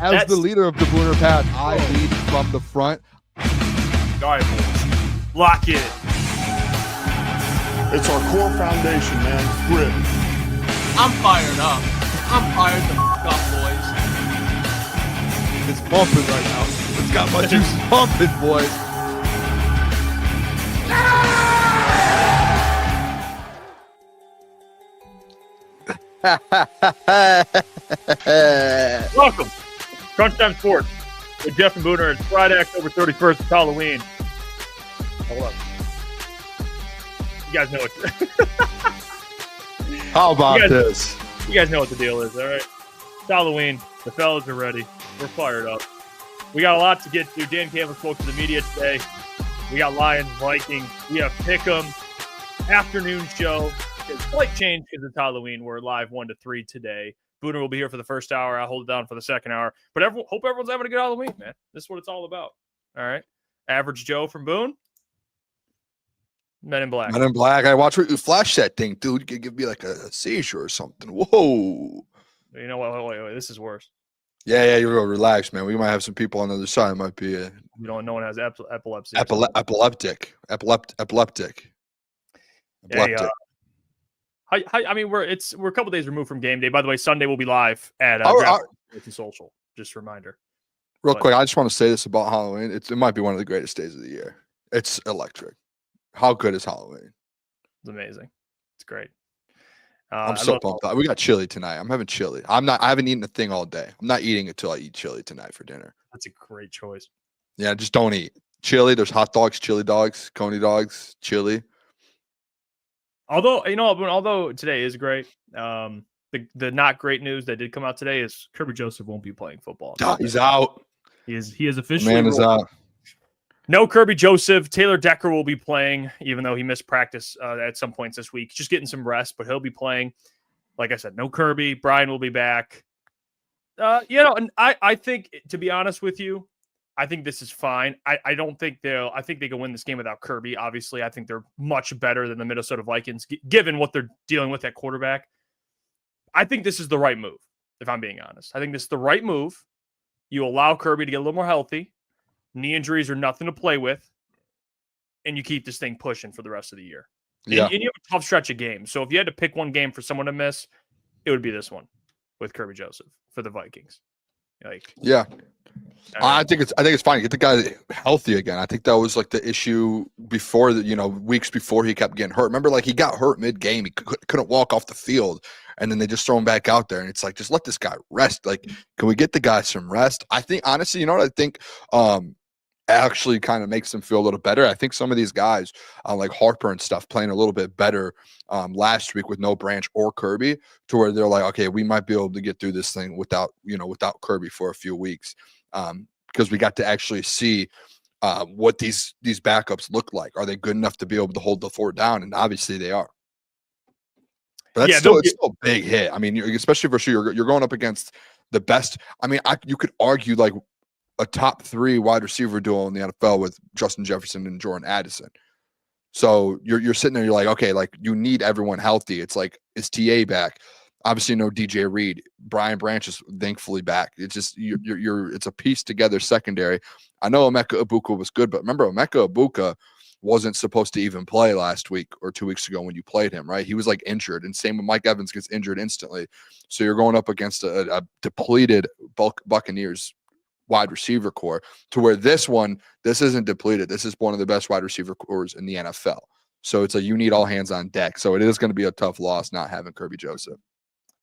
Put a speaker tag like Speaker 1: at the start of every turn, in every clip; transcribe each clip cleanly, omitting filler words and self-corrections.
Speaker 1: As the leader of the Booner Path, I lead from the front.
Speaker 2: All right, boys. Lock in.
Speaker 3: It's our core foundation, man. Grit.
Speaker 4: I'm fired up. I'm fired the f*** up, boys.
Speaker 1: It's pumping right now. It's got my juices pumping, boys.
Speaker 2: Welcome. Crunch Time Sports with Jeff and Booner. It's Friday, October 31st. It's Halloween. Hold up. You guys know what.
Speaker 1: How about this?
Speaker 2: You guys know what the deal is, all right? It's Halloween. The fellas are ready. We're fired up. We got a lot to get to. Dan Campbell spoke to the media today. We got Lions, Vikings. We have Pick'em, afternoon show. It's a slight change because it's Halloween. We're live 1 to 3 today. Booner will be here for the first hour. I'll hold it down for the second hour. But hope everyone's having a good Halloween, man. This is what it's all about. All right? Average Joe from Boone. Men in Black.
Speaker 5: Men in Black. I watch you flash that thing, dude. You could give me like a seizure or something. Whoa.
Speaker 2: You know what? Wait. This is worse.
Speaker 5: Yeah. You relax, man. We might have some people on the other side. It might be
Speaker 2: no one has epilepsy.
Speaker 5: Epileptic.
Speaker 2: Yeah. I mean, we're a couple days removed from game day. By the way, Sunday we'll be live at Social. Just a reminder.
Speaker 5: Real quick, I just want to say this about Halloween. It might be one of the greatest days of the year. It's electric. How good is Halloween?
Speaker 2: It's amazing. It's great.
Speaker 5: I'm so pumped up. We got chili tonight. I'm having chili. I haven't eaten a thing all day. I'm not eating until I eat chili tonight for dinner.
Speaker 2: That's a great choice.
Speaker 5: Yeah, just don't eat. Chili, there's hot dogs, chili dogs, coney dogs, chili.
Speaker 2: Although today is great, the not great news that did come out today is Kirby Joseph won't be playing football.
Speaker 5: He's out.
Speaker 2: He is officially
Speaker 5: Man is out.
Speaker 2: No Kirby Joseph. Taylor Decker will be playing, even though he missed practice at some points this week. Just getting some rest, but he'll be playing. Like I said, no Kirby. Brian will be back. And I think, to be honest with you, I think this is fine. I don't think I think they can win this game without Kirby. Obviously, I think they're much better than the Minnesota Vikings, given what they're dealing with at quarterback. I think this is the right move, if I'm being honest. I think this is the right move. You allow Kirby to get a little more healthy. Knee injuries are nothing to play with. And you keep this thing pushing for the rest of the year.
Speaker 5: Yeah.
Speaker 2: And you have a tough stretch of games. So if you had to pick one game for someone to miss, it would be this one with Kirby Joseph for the Vikings.
Speaker 5: Yeah. I think it's fine. Get the guy healthy again. I think that was like the issue before weeks before he kept getting hurt. Remember, like he got hurt mid-game. He couldn't walk off the field, and then they just throw him back out there. And it's like, just let this guy rest. Like, can we get the guy some rest? I think, honestly, you know what I think actually kind of makes them feel a little better? I think some of these guys, like Harper and stuff, playing a little bit better last week with no Branch or Kirby, to where they're like, okay, we might be able to get through this thing without Kirby for a few weeks. Because we got to actually see what these backups look like. Are they good enough to be able to hold the fort down? And obviously they are. But it's still a big hit. I mean, especially for sure, you're going up against the best. I mean, you could argue like a top 3 wide receiver duo in the NFL with Justin Jefferson and Jordan Addison. So you're sitting there, you're like, okay, like you need everyone healthy. It's like, is TA back? Obviously, no DJ Reed. Brian Branch is thankfully back. It's just it's a piece together secondary. I know Emeka Egbuka was good, but remember, Emeka Egbuka wasn't supposed to even play last week or 2 weeks ago when you played him, right? He was like injured, and same with Mike Evans gets injured instantly. So you're going up against a depleted Buccaneers wide receiver core, to where this isn't depleted. This is one of the best wide receiver cores in the NFL. So it's you need all hands on deck. So it is going to be a tough loss not having Kirby Joseph.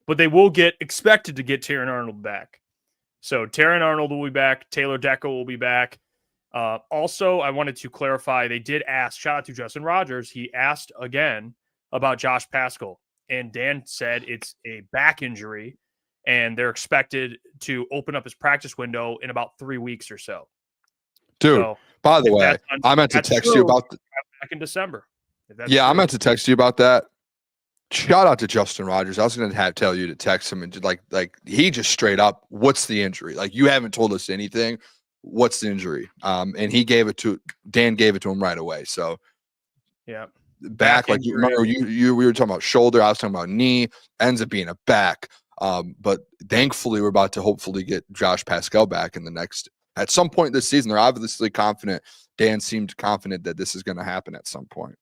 Speaker 2: But they will expected to get Taron Arnold back. So Taron Arnold will be back. Taylor Decker will be back. Also, I wanted to clarify, they did ask, shout out to Justin Rogers, he asked again about Josh Paschal. And Dan said it's a back injury, and they're expected to open up his practice window in about 3 weeks or so.
Speaker 5: Dude, by the way, I meant to text you about
Speaker 2: back in December.
Speaker 5: I meant to text you about that. Shout out to Justin Rogers. I was going to tell you to text him and like he just straight up, what's the injury? Like, you haven't told us anything. What's the injury? And Dan gave it to him right away. So
Speaker 2: yeah,
Speaker 5: back like you remember we were talking about shoulder. I was talking about knee. Ends up being a back. But thankfully, we're about to hopefully get Josh Pascal back at some point this season. They're obviously confident. Dan seemed confident that this is going to happen at some point.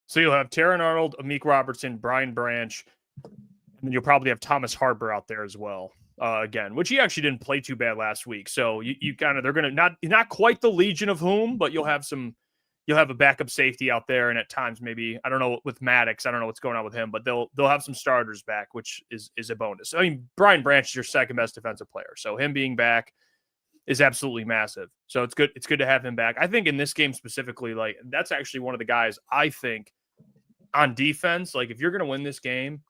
Speaker 2: So you'll have Taron Arnold, Amik Robertson, Brian Branch, and then you'll probably have Thomas Harper out there as well. Again, which he actually didn't play too bad last week. So you kind of, they're going to not quite the Legion of whom, but you'll have a backup safety out there. And at times, maybe, I don't know, with Maddox, I don't know what's going on with him, but they'll have some starters back, which is a bonus. I mean, Brian Branch is your second best defensive player. So him being back is absolutely massive. So it's good. It's good to have him back. I think in this game specifically, like that's actually one of the guys I think on defense, like if you're going to win this game,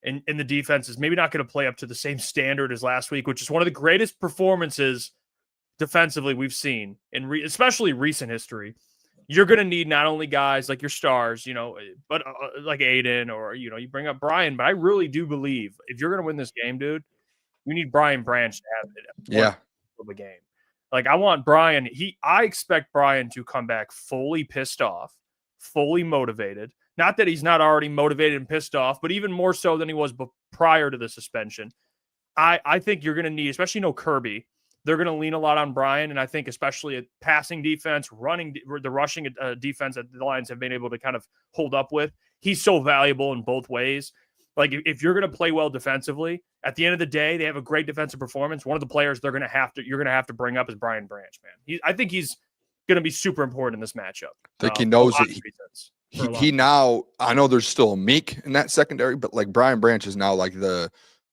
Speaker 2: and the defense is maybe not going to play up to the same standard as last week, which is one of the greatest performances defensively we've seen in especially recent history. You're going to need not only guys like your stars, but like Aiden or, you bring up Brian, but I really do believe if you're going to win this game, dude, you need Brian Branch to have it of a game. Like I want Brian, I expect Brian to come back fully pissed off, fully motivated. Not that he's not already motivated and pissed off, but even more so than he was prior to the suspension. I think you're going to need, especially no Kirby, they're going to lean a lot on Brian. And I think especially at passing defense, the rushing defense that the Lions have been able to kind of hold up with. He's so valuable in both ways. Like if you're going to play well defensively, at the end of the day, they have a great defensive performance. One of the players you're going to have to bring up is Brian Branch, man. I think he's going to be super important in this matchup.
Speaker 5: I think he knows it. He now, I know there's still a Meek in that secondary, but like Brian Branch is now like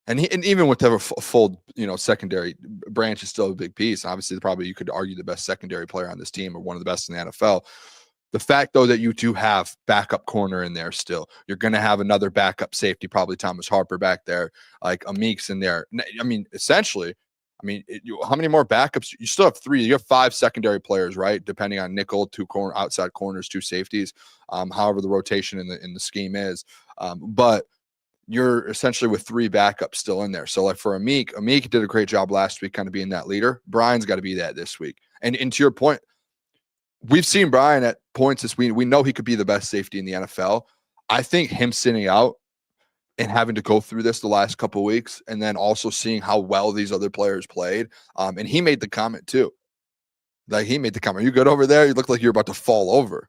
Speaker 5: and even with a full, secondary, Branch is still a big piece. Obviously, probably you could argue the best secondary player on this team or one of the best in the NFL. The fact, though, that you do have backup corner in there still, you're going to have another backup safety, probably Thomas Harper back there, like Amik's in there. I mean, essentially, how many more backups? You still have 3. You have 5 secondary players, right? Depending on nickel, 2 outside corners, 2 safeties, however the rotation in the scheme is. But you're essentially with 3 backups still in there. So like for Amik did a great job last week kind of being that leader. Brian's got to be that this week. And to your point, we've seen Brian at points this week. We know he could be the best safety in the NFL. I think him sitting out and having to go through this the last couple of weeks and then also seeing how well these other players played. And he made the comment too. Like he made the comment, "Are you good over there? You look like you're about to fall over."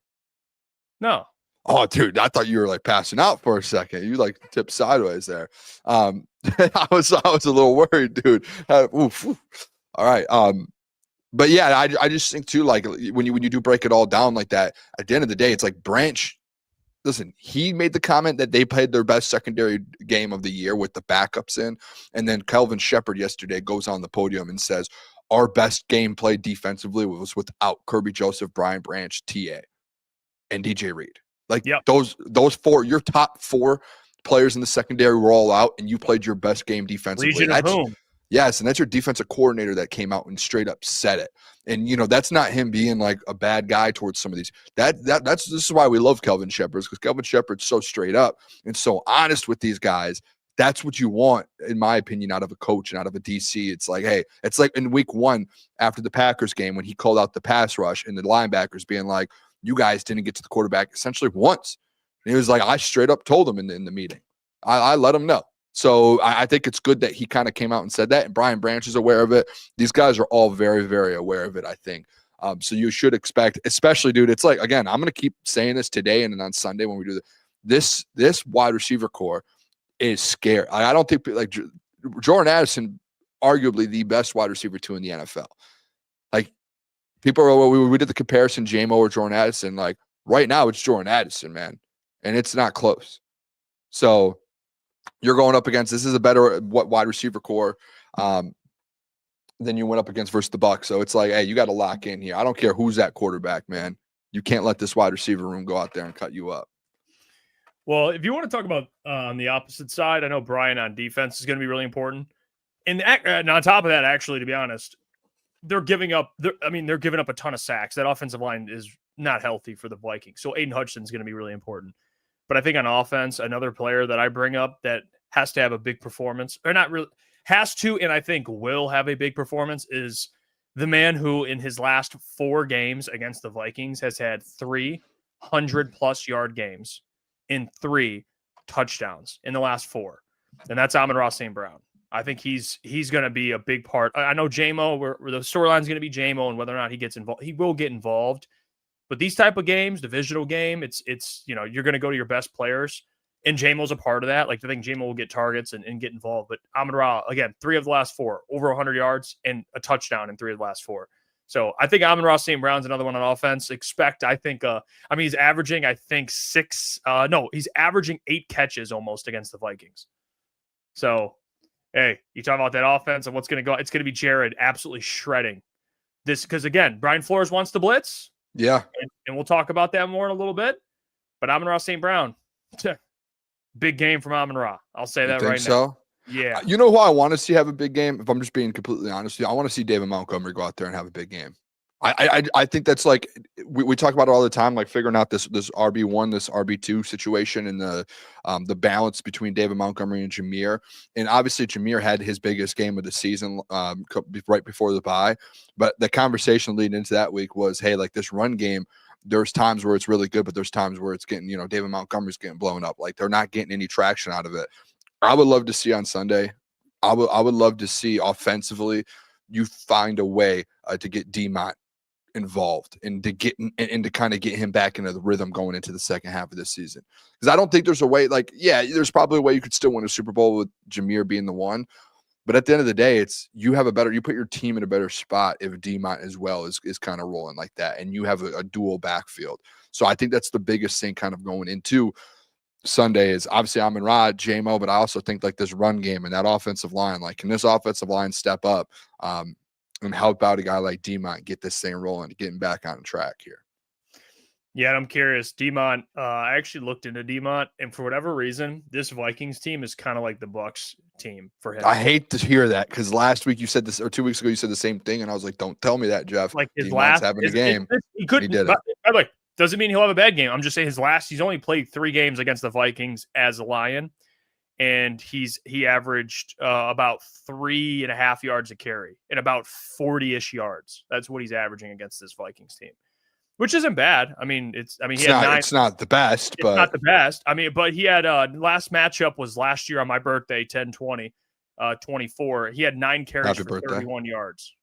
Speaker 2: No.
Speaker 5: Oh, dude, I thought you were like passing out for a second. You like tipped sideways there. I was a little worried, dude. Oof. All right. But yeah, I just think too, like when you do break it all down like that, at the end of the day, it's like Branch. Listen, he made the comment that they played their best secondary game of the year with the backups in. And then Kelvin Shepard yesterday goes on the podium and says, our best game played defensively was without Kirby Joseph, Brian Branch, TA, and DJ Reed. Like those 4, your top 4 players in the secondary were all out, and you played your best game defensively.
Speaker 2: Legion of whom?
Speaker 5: Yes, and that's your defensive coordinator that came out and straight up said it. And that's not him being like a bad guy towards some of these. This is why we love Kelvin Shepard, because Kelvin Shepard's so straight up and so honest with these guys. That's what you want, in my opinion, out of a coach and out of a DC. It's like, hey, it's like in week 1 after the Packers game when he called out the pass rush and the linebackers being like, you guys didn't get to the quarterback essentially once. And he was like, I straight up told him in the meeting. I let him know. So I think it's good that he kind of came out and said that, and Brian Branch is aware of it. These guys are all very, very aware of it, I think. So you should expect, especially, dude, it's like, again, I'm going to keep saying this today and then on Sunday when we do this wide receiver core is scary. I don't think, like, Jordan Addison, arguably the best wide receiver 2 in the NFL. Like, people are, we did the comparison, J-Mo or Jordan Addison. Like, right now, it's Jordan Addison, man, and it's not close. So you're going up against, this is a better wide receiver core than you went up against versus the Bucs. So it's like, hey, you got to lock in here. I don't care who's that quarterback, man. You can't let this wide receiver room go out there and cut you up.
Speaker 2: Well, if you want to talk about on the opposite side, I know Brian on defense is going to be really important. And on top of that, actually, to be honest, they're giving up a ton of sacks. That offensive line is not healthy for the Vikings. So Aiden Hutchinson's going to be really important. But I think on offense, another player that I bring up that has to have a big performance, or not really, has to, and I think will have a big performance, is the man who in his last 4 games against the Vikings has had 300-plus yard games in 3 touchdowns in the last 4. and that's Amon-Ra St. Brown. I think he's going to be a big part. I know JMO, where the storyline is going to be JMO, and whether or not he gets involved, he will get involved. But these type of games, divisional game, it's you're going to go to your best players, and JMO's a part of that. Like, I think JMO will get targets and get involved. But Amon-Ra, again, 3 of the last 4, over 100 yards and a touchdown in 3 of the last 4. So I think Amon-Ra St. Brown's another one on offense. He's averaging, he's averaging 8 catches almost against the Vikings. So, hey, you talk about that offense and what's going to go. It's going to be Jared absolutely shredding this because, again, Brian Flores wants to blitz.
Speaker 5: Yeah.
Speaker 2: And we'll talk about that more in a little bit. But Amon-Ra St. Brown, big game from Amon-Ra. I'll say that right now. Yeah.
Speaker 5: You know who I want to see have a big game? If I'm just being completely honest with you, I want to see David Montgomery go out there and have a big game. I think that's like we talk about it all the time, like figuring out this RB1, this RB2 situation, and the balance between David Montgomery and Jameer. And obviously, Jameer had his biggest game of the season right before the bye. But the conversation leading into that week was, hey, like this run game, there's times where it's really good, but there's times where it's getting, David Montgomery's getting blown up. Like they're not getting any traction out of it. I would love to see on Sunday. I would love to see offensively you find a way to get D-Mont involved and to kind of get him back into the rhythm going into the second half of this season. Because I don't think there's a way, there's probably a way you could still win a Super Bowl with Jameer being the one. But at the end of the day, you put your team in a better spot if D-Mont as well is kind of rolling like that, and you have a dual backfield. So I think that's the biggest thing kind of going into Sunday is obviously Amon-Ra, JMO, but I also think like this run game and that offensive line, like can this offensive line step up and help out a guy like D-Mont get this thing rolling, getting back on track here?
Speaker 2: Yeah, and I'm curious. D-Mont, I actually looked into D-Mont, and for whatever reason, this Vikings team is kind of like the Bucs team for him.
Speaker 5: I hate to hear that because last week you said this, or 2 weeks ago you said the same thing, and I was like, "Don't tell me that, Jeff."
Speaker 2: Like his
Speaker 5: D-Mont's having a game.
Speaker 2: He could.
Speaker 5: He did it.
Speaker 2: By the way, doesn't mean he'll have a bad game. I'm just saying he's only played 3 games against the Vikings as a Lion, and he averaged about 3.5 yards a carry and about 40-ish yards. That's what he's averaging against this Vikings team, which isn't bad. It's not the best, but not the best. But he had last matchup was last year on my birthday, 10/20, 24. He had 9 carries for 31 yards,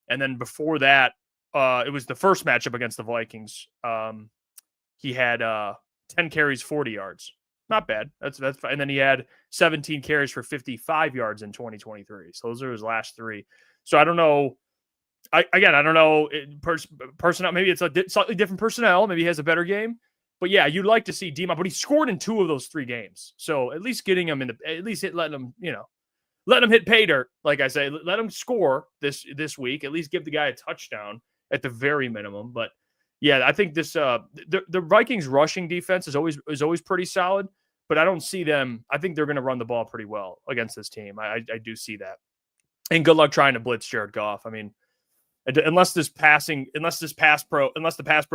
Speaker 2: and then before that, it was the first matchup against the Vikings. He had 10 carries, 40 yards. Not bad. That's fine. And then he had 17 carries for 55 yards in 2023. So those are his last 3. So I don't know. I don't know. Personnel, maybe it's a slightly different personnel. Maybe he has a better game. But yeah, you'd like to see D-Mont, but he scored in 2 of those 3 games. So at least getting him letting him hit pay dirt. Like I say, let him score this week. At least give the guy a touchdown at the very minimum. But yeah, I think this the Vikings rushing defense is always pretty solid. But I don't see them. I think they're going to run the ball pretty well against this team. I do see that. And good luck trying to blitz Jared Goff. Unless the pass pro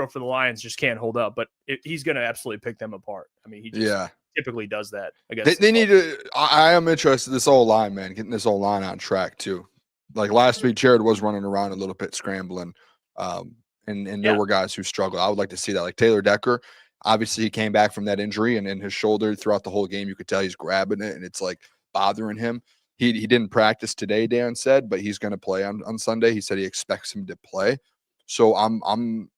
Speaker 2: for the Lions just can't hold up, but he's going to absolutely pick them apart. He just typically does that.
Speaker 5: They need to. I am interested in this old line, man, getting this old line on track too. Like last week, Jared was running around a little bit, scrambling, and there were guys who struggled. I would like to see that. Like Taylor Decker, obviously he came back from that injury, and in his shoulder throughout the whole game, you could tell he's grabbing it, and it's like bothering him. He didn't practice today, Dan said, but he's going to play on Sunday. He said he expects him to play. So I'm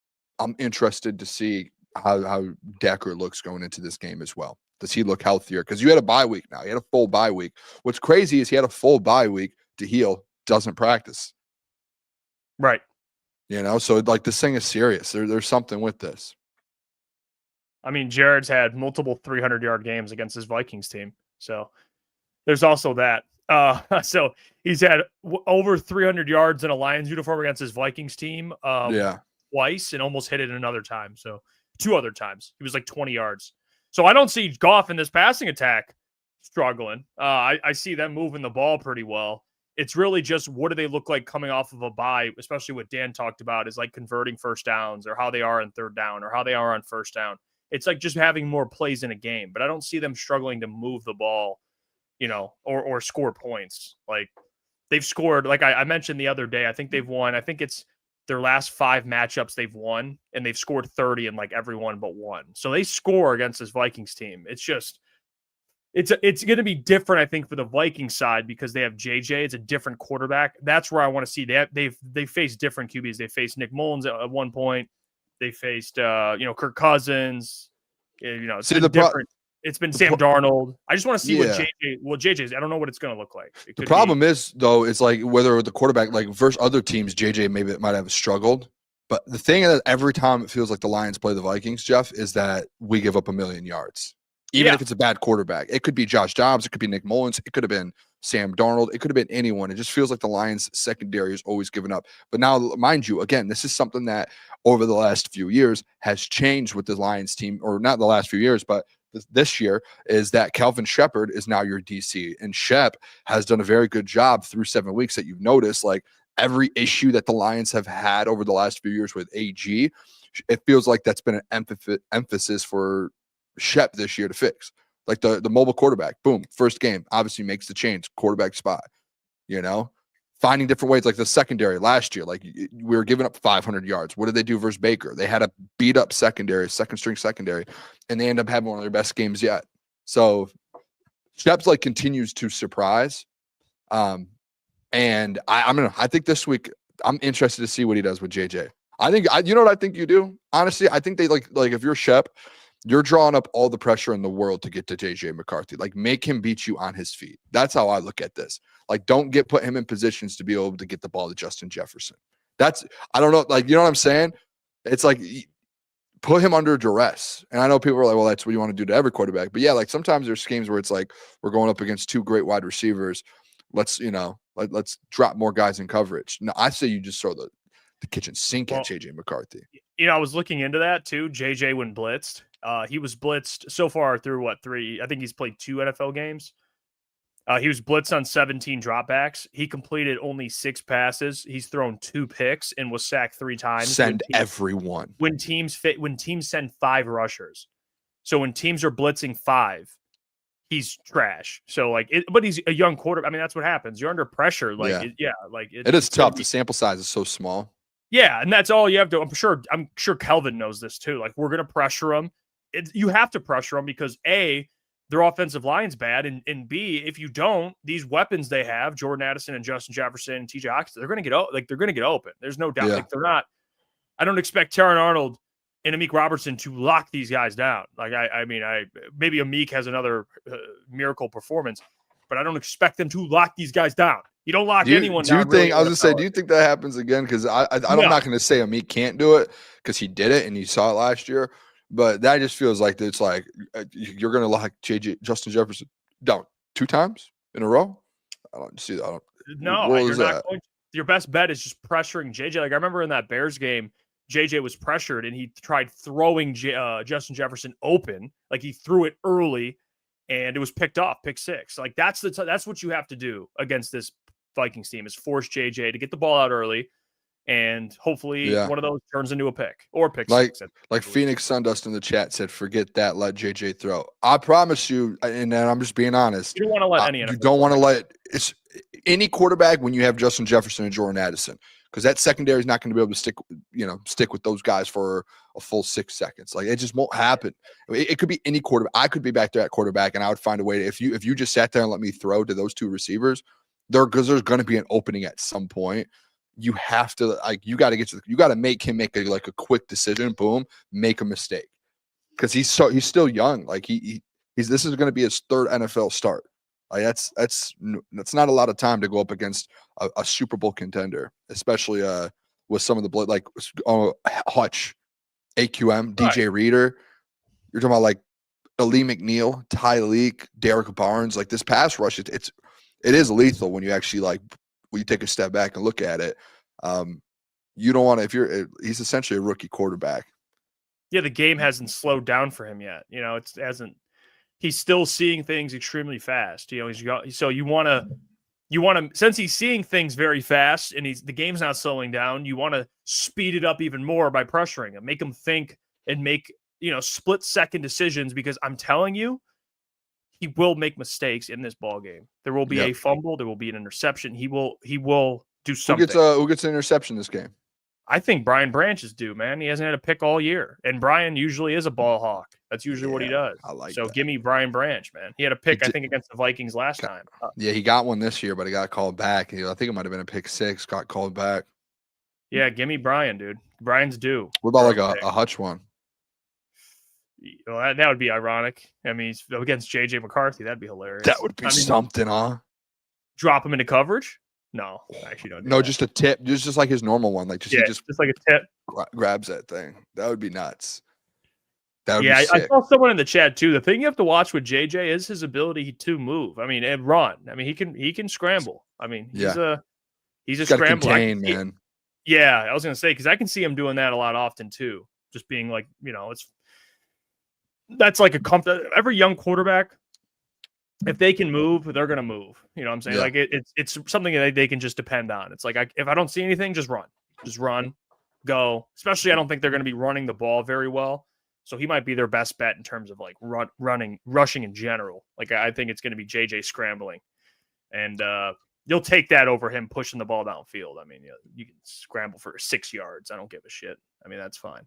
Speaker 5: interested to see how Decker looks going into this game as well. Does he look healthier? Because you had a bye week now. You had a full bye week. What's crazy is he had a full bye week to heal, doesn't practice.
Speaker 2: Right.
Speaker 5: So like this thing is serious. There's something with this.
Speaker 2: Jared's had multiple 300-yard games against his Vikings team. So there's also that. So he's had over 300 yards in a Lions uniform against his Vikings team twice and almost hit it another time. So 2 other times. He was like 20 yards. So I don't see Goff in this passing attack struggling. I see them moving the ball pretty well. It's really just what do they look like coming off of a bye, especially what Dan talked about is like converting first downs or how they are in third down or how they are on first down. It's like just having more plays in a game, but I don't see them struggling to move the ball, or score points. Like they've scored, like I mentioned the other day, I think they've won. I think it's their last 5 matchups they've won, and they've scored 30 in like every one but one. So they score against this Vikings team. It's just It's going to be different, I think, for the Vikings side because they have JJ. It's a different quarterback. That's where I want to see. They faced different QBs. They faced Nick Mullins at one point. They faced Kirk Cousins. It's been different. It's been Sam Darnold. I just want to see what JJ's. I don't know what it's going to look like.
Speaker 5: The problem is though, it's like whether the quarterback like versus other teams, JJ maybe might have struggled. But the thing is, every time it feels like the Lions play the Vikings, Jeff, is that we give up 1,000,000 yards. Even if it's a bad quarterback. It could be Josh Dobbs. It could be Nick Mullins. It could have been Sam Darnold. It could have been anyone. It just feels like the Lions secondary is always giving up. But now, mind you, again, this is something that over the last few years has changed with the Lions team, or not the last few years, but this year, is that Calvin Shepard is now your DC. And Shep has done a very good job through 7 weeks that you've noticed. Like every issue that the Lions have had over the last few years with AG, it feels like that's been an emphasis for Shep this year to fix. Like the mobile quarterback, boom, first game, obviously makes the change, quarterback spot, finding different ways. Like the secondary last year, like we were giving up 500 yards. What did they do versus Baker? They had a beat up secondary, second string secondary, and they end up having one of their best games yet. So Shep's like continues to surprise. And I think this week I'm interested to see what he does with JJ. You know what I think you do? Honestly, I think they like if you're Shep, you're drawing up all the pressure in the world to get to JJ McCarthy. Like, make him beat you on his feet. That's how I look at this. Like, don't put him in positions to be able to get the ball to Justin Jefferson. I don't know. Like, you know what I'm saying? It's like, put him under duress. And I know people are like, well, that's what you want to do to every quarterback. But yeah, like sometimes there's schemes where it's like, we're going up against two great wide receivers. Let's drop more guys in coverage. No, I say you just throw the kitchen sink at JJ McCarthy.
Speaker 2: I was looking into that too. JJ when blitzed. He was blitzed so far through three? I think he's played 2 NFL games. He was blitzed on 17 dropbacks. He completed only 6 passes. He's thrown 2 picks and was sacked 3 times.
Speaker 5: Send everyone.
Speaker 2: When teams send 5 rushers. So when teams are blitzing 5, he's trash. So but he's a young quarterback. I mean, that's what happens. You're under pressure.
Speaker 5: It is tough. The sample size is so small.
Speaker 2: Yeah, and that's all you have to. I'm sure Kelvin knows this too. Like, we're gonna pressure him. You have to pressure them because A, their offensive line's bad, and B, if you don't, these weapons they have, Jordan Addison and Justin Jefferson and TJ Hawkinson, they're going to get open. There's no doubt.
Speaker 5: Yeah.
Speaker 2: Like, they're not. I don't expect Taron Arnold and Amik Robertson to lock these guys down. Like, maybe Amik has another miracle performance, but I don't expect them to lock these guys down. You don't lock anyone down.
Speaker 5: Do you think that happens again? Because I'm not going to say Amik can't do it because he did it and you saw it last year. But that just feels like it's like you're going to lock Justin Jefferson down 2 times in a row. I don't see that.
Speaker 2: No, you're not going to. Your best bet is just pressuring JJ. Like, I remember in that Bears game, JJ was pressured and he tried throwing Justin Jefferson open. Like, he threw it early and it was picked off, pick 6. Like, that's what you have to do against this Vikings team, is force JJ to get the ball out early. And hopefully one of those turns into a pick or pick 6.
Speaker 5: Like Phoenix Sundust in the chat said, forget that, let JJ throw. I promise you, and I'm just being honest.
Speaker 2: You don't want to let any.
Speaker 5: You don't want to let any quarterback when you have Justin Jefferson and Jordan Addison, because that secondary is not going to be able to stick with those guys for a full 6 seconds. Like, it just won't happen. It could be any quarterback. I could be back there at quarterback, and I would find a way to, if you just sat there and let me throw to those 2 receivers, because there's going to be an opening at some point. You have to you got to make him make a quick decision. Boom, make a mistake, because he's still young. Like this is going to be his 3rd NFL start. Like that's not a lot of time to go up against a Super Bowl contender, especially with some of the like Hutch, AQM, DJ Reader. You're talking about like Ali McNeil, Ty Leak, Derek Barnes. Like, this pass rush, it is lethal when you actually when you take a step back and look at it. You don't want to, he's essentially a rookie quarterback.
Speaker 2: Yeah, the game hasn't slowed down for him yet. He's still seeing things extremely fast. So you want to, since he's seeing things very fast and the game's not slowing down, you want to speed it up even more by pressuring him, make him think and make, split-second decisions, because I'm telling you, he will make mistakes in this ball game. There will be a fumble. There will be an interception. He will do something.
Speaker 5: Who gets an interception this game?
Speaker 2: I think Brian Branch is due, man. He hasn't had a pick all year. And Brian usually is a ball hawk. That's usually what he does.
Speaker 5: I like
Speaker 2: so
Speaker 5: that.
Speaker 2: give me Brian Branch, man. He had a pick, I think, against the Vikings last time.
Speaker 5: Yeah, he got one this year, but he got called back. I think it might have been a pick 6, got called back.
Speaker 2: Yeah, give me Brian, dude. Brian's due.
Speaker 5: What about like a Hutch one?
Speaker 2: Well, that would be ironic. I mean, he's against J.J. McCarthy. That'd be hilarious.
Speaker 5: That would be something, huh?
Speaker 2: Drop him into coverage? No, actually don't.
Speaker 5: No, just a tip. Just like his normal one. Like just
Speaker 2: like a tip.
Speaker 5: Grabs that thing. That would be nuts. That would
Speaker 2: be
Speaker 5: sick.
Speaker 2: I saw someone in the chat too. The thing you have to watch with JJ is his ability to move. I mean, and run. I mean, he can scramble. I mean, he's a scrambler.
Speaker 5: Contain, man.
Speaker 2: Yeah, I was gonna say because I can see him doing that a lot often too. Just being like, that's like every young quarterback. If they can move, they're gonna move. You know what I'm saying? Like it's something that they can just depend on. It's like if I don't see anything, just run, go. Especially, I don't think they're gonna be running the ball very well. So he might be their best bet in terms of like rushing in general. Like I think it's gonna be JJ scrambling, and you'll take that over him pushing the ball downfield. I mean, you can scramble for 6 yards. I don't give a shit. I mean, that's fine.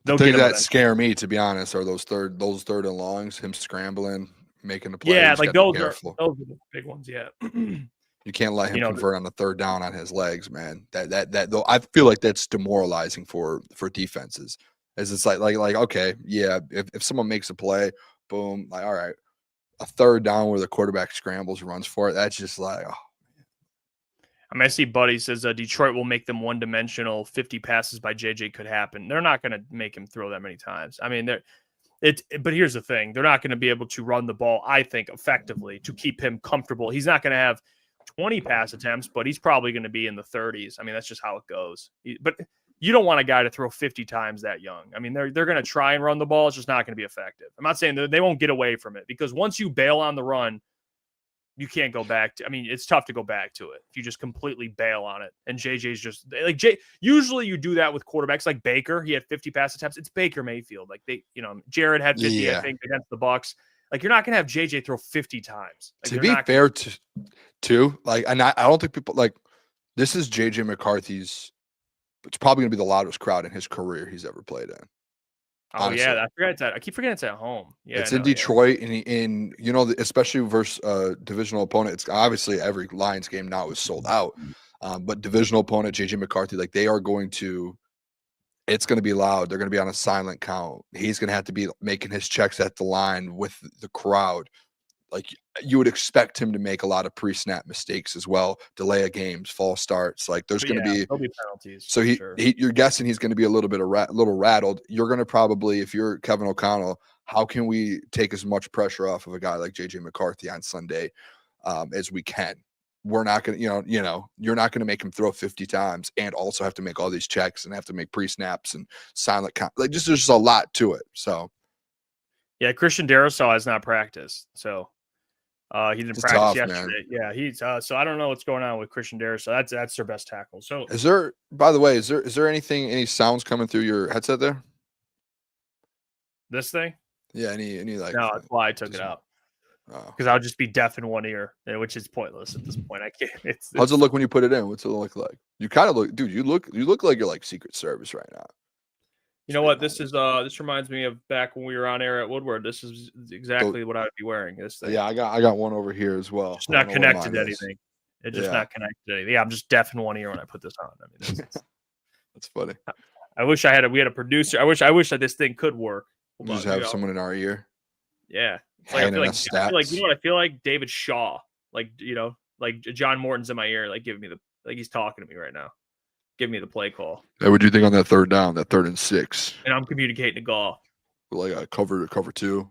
Speaker 5: The things that scare me, to be honest, are those third and longs, him scrambling, making the play.
Speaker 2: Yeah, like those are the big ones. Yeah,
Speaker 5: you can't let him convert on the third down on his legs, man. That though, I feel like that's demoralizing for defenses. As it's like okay, yeah, if someone makes a play, boom, like all right, a third down where the quarterback scrambles, runs for it. That's just like, oh.
Speaker 2: I mean, I see Buddy says Detroit will make them one-dimensional. 50 passes by JJ could happen. They're not going to make him throw that many times. I mean, but here's the thing. They're not going to be able to run the ball, I think, effectively to keep him comfortable. He's not going to have 20 pass attempts, but he's probably going to be in the 30s. I mean, that's just how it goes. But you don't want a guy to throw 50 times that young. I mean, they're going to try and run the ball. It's just not going to be effective. I'm not saying that they won't get away from it because once you bail on the run, you can't go back to. I mean, it's tough to go back to it if you just completely bail on it. And JJ's just like usually you do that with quarterbacks like Baker. He had 50 pass attempts. It's Baker Mayfield. Like Jared had 50, I think, against the Bucs. Like you're not going to have JJ throw 50 times. Like,
Speaker 5: to be fair to like, and I don't think people like this is JJ McCarthy's. It's probably going to be the loudest crowd in his career he's ever played in.
Speaker 2: Oh, honestly. Yeah, I keep forgetting it's at home. Yeah,
Speaker 5: it's in Detroit, and especially versus divisional opponent. It's obviously every Lions game now is sold out, but divisional opponent JJ McCarthy, like they are going to. It's going to be loud. They're going to be on a silent count. He's going to have to be making his checks at the line with the crowd. Like you would expect him to make a lot of pre-snap mistakes as well, delay of games, false starts. Like there's going to be
Speaker 2: penalties.
Speaker 5: So you're guessing he's going to be a little bit little rattled. You're going to probably, if you're Kevin O'Connell, how can we take as much pressure off of a guy like JJ McCarthy on Sunday as we can? We're not going to, you're not going to make him throw 50 times and also have to make all these checks and have to make pre-snaps and silent count. Like there's just a lot to it. So
Speaker 2: yeah, Christian Darrisaw has not practiced, so. He didn't practice yesterday. Man. Yeah, he's so I don't know what's going on with Christian Darrisaw. That's their best tackle. So
Speaker 5: is there, by the way, is there any sounds coming through your headset there?
Speaker 2: This thing?
Speaker 5: Yeah, any like
Speaker 2: no, that's why I took it out. Because I'll just be deaf in one ear, which is pointless at this point. I can't.
Speaker 5: How's it look when you put it in? What's it look like? You kind of look, dude. You look like you're like Secret Service right now.
Speaker 2: You know what? This reminds me of back when we were on air at Woodward. This is exactly what I would be wearing. This thing.
Speaker 5: Yeah, I got one over here as well.
Speaker 2: It's not connected to anything. It's just not connected to anything. Yeah, I'm just deaf in one ear when I put this on. I mean,
Speaker 5: that's funny.
Speaker 2: I wish we had a producer. I wish that this thing could work.
Speaker 5: Just have someone in our ear.
Speaker 2: Yeah. I feel like you know what I feel like? David Shaw. Like John Morton's in my ear, like giving me he's talking to me right now. Give me the play call.
Speaker 5: Hey, what do you think on that third down, that 3rd and 6?
Speaker 2: And I'm communicating to golf.
Speaker 5: Like a cover 2.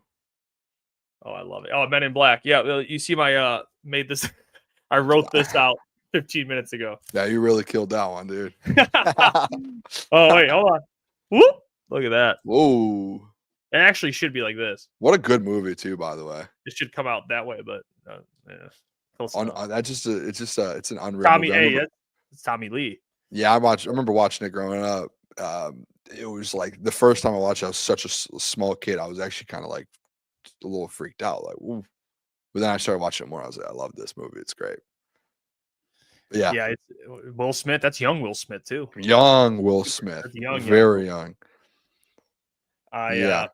Speaker 2: Oh, I love it. Oh, Men in Black. Yeah, you see my made this. I wrote this out 15 minutes ago.
Speaker 5: Yeah, you really killed that one, dude.
Speaker 2: Oh wait, hold on. Whoop! Look at that.
Speaker 5: Whoa.
Speaker 2: It actually should be like this.
Speaker 5: What a good movie too, by the way.
Speaker 2: It should come out that way, but yeah.
Speaker 5: It's an unreal.
Speaker 2: Tommy, it's Tommy Lee.
Speaker 5: Yeah, I remember watching it growing up. It was like the first time I watched it, I was such a small kid. I was actually kind of like a little freaked out, like, ooh. But then I started watching it more. I was like, I love this movie. It's great. Yeah.
Speaker 2: Yeah, it's Will Smith. That's young Will Smith too.
Speaker 5: Young Will Smith.
Speaker 2: That's young,
Speaker 5: Very young.
Speaker 2: Yeah.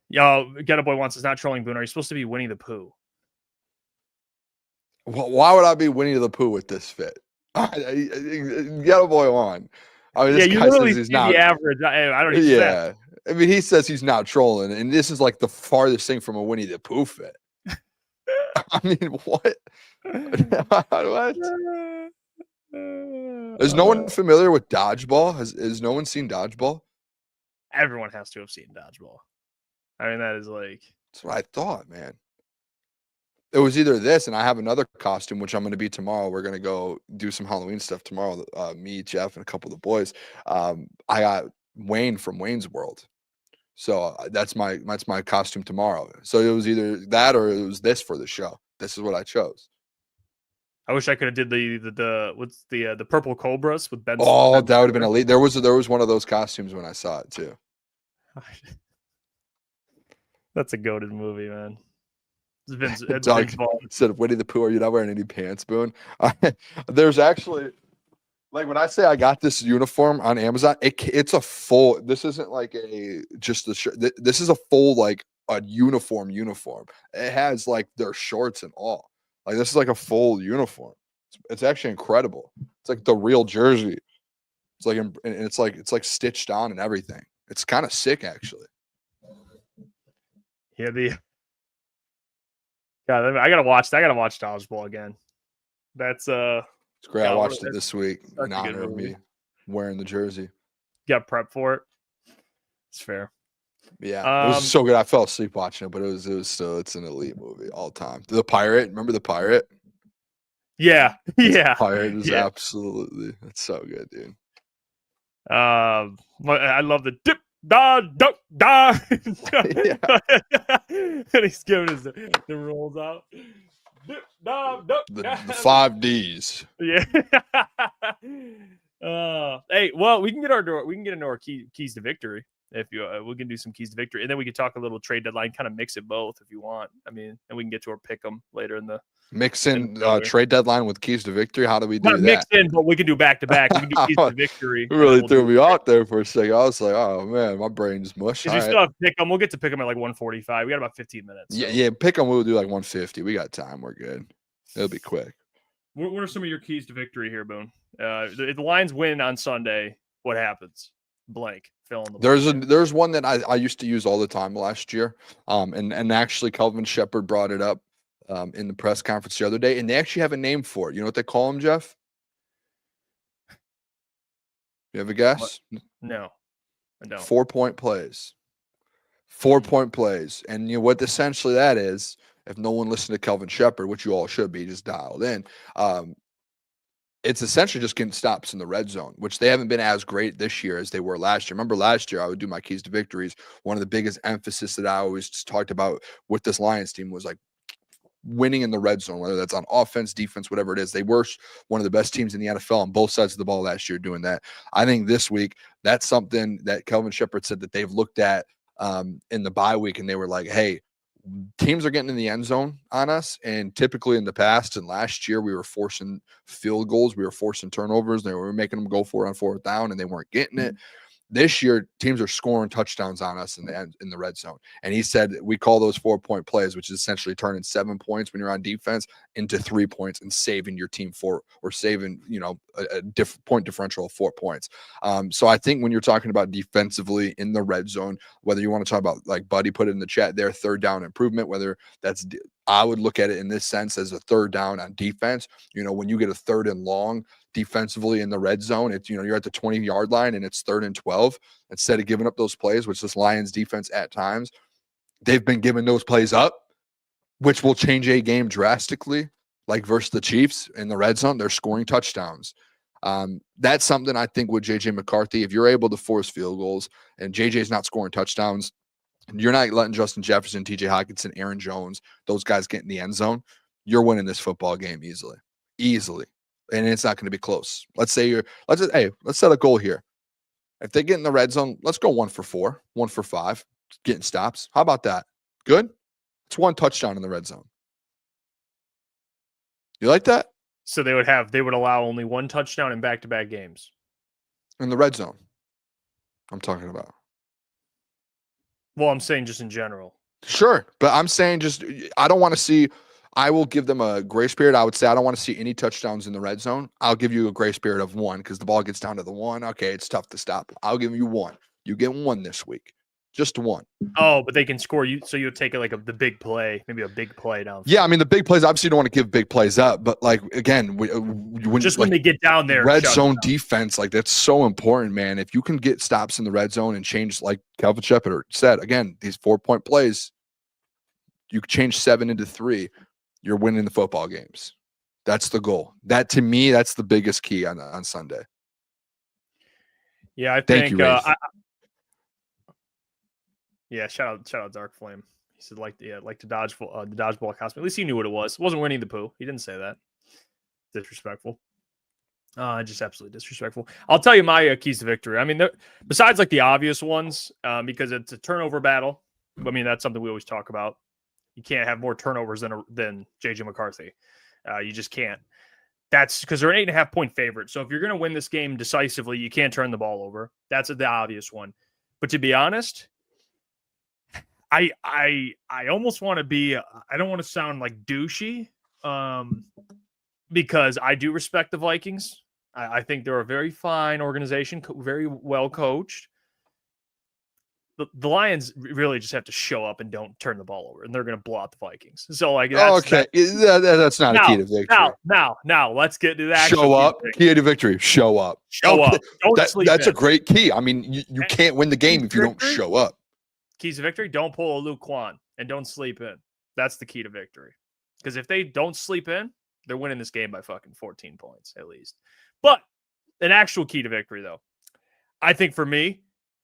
Speaker 2: Yo, Get a Boy wants us not trolling Booner. Are you supposed to be Winnie the Pooh?
Speaker 5: Well, why would I be Winnie the Pooh with this fit? Get a boy on. I mean, this
Speaker 2: you
Speaker 5: guy
Speaker 2: literally
Speaker 5: says he's
Speaker 2: see
Speaker 5: not.
Speaker 2: the average. I don't even.
Speaker 5: Yeah. I mean, he says he's not trolling, and this is like the farthest thing from a Winnie the Pooh fit. I mean, what? What? Is no one familiar with Dodgeball? Has no one seen Dodgeball?
Speaker 2: Everyone has to have seen Dodgeball. I mean, that is like.
Speaker 5: That's what I thought, man. It was either this, and I have another costume, which I'm going to be tomorrow. We're going to go do some Halloween stuff tomorrow. Me, Jeff, and a couple of the boys. I got Wayne from Wayne's World. So that's my costume tomorrow. So it was either that or it was this for the show. This is what I chose.
Speaker 2: I wish I could have did the what's the purple cobras with Ben.
Speaker 5: Oh,
Speaker 2: Ben
Speaker 5: that would have been elite. There was one of those costumes when I saw it too.
Speaker 2: That's a goated movie, man. It's
Speaker 5: Doug said, "Winnie the Pooh, are you not wearing any pants, Boone?" There's actually, like, when I say I got this uniform on Amazon, it's a full. This isn't like just a shirt. This is a full, like, a uniform. It has like their shorts and all. Like, this is like a full uniform. It's actually incredible. It's like the real jersey. It's like, and it's like stitched on and everything. It's kind of sick, actually.
Speaker 2: Yeah, God, I gotta watch Dodgeball again. That's
Speaker 5: It's great.
Speaker 2: yeah,
Speaker 5: I watched it this week in
Speaker 2: a good
Speaker 5: honor of
Speaker 2: movie.
Speaker 5: me wearing the jersey.
Speaker 2: Got prep for it. It's fair.
Speaker 5: Yeah, it was so good. I fell asleep watching it, but it was still, it's an elite movie all time. The Pirate, remember the Pirate?
Speaker 2: Yeah.
Speaker 5: Pirate is absolutely, it's so good, dude.
Speaker 2: I love the dip. Da duck da, and he's giving us the rolls out. Dip, da, duck,
Speaker 5: The 5 Ds.
Speaker 2: Yeah. Hey, well, we can get into our keys to victory if you. We can do some keys to victory, and then we can talk a little trade deadline, kind of mix it both if you want. I mean, and we can get to our pick 'em later in the.
Speaker 5: Mix in trade deadline with keys to victory. How do we do
Speaker 2: Not
Speaker 5: that?
Speaker 2: mixed in, but we can do back to back. We can do keys to victory.
Speaker 5: It really threw me out there for a second. I was like, oh man, my brain's mush.
Speaker 2: Because you still have pick 'em. We'll get to pick 'em at like 1:45. We got about 15 minutes. So.
Speaker 5: Yeah, pick 'em. We'll do like 150. We got time. We're good. It'll be quick.
Speaker 2: What are some of your keys to victory here, Boone? If the Lions win on Sunday, what happens? Blank. Fill in the blank.
Speaker 5: There's one that I used to use all the time last year. And actually Kelvin Shepard brought it up in the press conference the other day, and they actually have a name for it. You know what they call him, Jeff? You have a guess?
Speaker 2: What? No, I don't.
Speaker 5: 4-point plays. 4-point plays. And you know what essentially that is, if no one listened to Kelvin Shepard, which you all should be, just dialed in, it's essentially just getting stops in the red zone, which they haven't been as great this year as they were last year. Remember last year, I would do my keys to victories. One of the biggest emphasis that I always talked about with this Lions team was like winning in the red zone, whether that's on offense, defense, whatever it is. They were one of the best teams in the NFL on both sides of the ball last year doing that. I think this week, that's something that Kelvin Shepard said that they've looked at in the bye week, and they were like, hey, teams are getting in the end zone on us. And typically in the past and last year, we were forcing field goals. We were forcing turnovers. They were making them go for it on 4th down, and they weren't getting it. This year, teams are scoring touchdowns on us in the red zone. And he said we call those 4-point plays, which is essentially turning 7 points when you're on defense into 3 points and saving your team or saving, a point differential of 4 points. So I think when you're talking about defensively in the red zone, whether you want to talk about, like Buddy put it in the chat there, 3rd down improvement, whether that's, I would look at it in this sense as a 3rd down on defense. When you get a 3rd and long defensively in the red zone, it's, you're at the 20-yard line and it's 3rd and 12. Instead of giving up those plays, which this Lions defense at times, they've been giving those plays up, which will change a game drastically, like versus the Chiefs in the red zone. They're scoring touchdowns. That's something I think with JJ McCarthy, if you're able to force field goals and JJ's not scoring touchdowns, you're not letting Justin Jefferson, TJ Hockenson, Aaron Jones, those guys get in the end zone, you're winning this football game easily. And it's not going to be close. Let's set a goal here. If they get in the red zone, let's go 1 for 4, 1 for 5, getting stops. How about that? Good? It's 1 touchdown in the red zone. You like that?
Speaker 2: So they would allow only one touchdown in back-to-back games.
Speaker 5: In the red zone, I'm talking about.
Speaker 2: Well, I'm saying just in general.
Speaker 5: Sure, but I'm saying I don't want to see. I will give them a grace period. I would say I don't want to see any touchdowns in the red zone. I'll give you a grace period of 1 because the ball gets down to the 1. Okay, it's tough to stop. I'll give you 1. You get 1 this week. Just 1.
Speaker 2: Oh, but they can score you. So you'll take it like the big play, maybe a big play down.
Speaker 5: Yeah, I mean the big plays. Obviously, you don't want to give big plays up, but like again, when
Speaker 2: they get down there,
Speaker 5: red zone defense, like that's so important, man. If you can get stops in the red zone and change, like Calvin Shepard said, again, these 4-point plays, you change 7 into 3, you're winning the football games. That's the goal. That to me, that's the biggest key on Sunday.
Speaker 2: Yeah, I
Speaker 5: Thank
Speaker 2: think.
Speaker 5: you,
Speaker 2: Yeah, shout out Dark Flame. He said like to dodge the dodgeball costume. At least he knew what it was. It wasn't Winnie the Pooh. He didn't say that. Disrespectful. Just absolutely disrespectful. I'll tell you my keys to victory. I mean, besides like the obvious ones, because it's a turnover battle. I mean, that's something we always talk about. You can't have more turnovers than JJ McCarthy. You just can't. That's because they're an 8.5-point favorite. So if you're going to win this game decisively, you can't turn the ball over. That's the obvious one. But to be honest, I almost want to be. I don't want to sound like douchey, because I do respect the Vikings. I think they're a very fine organization, very well coached. The Lions really just have to show up and don't turn the ball over, and they're going to blow out the Vikings. So, like, that's
Speaker 5: not a key to victory.
Speaker 2: Now, let's get to that.
Speaker 5: Show up. Key to victory. Show up.
Speaker 2: Show up.
Speaker 5: That's a great key. I mean, you can't win the game if you don't show up.
Speaker 2: Keys to victory: don't pull a Luke Quan and don't sleep in. That's the key to victory. Because if they don't sleep in, they're winning this game by fucking 14 points at least. But an actual key to victory, though, I think for me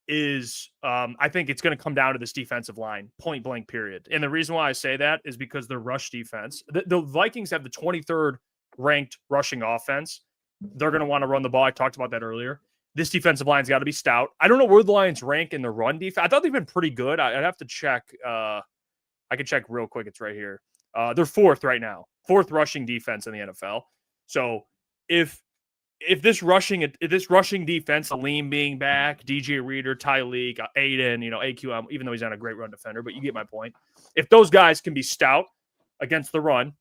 Speaker 2: is I think it's going to come down to this defensive line, point blank, period. And the reason why I say that is because their rush defense. The Vikings have the 23rd ranked rushing offense. They're going to want to run the ball. I talked about that earlier. This defensive line's got to be stout. I don't know where the Lions rank in the run defense. I thought they've been pretty good. I'd have to check. I can check real quick. It's right here. They're 4th right now. 4th rushing defense in the NFL. So if this rushing defense, Aleem being back, DJ Reader, Tyleek, Aiden, AQM, even though he's not a great run defender, but you get my point. If those guys can be stout against the run,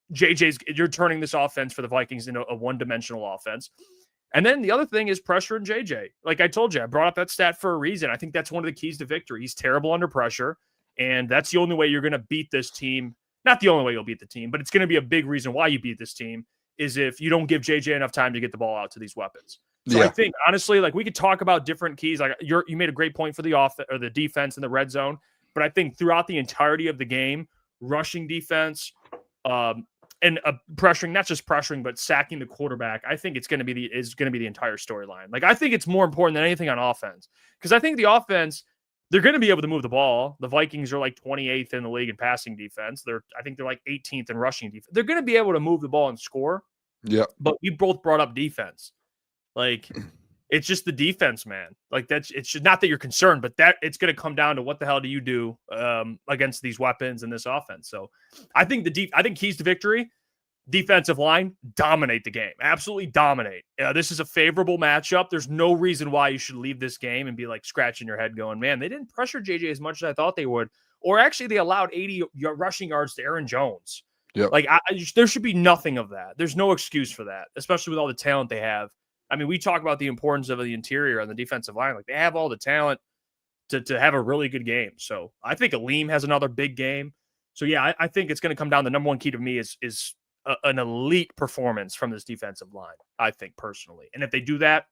Speaker 2: you're turning this offense for the Vikings into a one-dimensional offense. And then the other thing is pressure in JJ. Like I told you, I brought up that stat for a reason. I think that's one of the keys to victory. He's terrible under pressure, and that's the only way you're going to beat this team. Not the only way you'll beat the team, but it's going to be a big reason why you beat this team is if you don't give JJ enough time to get the ball out to these weapons. So I think, honestly, like we could talk about different keys. Like you made a great point for the defense in the red zone, but I think throughout the entirety of the game, rushing defense, and pressuring, not just pressuring, but sacking the quarterback, I think it's going to be the entire storyline. Like I think it's more important than anything on offense, because I think the offense, they're going to be able to move the ball. The Vikings are like 28th in the league in passing defense. I think they're like 18th in rushing defense. They're going to be able to move the ball and score.
Speaker 5: Yeah.
Speaker 2: But we both brought up defense. Like it's just the defense, man. Like it's just not that you're concerned, but that it's going to come down to what the hell do you do against these weapons and this offense. So I think I think keys to victory, defensive line, dominate the game. Absolutely dominate. This is a favorable matchup. There's no reason why you should leave this game and be like scratching your head going, man, they didn't pressure JJ as much as I thought they would. Or actually they allowed 80 rushing yards to Aaron Jones.
Speaker 5: Yep.
Speaker 2: Like there should be nothing of that. There's no excuse for that, especially with all the talent they have. I mean, we talk about the importance of the interior on the defensive line. Like they have all the talent to have a really good game. So I think Aleem has another big game. So yeah, I think it's going to come down. The number one key to me is an elite performance from this defensive line, I think personally. And if they do that,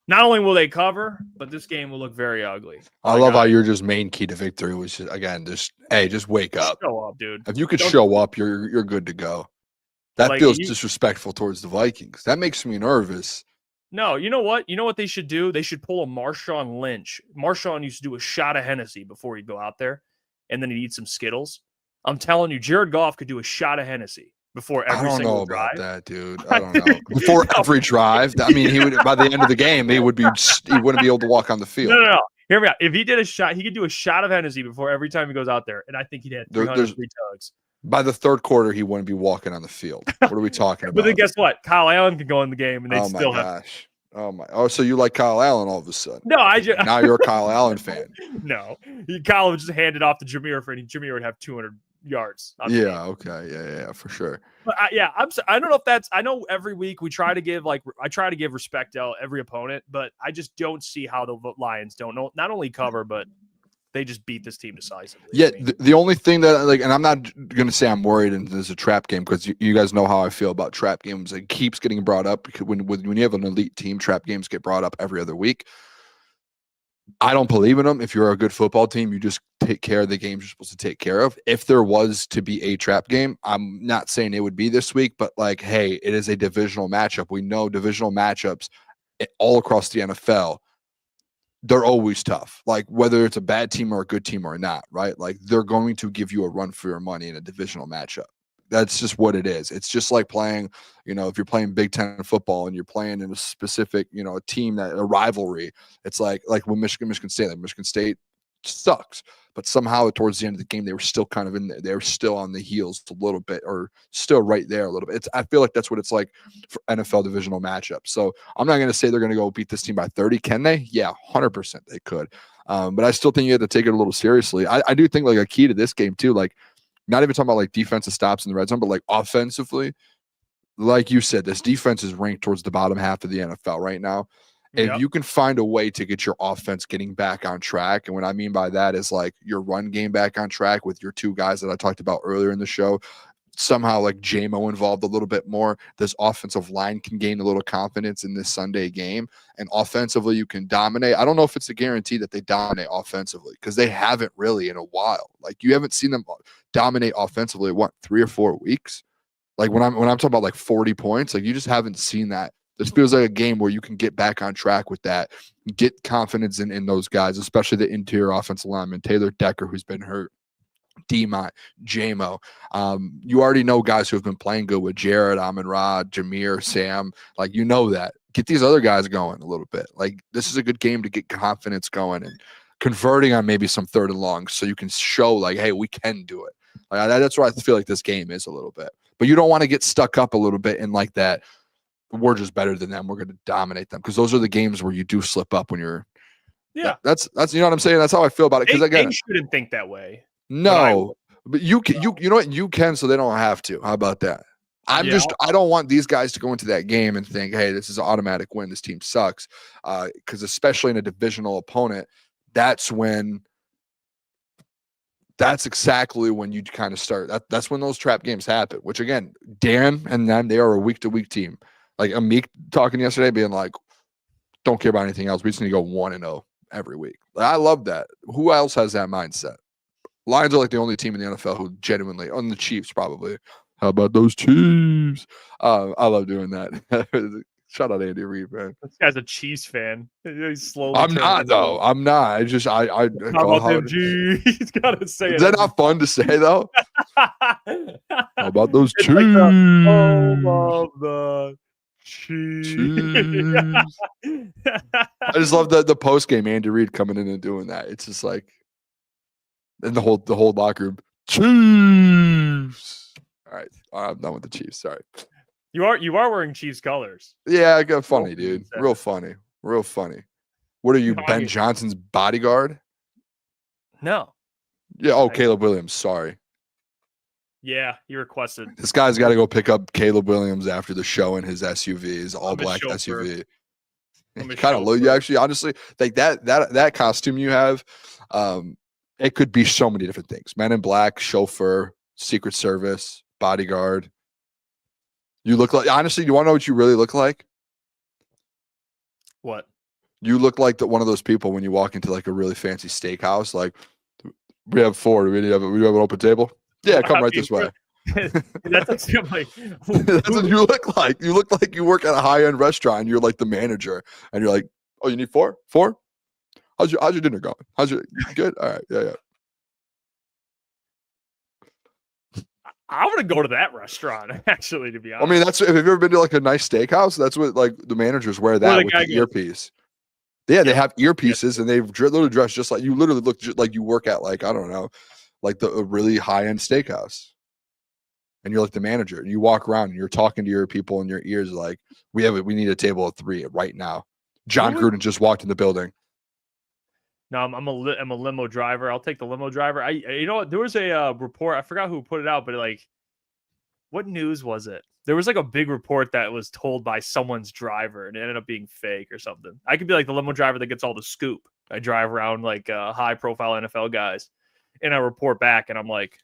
Speaker 2: not only will they cover, but this game will look very ugly.
Speaker 5: I love how your just main key to victory was just, again, just wake up.
Speaker 2: Show up, dude.
Speaker 5: If you could show up, you're good to go. That feels disrespectful towards the Vikings. That makes me nervous.
Speaker 2: No, you know what? You know what they should do? They should pull a Marshawn Lynch. Marshawn used to do a shot of Hennessy before he'd go out there, and then he'd eat some Skittles. I'm telling you, Jared Goff could do a shot of Hennessy before every single drive.
Speaker 5: I don't know about that, dude. I don't know. Before every drive, I mean, he would by the end of the game, he wouldn't be able to walk on the field.
Speaker 2: No. Hear me out. If he did a shot, he could do a shot of Hennessy before every time he goes out there, and I think he'd have 303 tugs.
Speaker 5: By the third quarter, he wouldn't be walking on the field. What are we talking about?
Speaker 2: But then guess what? Kyle Allen could go in the game, and they still have.
Speaker 5: Gosh. Oh, so you like Kyle Allen all of a sudden?
Speaker 2: No, I just
Speaker 5: Now you're a Kyle Allen fan.
Speaker 2: no. Kyle would just hand it off to Jameer, and Jameer would have 200 yards.
Speaker 5: Yeah. Okay. Yeah. For sure.
Speaker 2: But I don't know if that's. I know every week we try to give respect to every opponent, but I just don't see how the Lions don't know not only cover, but they just beat this team decisively.
Speaker 5: Yeah, the only thing that and I'm not going to say I'm worried and there's a trap game because you guys know how I feel about trap games. It keeps getting brought up because when you have an elite team, trap games get brought up every other week. I don't believe in them. If you're a good football team, you just take care of the games you're supposed to take care of. If there was to be a trap game, I'm not saying it would be this week, but hey, it is a divisional matchup. We know divisional matchups all across the NFL. They're always tough, whether it's a bad team or a good team or not, right? They're going to give you a run for your money in a divisional matchup. That's just what it is. It's just like playing, if you're playing Big Ten football and you're playing in a specific, a team a rivalry. It's like when Michigan State sucks, but somehow towards the end of the game, they were still kind of in there. They were still on the heels a little bit or still right there a little bit. I feel like that's what it's like for NFL divisional matchups. So I'm not going to say they're going to go beat this team by 30. Can they? Yeah, 100% they could. But I still think you have to take it a little seriously. I do think a key to this game too, not even talking about defensive stops in the red zone, but offensively, like you said, this defense is ranked towards the bottom half of the NFL right now. If you can find a way to get your offense getting back on track, and what I mean by that is your run game back on track with your two guys that I talked about earlier in the show, somehow JMO involved a little bit more, this offensive line can gain a little confidence in this Sunday game, and offensively you can dominate. I don't know if it's a guarantee that they dominate offensively because they haven't really in a while. You haven't seen them dominate offensively, 3 or 4 weeks? When I'm talking about 40 points, you just haven't seen that. This feels like a game where you can get back on track with that, get confidence in those guys, especially the interior offensive lineman, Taylor Decker, who's been hurt, D-Mont, JMO. You already know guys who have been playing good with Jared, Amon-Ra, Jameer, Sam. That. Get these other guys going a little bit. This is a good game to get confidence going and converting on maybe some third and long so you can show, hey, we can do it. That's what I feel like this game is a little bit. But you don't want to get stuck up a little bit in that. We're just better than them. We're going to dominate them because those are the games where you do slip up when you're. Yeah, that's you know what I'm saying. That's how I feel about it. Because again,
Speaker 2: they shouldn't think that way.
Speaker 5: No, but you can. You know what? You can, so they don't have to. How about that? I don't want these guys to go into that game and think, hey, this is an automatic win. This team sucks. Because especially in a divisional opponent, that's exactly when you kind of start. That's when those trap games happen. Which again, Dan and them, they are a week-to-week team. Amik talking yesterday, being don't care about anything else. We just need to go 1-0 every week. I love that. Who else has that mindset? Lions are the only team in the NFL who genuinely, on the Chiefs probably. How about those Chiefs? I love doing that. Shout out Andy Reid, man.
Speaker 2: This guy's a Chiefs fan. He's slowly.
Speaker 5: I'm not though. I'm not. He's gotta say it. Is that not fun to say though? How about those Chiefs?
Speaker 2: Home of the Chiefs.
Speaker 5: I just love the post game Andy Reid coming in and doing that. It's just and the whole locker room. Chiefs. All right, I'm done with the Chiefs. Sorry.
Speaker 2: You are wearing Chiefs colors.
Speaker 5: Yeah, I got funny, dude. Real funny. What are you, Ben Johnson's bodyguard?
Speaker 2: No.
Speaker 5: Yeah. Oh, Caleb Williams. Sorry.
Speaker 2: Yeah, he requested.
Speaker 5: This guy's got to go pick up Caleb Williams after the show in his SUV, his all black SUV. Kind of low. You actually, honestly, that costume you have, it could be so many different things. Men in Black, chauffeur, Secret Service, bodyguard. You look like, honestly, you want to know what you really look like?
Speaker 2: What?
Speaker 5: You look like one of those people when you walk into a really fancy steakhouse. We have 4. Do we have an open table? Yeah, come right this way.
Speaker 2: That's like
Speaker 5: that's what you look like. You look like you work at a high-end restaurant. And you're the manager, and you're like, "Oh, you need 4? 4? How's your dinner going? You good? All right, yeah."
Speaker 2: I want to go to that restaurant, actually, to be honest.
Speaker 5: I mean, have you ever been to a nice steakhouse? That's what the managers wear that with the earpiece. Yeah, they have earpieces and they literally dress just like you. Literally look just like you work at a really high end steakhouse. and you're like the manager, and you walk around and you're talking to your people in your ears like, we need a table of 3 right now. John Gruden just walked in the building.
Speaker 2: No, I'm a limo driver. I'll take the limo driver. You know what? There was a report. I forgot who put it out, but like, what news was it? There was like a big report that was told by someone's driver, and it ended up being fake or something. I could be like the limo driver that gets all the scoop. I drive around like high-profile NFL guys, and I report back, and I'm like,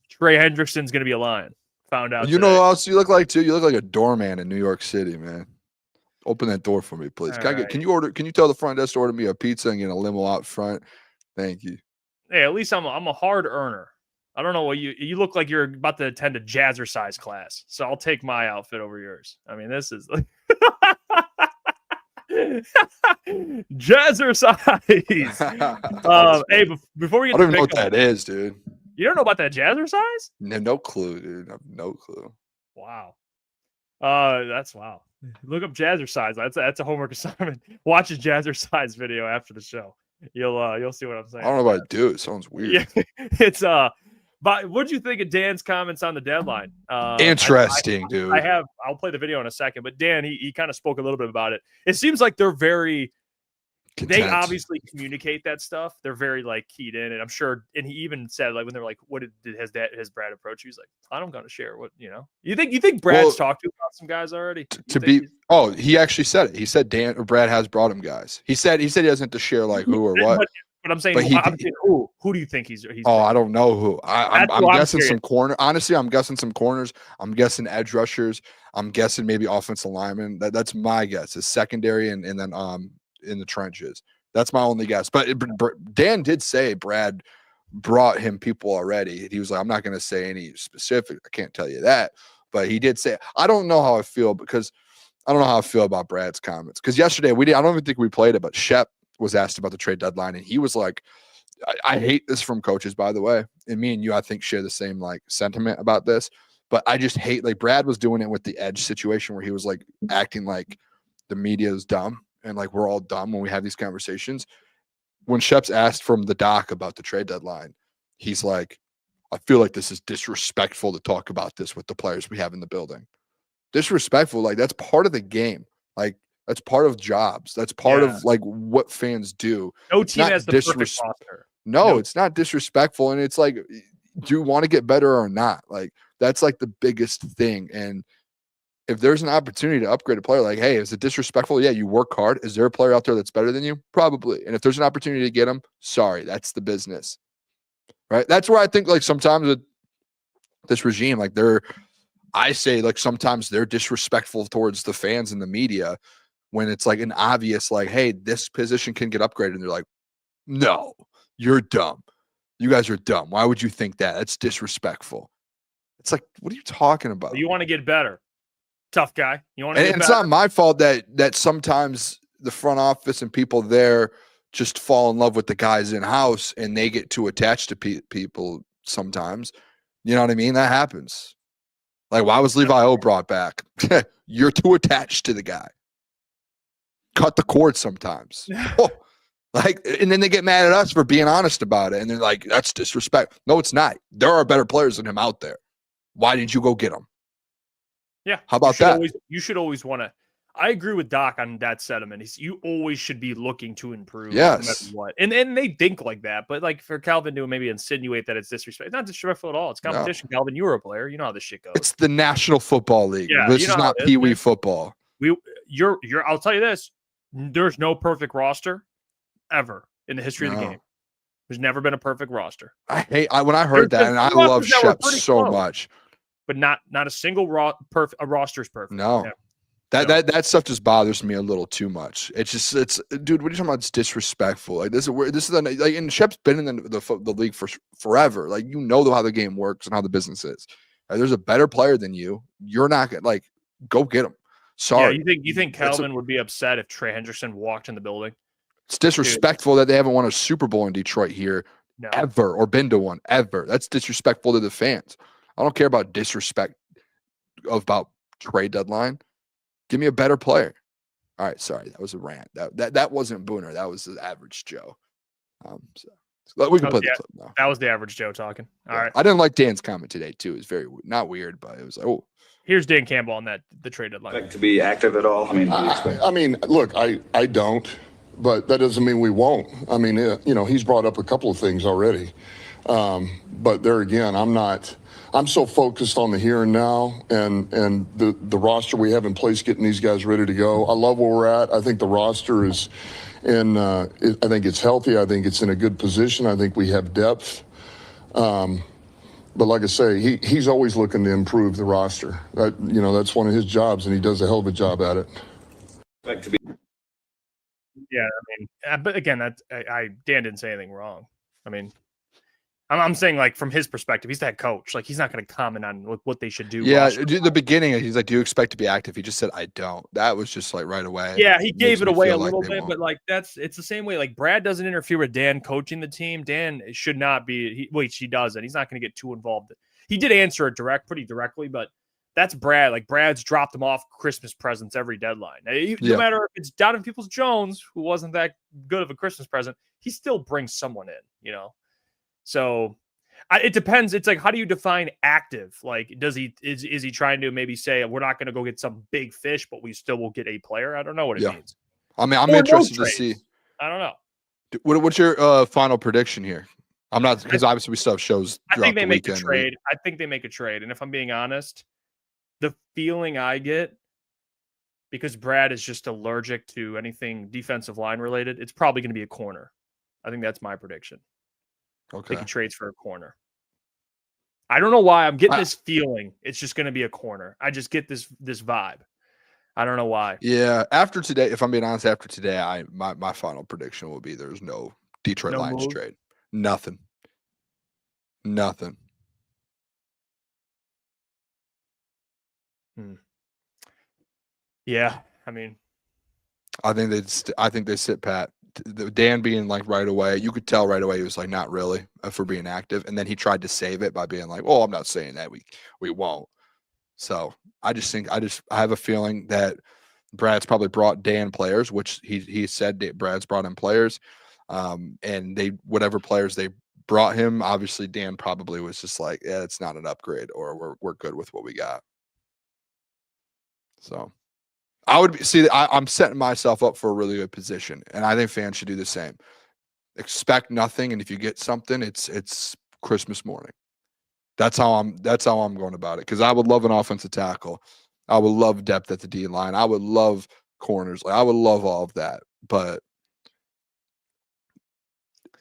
Speaker 2: Trey Hendrickson's gonna be a Lion. Found out.
Speaker 5: You know what else you look like too? You look like a doorman in New York City, man. Open that door for me, please. Can you tell the front desk to order me a pizza and get a limo out front? Thank you.
Speaker 2: Hey, at least I'm a hard earner. I don't know what you look like you're about to attend a jazzercise class. So I'll take my outfit over yours. I mean, this is like jazzercise. Hey, before we get
Speaker 5: I don't even know what that is, dude.
Speaker 2: You don't know about that jazzercise?
Speaker 5: No clue, dude. I have no clue.
Speaker 2: Wow. That's wow. Look up jazzercise. That's a homework assignment. Watch a jazzercise video after the show. You'll see what I'm saying.
Speaker 5: I don't know what I do. It sounds weird.
Speaker 2: Yeah, it's But what'd you think of Dan's comments on the deadline?
Speaker 5: Interesting, dude.
Speaker 2: I'll play the video in a second, but Dan, he kind of spoke a little bit about it. It seems like they're very content. They obviously communicate that stuff. They're very like keyed in, and I'm sure. And he even said like when they're like, "What has Brad approach?" He was like, "I don't gonna share what you know." You think Brad's talked to about some guys already?
Speaker 5: He actually said it. He said Brad has brought him guys. He said he doesn't have to share like who or what.
Speaker 2: But I'm saying, who do you think he's
Speaker 5: I don't know who. I'm guessing some corner. Honestly, I'm guessing some corners. I'm guessing edge rushers. I'm guessing maybe offensive linemen. That's my guess. Is secondary and then in the trenches. That's my only guess. But Dan did say Brad brought him people already. He was like, I'm not going to say any specific. I can't tell you that. But he did say, I don't know how I feel about Brad's comments. Because yesterday I don't even think we played it, but Shep was asked about the trade deadline, and he was like, I hate this from coaches, by the way. And me and you, I think, share the same like sentiment about this. But I just hate, like, Brad was doing it with the edge situation where he was like acting like the media is dumb and like we're all dumb when we have these conversations. When Shep's asked from the doc about the trade deadline, he's like, I feel like this is disrespectful to talk about this with the players we have in the building. Disrespectful, like that's part of the game. Like, that's part of jobs. That's part of like what fans do.
Speaker 2: No team has the perfect roster.
Speaker 5: No, it's not disrespectful. And it's like, do you want to get better or not? Like, that's like the biggest thing. And if there's an opportunity to upgrade a player, like, hey, is it disrespectful? Yeah, you work hard. Is there a player out there that's better than you? Probably. And if there's an opportunity to get him, sorry, that's the business. Right? That's where I think like sometimes with this regime, like I say like sometimes they're disrespectful towards the fans and the media when it's like an obvious, like, hey, this position can get upgraded. And they're like, no, you're dumb. You guys are dumb. Why would you think that? That's disrespectful. It's like, what are you talking about?
Speaker 2: You want to get better. Tough guy. You want to get better.
Speaker 5: It's not my fault that sometimes the front office and people there just fall in love with the guys in-house and they get too attached to people sometimes. You know what I mean? That happens. Like, why was Levi O brought back? You're too attached to the guy. Cut the cord sometimes. Like, and then they get mad at us for being honest about it. And they're like, that's disrespect. No, it's not. There are better players than him out there. Why didn't you go get them?
Speaker 2: Yeah.
Speaker 5: How about that?
Speaker 2: You should always want to. I agree with Doc on that sentiment. You always should be looking to improve.
Speaker 5: Yes.
Speaker 2: No matter what. And they think like that. But like for Calvin to maybe insinuate that it's disrespect, it's not disrespectful at all. It's competition. No. Calvin, you were a player. You know how this shit goes.
Speaker 5: It's the National Football League. Yeah, this is not Pee Wee football.
Speaker 2: I'll tell you this. There's no perfect roster ever in the history of the game. There's never been a perfect roster.
Speaker 5: When I heard that, and I love Shep so much.
Speaker 2: But not a single roster is perfect.
Speaker 5: No. Yeah. That stuff just bothers me a little too much. It's dude, what are you talking about? It's disrespectful. Like this is like, and Shep's been in the league for forever. Like, you know how the game works and how the business is. There's a better player than you. You're not gonna like go get him. Sorry.
Speaker 2: Yeah, you think Calvin would be upset if Trey Hendrickson walked in the building?
Speaker 5: It's disrespectful that they haven't won a Super Bowl in Detroit here ever, or been to one ever. That's disrespectful to the fans. I don't care about disrespect about trade deadline. Give me a better player. All right, sorry, that was a rant. That wasn't Booner. That was the average Joe. We can
Speaker 2: Oh,
Speaker 5: play
Speaker 2: yeah.
Speaker 5: the clip now.
Speaker 2: That was the average Joe talking. All right.
Speaker 5: I didn't like Dan's comment today too. It was very not weird, but it was like, oh.
Speaker 2: Here's Dan Campbell on the trade deadline.
Speaker 6: Expect to be active at all? I mean, do you expect?
Speaker 3: I mean, look, I don't, but that doesn't mean we won't. I mean, he's brought up a couple of things already. But there again, I'm so focused on the here and now and the roster we have in place, getting these guys ready to go. I love where we're at. I think the roster is I think it's healthy. I think it's in a good position. I think we have depth. But like I say, he's always looking to improve the roster. That's one of his jobs, and he does a hell of a job at it.
Speaker 6: Expect to be.
Speaker 2: Yeah, I mean, but again, Dan didn't say anything wrong. I mean, I'm saying, like, from his perspective, he's the head coach. Like, he's not going to comment on what they should do.
Speaker 5: Yeah, the beginning, he's like, "Do you expect to be active?" He just said, "I don't." That was just like right away.
Speaker 2: Yeah, he gave it away a little
Speaker 5: like
Speaker 2: bit, but like it's the same way. Like, Brad doesn't interfere with Dan coaching the team. Dan should not be. He doesn't. He's not going to get too involved. He did answer it pretty directly, but that's Brad. Like, Brad's dropped him off Christmas presents every deadline. No matter if it's Donovan Peoples-Jones, who wasn't that good of a Christmas present, he still brings someone in. So. It depends. It's like, how do you define active? Like, is he trying to maybe say we're not going to go get some big fish, but we still will get a player? I don't know what it means.
Speaker 5: I mean, I'm interested to see.
Speaker 2: I don't know.
Speaker 5: What's your final prediction here? I'm not, because obviously we still have shows.
Speaker 2: I think they make a trade. I think they make a trade. And if I'm being honest, the feeling I get, because Brad is just allergic to anything defensive line related, it's probably going to be a corner. I think that's my prediction.
Speaker 5: Okay.
Speaker 2: Making trades for a corner. I don't know why. I'm getting this feeling it's just going to be a corner. I just get this vibe. I don't know why.
Speaker 5: Yeah. After today, if I'm being honest, after today, my final prediction will be there's no Detroit Lions trade. Nothing.
Speaker 2: Yeah. I mean,
Speaker 5: I think they sit pat. Dan being like right away, you could tell right away he was like, not really, for being active. And then he tried to save it by being like, "Oh, I'm not saying that we won't." So I have a feeling that Brad's probably brought Dan players, which he said that Brad's brought in players. And whatever players they brought him, obviously Dan probably was just like, "Yeah, it's not an upgrade, or we're good with what we got." So I'm setting myself up for a really good position, and I think fans should do the same. Expect nothing, and if you get something, it's Christmas morning. That's how I'm going about it, because I would love an offensive tackle. I would love depth at the D line. I would love corners. Like, I would love all of that, but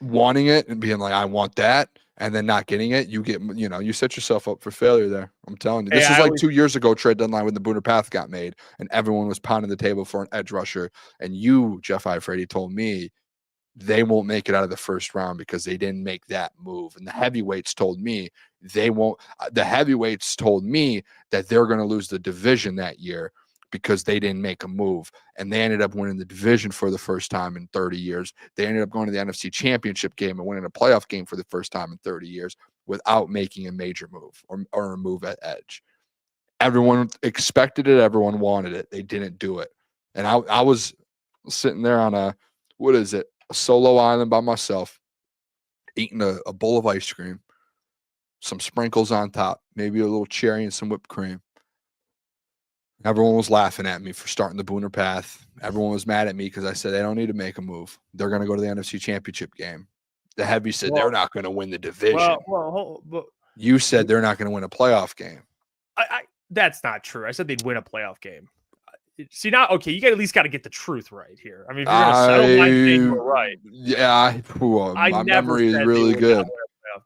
Speaker 5: wanting it and being like, I want that, and then not getting it, you set yourself up for failure there. I'm telling you. This is like 2 years ago, trade deadline, when the Booner path got made and everyone was pounding the table for an edge rusher. And you, Jeff Iafrate, told me they won't make it out of the first round because they didn't make that move. And the heavyweights told me they won't. The heavyweights told me that they're going to lose the division that year because they didn't make a move. And they ended up winning the division for the first time in 30 years. They ended up going to the NFC Championship game and winning a playoff game for the first time in 30 years without making a major move or a move at edge. Everyone expected it. Everyone wanted it. They didn't do it. And I was sitting there on a solo island by myself, eating a bowl of ice cream, some sprinkles on top, maybe a little cherry and some whipped cream. Everyone was laughing at me for starting the Booner path. Everyone was mad at me because I said they don't need to make a move. They're going to go to the NFC Championship game. The heavy said they're not going to win the division. You said they're not going to win a playoff game.
Speaker 2: That's not true. I said they'd win a playoff game. See, now, okay, you at least got to get the truth right here. I mean, if you're going to settle my thing, we're right.
Speaker 5: Yeah, my memory is really good.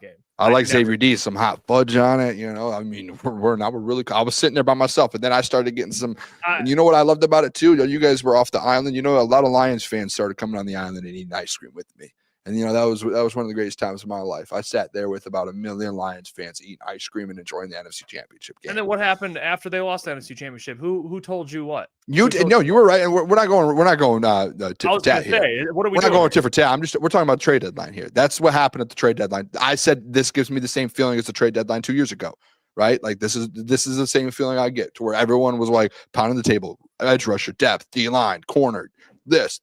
Speaker 2: Game.
Speaker 5: I like Xavier D, some hot fudge on it. I mean, I was sitting there by myself, and then I started getting some. And you know what I loved about it too? You guys were off the island. A lot of Lions fans started coming on the island and eating ice cream with me. And that was one of the greatest times of my life. I sat there with about 1 million Lions fans eating ice cream and enjoying the NFC Championship game.
Speaker 2: And then what happened after they lost the NFC Championship? Who told you what?
Speaker 5: You were right, and we're not going tit for tat here.
Speaker 2: What are we?
Speaker 5: We're not going tit for tat. We're talking about trade deadline here. That's what happened at the trade deadline. I said this gives me the same feeling as the trade deadline 2 years ago, right? Like this is the same feeling I get, to where everyone was like pounding the table, edge rusher, depth, D line, corner, this.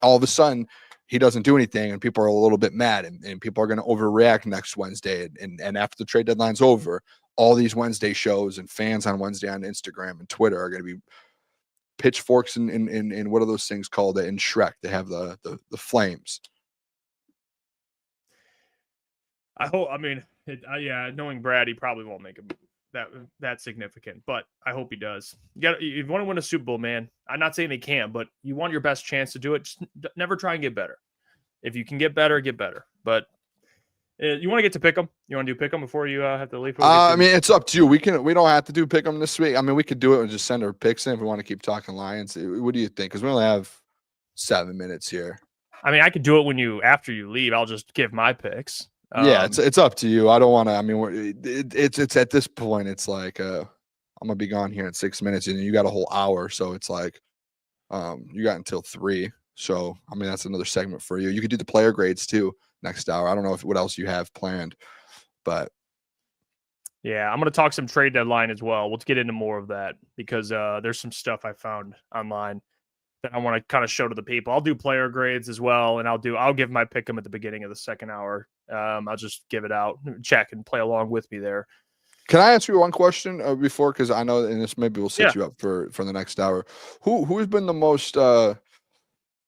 Speaker 5: All of a sudden, he doesn't do anything, and people are a little bit mad, and people are going to overreact next Wednesday. And after the trade deadline's over, all these Wednesday shows and fans on Wednesday on Instagram and Twitter are going to be pitchforks and what are those things called in Shrek? They have the flames.
Speaker 2: I hope. I mean, knowing Brad, he probably won't make that significant, but I hope he does. You want to win a Super Bowl, man. I'm not saying they can't, but you want your best chance to do it. Just never try and get better. If you can get better, get better. But you want to get to pick them? You want to do pick them before you have to leave?
Speaker 5: I mean, it's up to you. We don't have to do pick them this week. I mean, we could do it and just send our picks in if we want to keep talking Lions. What do you think? Because we only have 7 minutes here. I
Speaker 2: mean, I could do it after you leave. I'll just give my picks.
Speaker 5: Yeah, it's up to you. I don't want to. I mean, it's at this point. It's like I'm gonna be gone here in 6 minutes, and you got a whole hour. So it's like you got until 3. So I mean, that's another segment for you. You could do the player grades too next hour. I don't know what else you have planned, but
Speaker 2: yeah, I'm gonna talk some trade deadline as well. We'll get into more of that because there's some stuff I found online that I want to kind of show to the people. I'll do player grades as well, and I'll give my pick 'em at the beginning of the second hour. I'll just give it out, check, and play along with me there.
Speaker 5: Can I ask you one question before? Because I know, and this maybe will set you up for the next hour. Who's been the most?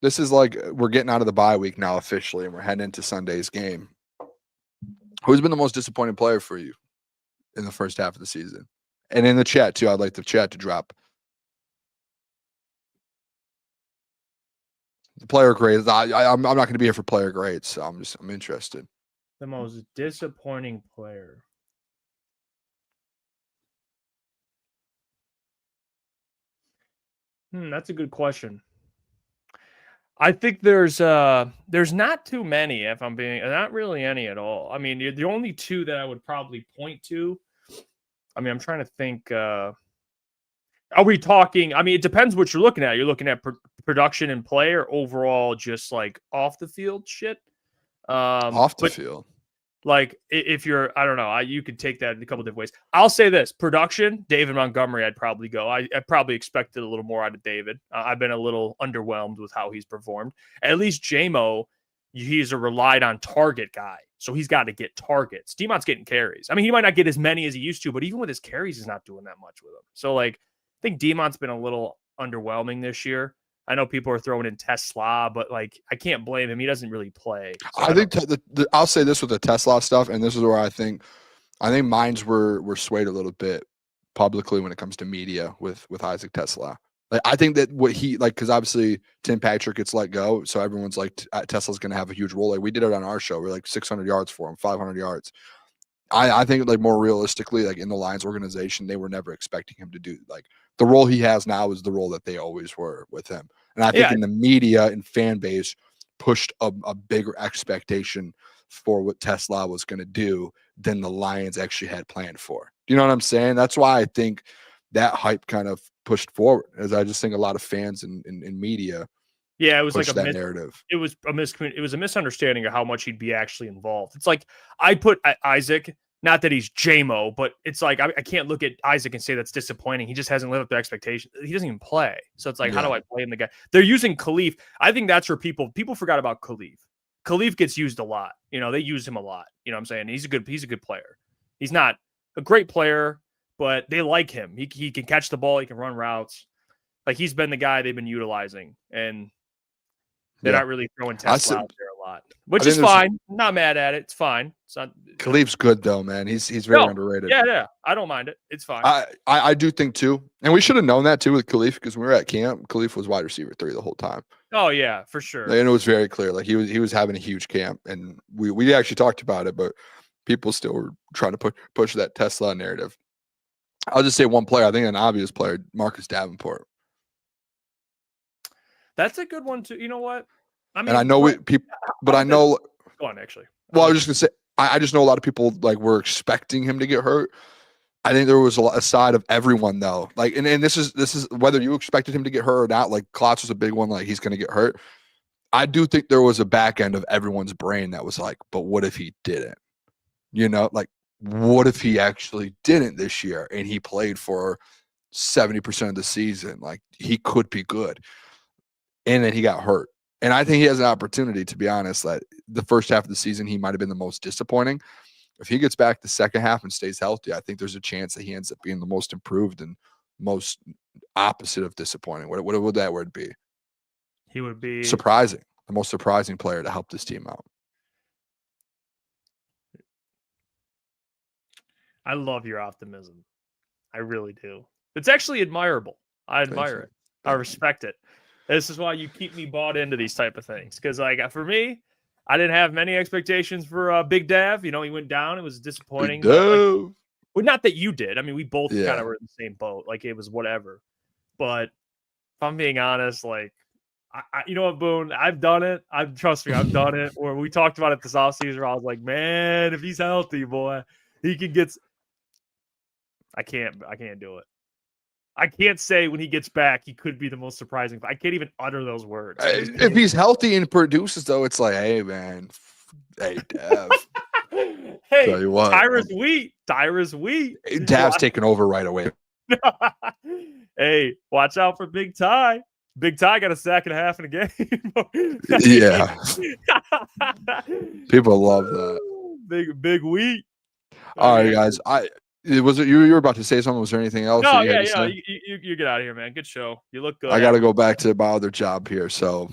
Speaker 5: This is like we're getting out of the bye week now officially, and we're heading into Sunday's game. Who's been the most disappointing player for you in the first half of the season? And in the chat too, I'd like the chat to drop the player grades. I'm not going to be here for player grades, so I'm interested.
Speaker 2: The most disappointing player. That's a good question. I think there's not too many, if I'm being not really any at all. I mean, the only two that I would probably point to. I mean, I'm trying to think. Are we talking? I mean, it depends what you're looking at. You're looking at production and play, or overall, just like off the field shit.
Speaker 5: Off the field.
Speaker 2: Like if you're, I don't know, you could take that in a couple different ways. I'll say this: production, David Montgomery, I'd probably go. I probably expected a little more out of David. I've been a little underwhelmed with how he's performed. At least JMO, he's a relied on target guy, so he's got to get targets. Demont's getting carries. I mean, he might not get as many as he used to, but even with his carries, he's not doing that much with them. So like, I think Demont's been a little underwhelming this year. I know people are throwing in Tesla, but like I can't blame him. He doesn't really play. So
Speaker 5: I think I'll say this with the Tesla stuff, and this is where I think minds were swayed a little bit publicly when it comes to media with Isaac Tesla. Like I think that what he like, because obviously Tim Patrick gets let go, so everyone's like Tesla's going to have a huge role. Like we did it on our show. We're like 600 yards for him, 500 yards. I think like more realistically, like in the Lions organization, they were never expecting him to do like the role he has now is the role that they always were with him. And I think in the media and fan base pushed a bigger expectation for what Tesla was going to do than the Lions actually had planned for. Do you know what I'm saying? That's why I think that hype kind of pushed forward, as I just think a lot of fans in media.
Speaker 2: Yeah, it was like
Speaker 5: that narrative.
Speaker 2: It was a misunderstanding of how much he'd be actually involved. It's like I put Isaac, not that he's JMO, but it's like I can't look at Isaac and say that's disappointing. He just hasn't lived up to expectations. He doesn't even play. So it's like, how do I blame the guy? They're using Khalif. I think that's where people forgot about Khalif. Khalif gets used a lot. You know, they use him a lot. You know what I'm saying? He's a good player. He's not a great player, but they like him. He can catch the ball. He can run routes. Like he's been the guy they've been utilizing, and they're not really throwing Tesla out there a lot, which is fine. I'm not mad at it. It's fine. It's not.
Speaker 5: Khalif's good though, man. He's very underrated.
Speaker 2: Yeah. I don't mind it. It's fine.
Speaker 5: I do think too, and we should have known that too with Khalif, because when we were at camp, Khalif was wide receiver 3 the whole time.
Speaker 2: Oh yeah, for sure.
Speaker 5: And it was very clear. Like he was having a huge camp, and we actually talked about it, but people still were trying to push that Tesla narrative. I'll just say one player. I think an obvious player, Marcus Davenport.
Speaker 2: That's a good one too. You know what? I mean,
Speaker 5: and I know I know.
Speaker 2: Go on, actually.
Speaker 5: Well, I was just gonna say, I just know a lot of people like were expecting him to get hurt. I think there was a side of everyone though. Like, and this is whether you expected him to get hurt or not. Like, Klotz was a big one. Like, he's gonna get hurt. I do think there was a back end of everyone's brain that was like, but what if he didn't? You know, like, what if he actually didn't this year and he played for 70% of the season? Like, he could be good. And then he got hurt. And I think he has an opportunity, to be honest, that the first half of the season, he might have been the most disappointing. If he gets back the second half and stays healthy, I think there's a chance that he ends up being the most improved and most opposite of disappointing. What would that word be?
Speaker 2: He would be
Speaker 5: surprising, the most surprising player to help this team out.
Speaker 2: I love your optimism. I really do. It's actually admirable. I admire it. I respect it. This is why you keep me bought into these type of things. Because, like, for me, I didn't have many expectations for Big Dav. You know, he went down. It was disappointing. But, like, well, not that you did. I mean, we both kind of were in the same boat. Like, it was whatever. But if I'm being honest, like, I you know what, Boone? I've done it. Trust me, I've done it. Where we talked about it this offseason, where I was like, man, if he's healthy, boy, he can get. I can't do it. I can't say when he gets back, he could be the most surprising. I can't even utter those words.
Speaker 5: If he's healthy and produces, though, it's like, hey, man, hey, Dav.
Speaker 2: Hey, Tyrus Wheat.
Speaker 5: Dav's taking over right away.
Speaker 2: Hey, watch out for Big Ty. Big Ty got a sack and a half in a game.
Speaker 5: Yeah. People love that.
Speaker 2: Big Wheat.
Speaker 5: All right, guys. You were about to say something. Was there anything else?
Speaker 2: No, you get out of here, man. Good show. You look good.
Speaker 5: I got to go back to my other job here. So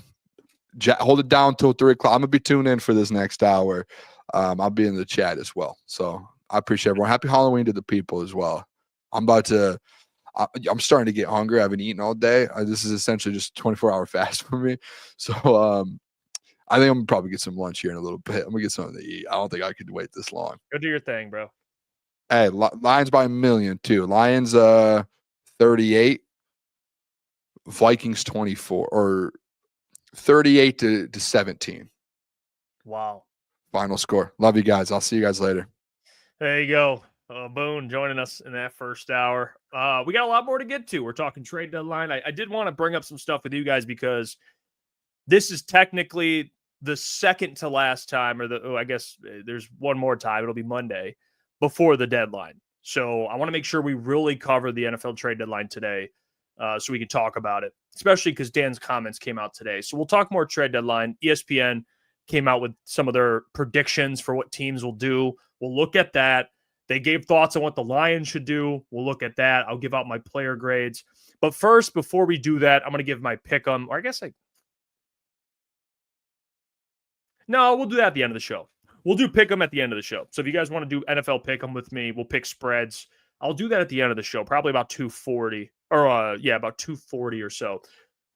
Speaker 5: hold it down till 3 o'clock. I'm going to be tuned in for this next hour. I'll be in the chat as well. So I appreciate everyone. Happy Halloween to the people as well. I'm starting to get hungry. I haven't eaten all day. This is essentially just a 24-hour fast for me. So I think I'm going to probably get some lunch here in a little bit. I'm going to get something to eat. I don't think I could wait this long.
Speaker 2: Go do your thing, bro.
Speaker 5: Hey, Lions by 1 million too. Lions 38, Vikings 24, or 38 to 17.
Speaker 2: Wow.
Speaker 5: Final score. Love you guys. I'll see you guys later.
Speaker 2: There you go. Boone joining us in that first hour. We got a lot more to get to. We're talking trade deadline. I did want to bring up some stuff with you guys because this is technically the second to last time, I guess there's one more time. It'll be Monday before the deadline. So I want to make sure we really cover the NFL trade deadline today so we can talk about it, especially because Dan's comments came out today. So we'll talk more trade deadline. ESPN came out with some of their predictions for what teams will do. We'll look at that. They gave thoughts on what the Lions should do. We'll look at that. I'll give out my player grades. But first, before we do that, I'm going to give my pick 'em, or I guess no, we'll do that at the end of the show. We'll do pick 'em at the end of the show. So if you guys want to do NFL pick 'em with me, we'll pick spreads. I'll do that at the end of the show, probably about 2:40 or about 2:40 or so.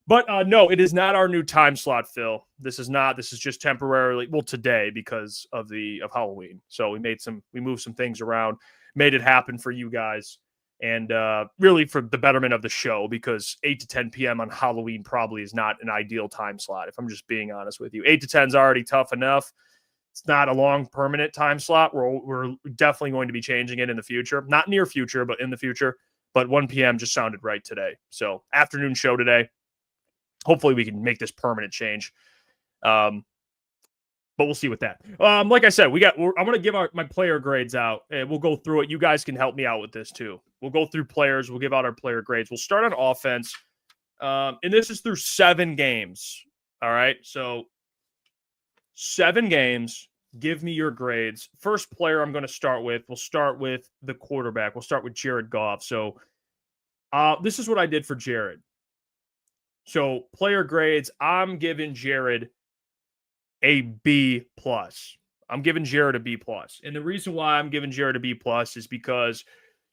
Speaker 2: But no, it is not our new time slot, Phil. This is not. This is just temporarily. Well, today because of Halloween. So we moved some things around, made it happen for you guys, and really for the betterment of the show. Because 8 to 10 p.m. on Halloween probably is not an ideal time slot. If I'm just being honest with you, 8 to 10 is already tough enough. It's not a long permanent time slot. We're definitely going to be changing it in the future, not near future, but in the future. But 1 p.m. just sounded right today. So afternoon show today. Hopefully we can make this permanent change. But we'll see with that. Like I said, I'm going to give my player grades out, and we'll go through it. You guys can help me out with this too. We'll go through players. We'll give out our player grades. We'll start on offense. And this is through 7 games. All right. So 7 games. Give me your grades. First player I'm going to start with, we'll start with the quarterback. We'll start with Jared Goff. So this is what I did for Jared. So player grades, I'm giving Jared a B+. I'm giving Jared a B+. And the reason why I'm giving Jared a B+ is because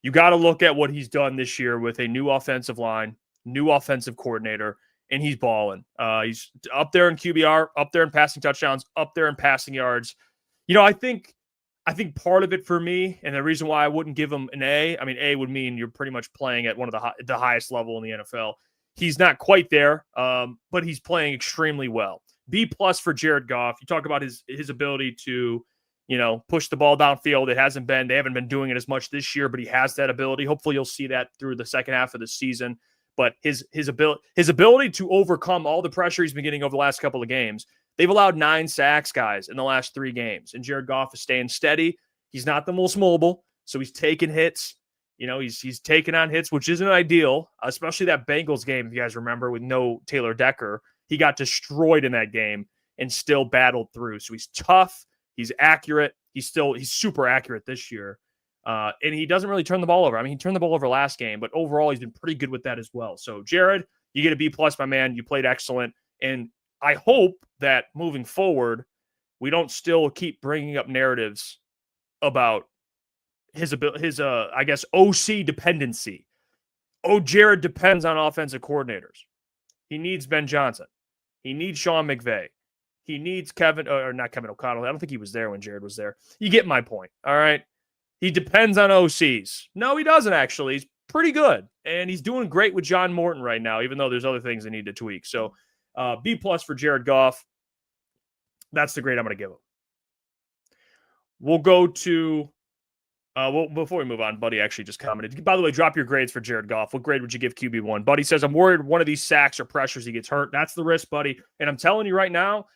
Speaker 2: you got to look at what he's done this year with a new offensive line, new offensive coordinator, and he's balling. He's up there in QBR, up there in passing touchdowns, up there in passing yards. You know, I think part of it for me, and the reason why I wouldn't give him an A, I mean, A would mean you're pretty much playing at one of the highest level in the NFL. He's not quite there, but he's playing extremely well. B+ for Jared Goff. You talk about his ability to, push the ball downfield. They haven't been doing it as much this year, but he has that ability. Hopefully you'll see that through the second half of the season. But his ability to overcome all the pressure he's been getting over the last couple of games. They've allowed 9 sacks, guys, in the last 3 games. And Jared Goff is staying steady. He's not the most mobile, so he's taking hits. He's taking on hits, which isn't ideal, especially that Bengals game, if you guys remember, with no Taylor Decker. He got destroyed in that game and still battled through. So he's tough. He's accurate. He's super accurate this year. And he doesn't really turn the ball over. I mean, he turned the ball over last game, but overall, he's been pretty good with that as well. So, Jared, you get a B+, my man. You played excellent. And I hope that moving forward, we don't still keep bringing up narratives about his I guess, OC dependency. Oh, Jared depends on offensive coordinators. He needs Ben Johnson. He needs Sean McVay. He needs not Kevin O'Connell. I don't think he was there when Jared was there. You get my point. All right. He depends on OCs. No, he doesn't actually. He's pretty good. And he's doing great with John Morton right now, even though there's other things they need to tweak. So B+ for Jared Goff. That's the grade I'm going to give him. We'll go to, before we move on, Buddy actually just commented. By the way, drop your grades for Jared Goff. What grade would you give QB1? Buddy says, I'm worried one of these sacks or pressures he gets hurt. That's the risk, Buddy. And I'm telling you right now,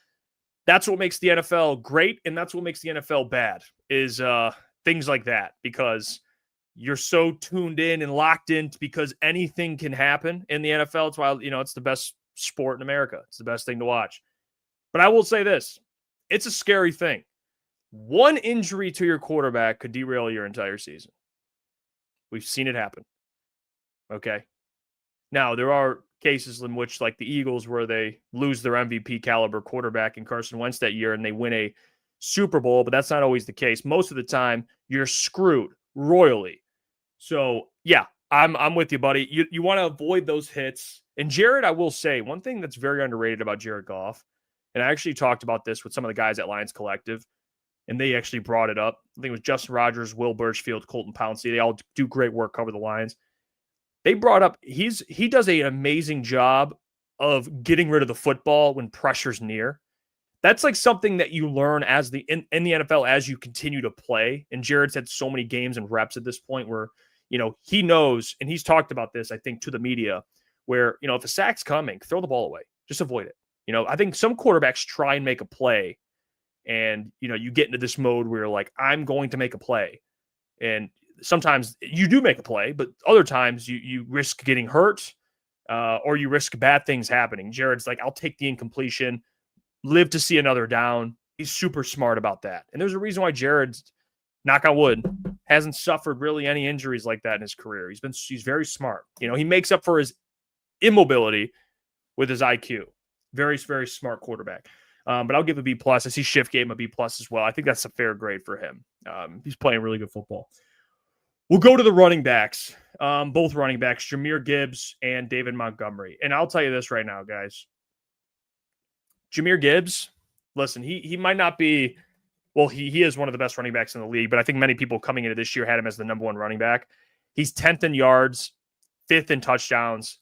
Speaker 2: that's what makes the NFL great, and that's what makes the NFL bad, is things like that, because you're so tuned in and locked in because anything can happen in the NFL. It's why, it's the best sport in America. It's the best thing to watch. But I will say this. It's a scary thing. One injury to your quarterback could derail your entire season. We've seen it happen. Okay. Now, there are cases in which, like the Eagles, where they lose their MVP caliber quarterback in Carson Wentz that year and they win a Super Bowl, but that's not always the case. Most of the time, you're screwed royally. So, yeah, I'm with you, buddy. You want to avoid those hits. And Jared, I will say, one thing that's very underrated about Jared Goff, and I actually talked about this with some of the guys at Lions Collective, and they actually brought it up. I think it was Justin Rogers, Will Birchfield, Colton Pouncey. They all do great work, cover the Lions. They brought up he does an amazing job of getting rid of the football when pressure's near. That's like something that you learn in the NFL as you continue to play. And Jared's had so many games and reps at this point where, he knows, and he's talked about this, I think, to the media, where, if a sack's coming, throw the ball away. Just avoid it. I think some quarterbacks try and make a play, and, you get into this mode where you're like, I'm going to make a play. And sometimes you do make a play, but other times you risk getting hurt or you risk bad things happening. Jared's like, I'll take the incompletion, live to see another down. He's super smart about that. And there's a reason why Jared's, knock on wood, hasn't suffered really any injuries like that in his career. He's very smart. He makes up for his immobility with his IQ. Very, very smart quarterback. But I'll give a B+. I see Schiff gave him a B+ as well. I think that's a fair grade for him. He's playing really good football. We'll go to the running backs. Both running backs, Jahmyr Gibbs and David Montgomery. And I'll tell you this right now, guys. Jahmyr Gibbs, listen, he might not be, well, he is one of the best running backs in the league, but I think many people coming into this year had him as the number one running back. He's 10th in yards, 5th in touchdowns.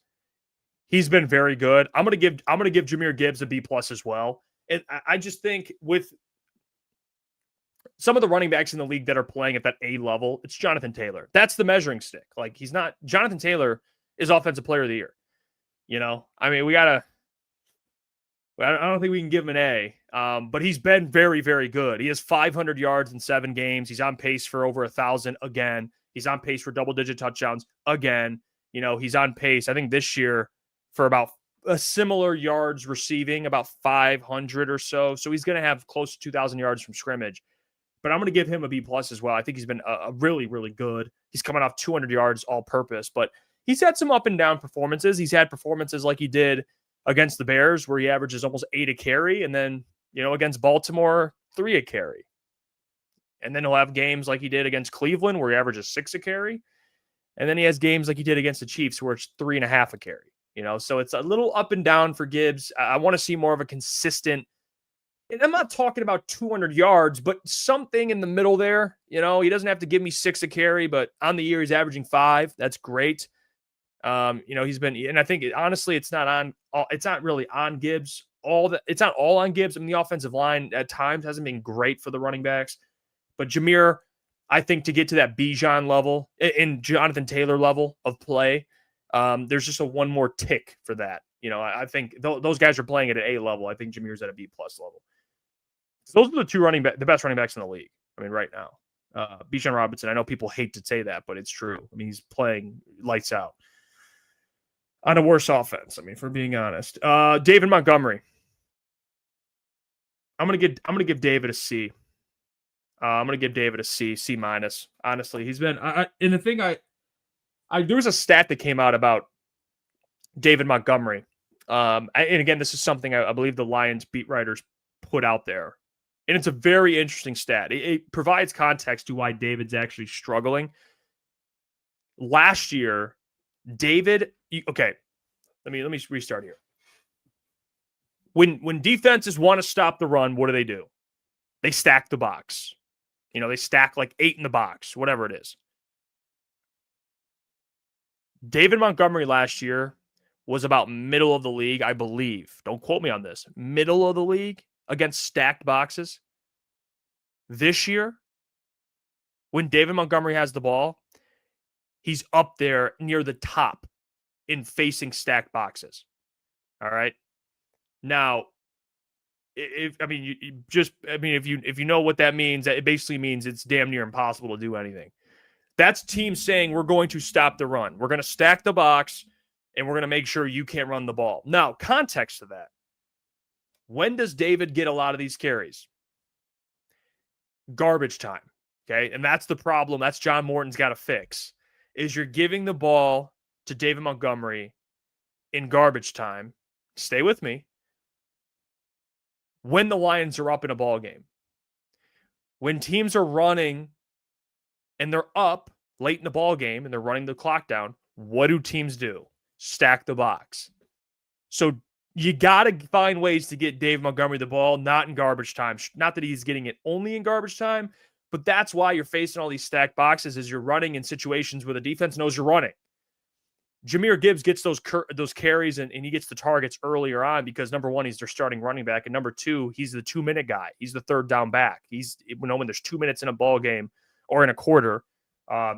Speaker 2: He's been very good. I'm gonna give Jahmyr Gibbs a B+ as well. And I just think with some of the running backs in the league that are playing at that A level, it's Jonathan Taylor. That's the measuring stick. Like, Jonathan Taylor is Offensive Player of the Year. I mean, I don't think we can give him an A, but he's been very, very good. He has 500 yards in 7 games. He's on pace for over 1,000 again. He's on pace for double-digit touchdowns again. He's on pace, I think, this year for about a similar yards receiving, about 500 or so. So he's going to have close to 2,000 yards from scrimmage. But I'm going to give him a B+ as well. I think he's been a really, really good. He's coming off 200 yards all-purpose, but he's had some up and down performances. He's had performances like he did against the Bears, where he averages almost 8 a carry, and then, against Baltimore, 3 a carry. And then he'll have games like he did against Cleveland, where he averages 6 a carry. And then he has games like he did against the Chiefs, where it's 3.5 a carry. So it's a little up and down for Gibbs. I want to see more of a consistent, and I'm not talking about 200 yards, but something in the middle there. He doesn't have to give me 6 a carry, but on the year he's averaging 5. That's great. He's been, and I think honestly, it's not really on Gibbs. It's not all on Gibbs. I mean, the offensive line at times hasn't been great for the running backs, but Jahmyr, I think, to get to that Bijan level and Jonathan Taylor level of play, there's just one more tick for that. I think those guys are playing at an A level. I think Jahmyr's at a B+ level. So those are the best running backs in the league. I mean, right now, Bijan Robinson. I know people hate to say that, but it's true. I mean, he's playing lights out. on a worse offense. I mean, for being honest, David Montgomery. I'm gonna give David a C. I'm gonna give David a C, C minus. Honestly, he's been. And the thing there was a stat that came out about David Montgomery. And again, this is something I believe the Lions beat writers put out there, and it's a very interesting stat. It provides context to why David's actually struggling. Last year, David. Okay, let me restart here. When defenses want to stop the run, what do? They stack the box. They stack like 8 in the box, whatever it is. David Montgomery last year was about middle of the league, I believe. Don't quote me on this. Middle of the league against stacked boxes. This year, when David Montgomery has the ball, he's up there near the top in facing stacked boxes. All right. Now, if you know what that means, it basically means it's damn near impossible to do anything. That's teams saying we're going to stop the run. We're going to stack the box, and we're going to make sure you can't run the ball. Now, context to that. When does David get a lot of these carries? Garbage time. Okay, and that's the problem. That's John Morton's got to fix. Is you're giving the ball to David Montgomery in garbage time. Stay with me. When the Lions are up in a ball game, when teams are running and they're up late in the ball game and they're running the clock down, what do teams do? Stack the box. So you got to find ways to get Dave Montgomery the ball, not in garbage time. Not that he's getting it only in garbage time, but that's why you're facing all these stacked boxes as you're running in situations where the defense knows you're running. Jahmyr Gibbs gets those carries and he gets the targets earlier on because, number one, he's their starting running back. And number two, he's the 2-minute guy. He's the third down back. When there's 2 minutes in a ball game or in a quarter,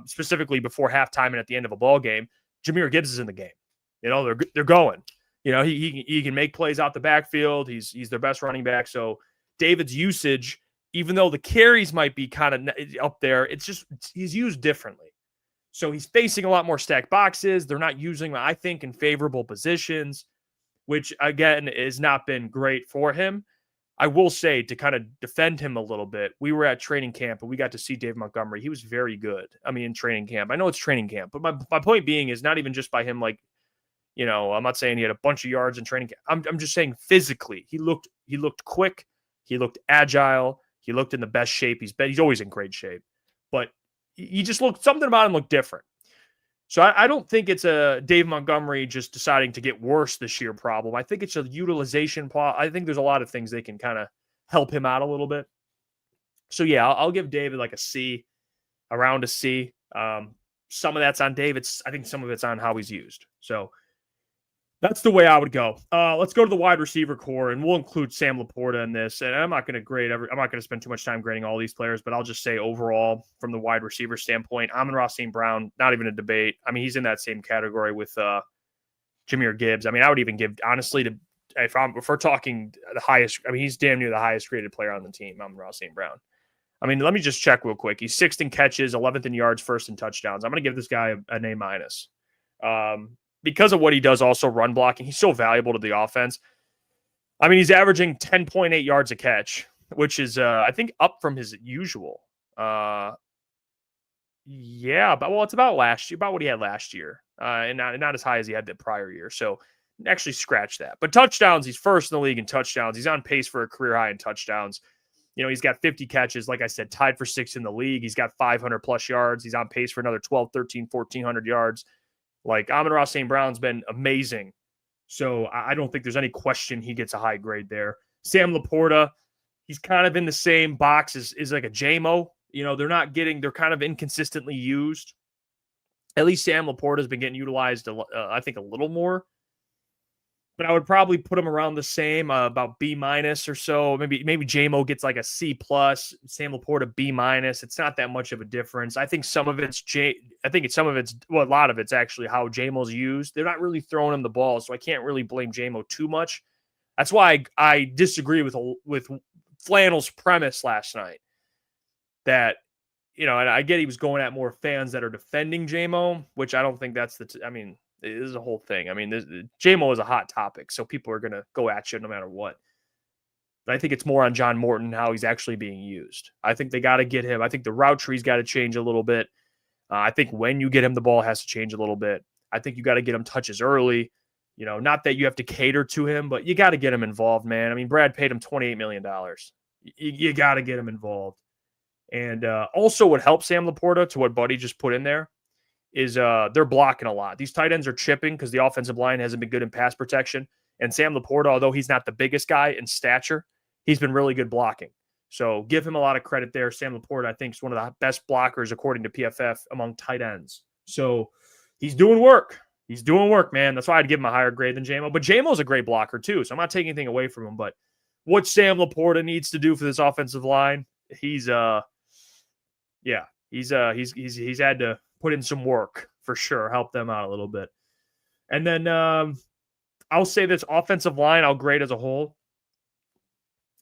Speaker 2: specifically before halftime and at the end of a ball game, Jahmyr Gibbs is in the game. They're going. He can make plays out the backfield. He's their best running back. So David's usage, even though the carries might be kind of up there, he's used differently. So he's facing a lot more stacked boxes. They're not using him, I think, in favorable positions, which, again, has not been great for him. I will say, to kind of defend him a little bit, we were at training camp and we got to see Dave Montgomery. He was very good. In training camp. I know it's training camp, but my point being is not even just by him, I'm not saying he had a bunch of yards in training camp. I'm just saying physically, he looked quick. He looked agile. He looked in the best shape. He's always in great shape, but he just something about him looked different. So I don't think it's a Dave Montgomery just deciding to get worse this year problem. I think it's a utilization problem. I think there's a lot of things they can kind of help him out a little bit. So yeah, I'll give David like a C, around a C. Some of that's on David. I think some of it's on how he's used. So that's the way I would go. Let's go to the wide receiver core, and we'll include Sam Laporta in this. And I'm not going to spend too much time grading all these players, but I'll just say overall, from the wide receiver standpoint, Amon-Ra St. Brown, not even a debate. He's in that same category with Jahmyr Gibbs. I would even give, honestly, if we're talking the highest, he's damn near the highest graded player on the team, Amon-Ra St. Brown. Let me just check real quick. He's 6th in catches, 11th in yards, 1st in touchdowns. I'm going to give this guy an A minus. Because of what he does, also run blocking. He's so valuable to the offense. He's averaging 10.8 yards a catch, which is, I think, up from his usual. It's about last year, about what he had last year, and not as high as he had the prior year. So actually scratch that. But touchdowns, he's 1st in the league in touchdowns. He's on pace for a career high in touchdowns. He's got 50 catches, like I said, tied for 6th in the league. He's got 500 plus yards. He's on pace for another 12, 13, 1,400 yards. Amon-Ra St. Brown's been amazing. So I don't think there's any question he gets a high grade there. Sam Laporta, he's kind of in the same box as like a JMO. They're kind of inconsistently used. At least Sam Laporta has been getting utilized, I think, a little more. But I would probably put him around the same, about B minus or so. Maybe JMO gets like a C plus. Sam Laporta B minus. It's not that much of a difference. I think a lot of it's actually how JMO's used. They're not really throwing him the ball, so I can't really blame JMO too much. That's why I disagree with Flannel's premise last night. That, and I get he was going at more fans that are defending JMO, which I don't think that's This is a whole thing. I mean, J-Mo is a hot topic, so people are going to go at you no matter what. But I think it's more on John Morton, how he's actually being used. I think they got to get him. I think the route tree's got to change a little bit. I think when you get him the ball, it has to change a little bit. I think you got to get him touches early. Not that you have to cater to him, but you got to get him involved, man. I mean, Brad paid him $28 million. You got to get him involved. And also what helps Sam Laporta, to what Buddy just put in there, is they're blocking a lot. These tight ends are chipping because the offensive line hasn't been good in pass protection. And Sam Laporta, although he's not the biggest guy in stature, he's been really good blocking. So give him a lot of credit there. Sam Laporta, I think, is one of the best blockers, according to PFF, among tight ends. So he's doing work. He's doing work, man. That's why I'd give him a higher grade than J-Mo. But J-Mo's a great blocker, too. So I'm not taking anything away from him. But what Sam Laporta needs to do for this offensive line, he's had to put in some work for sure, help them out a little bit. And then I'll say this offensive line, I'll grade as a whole.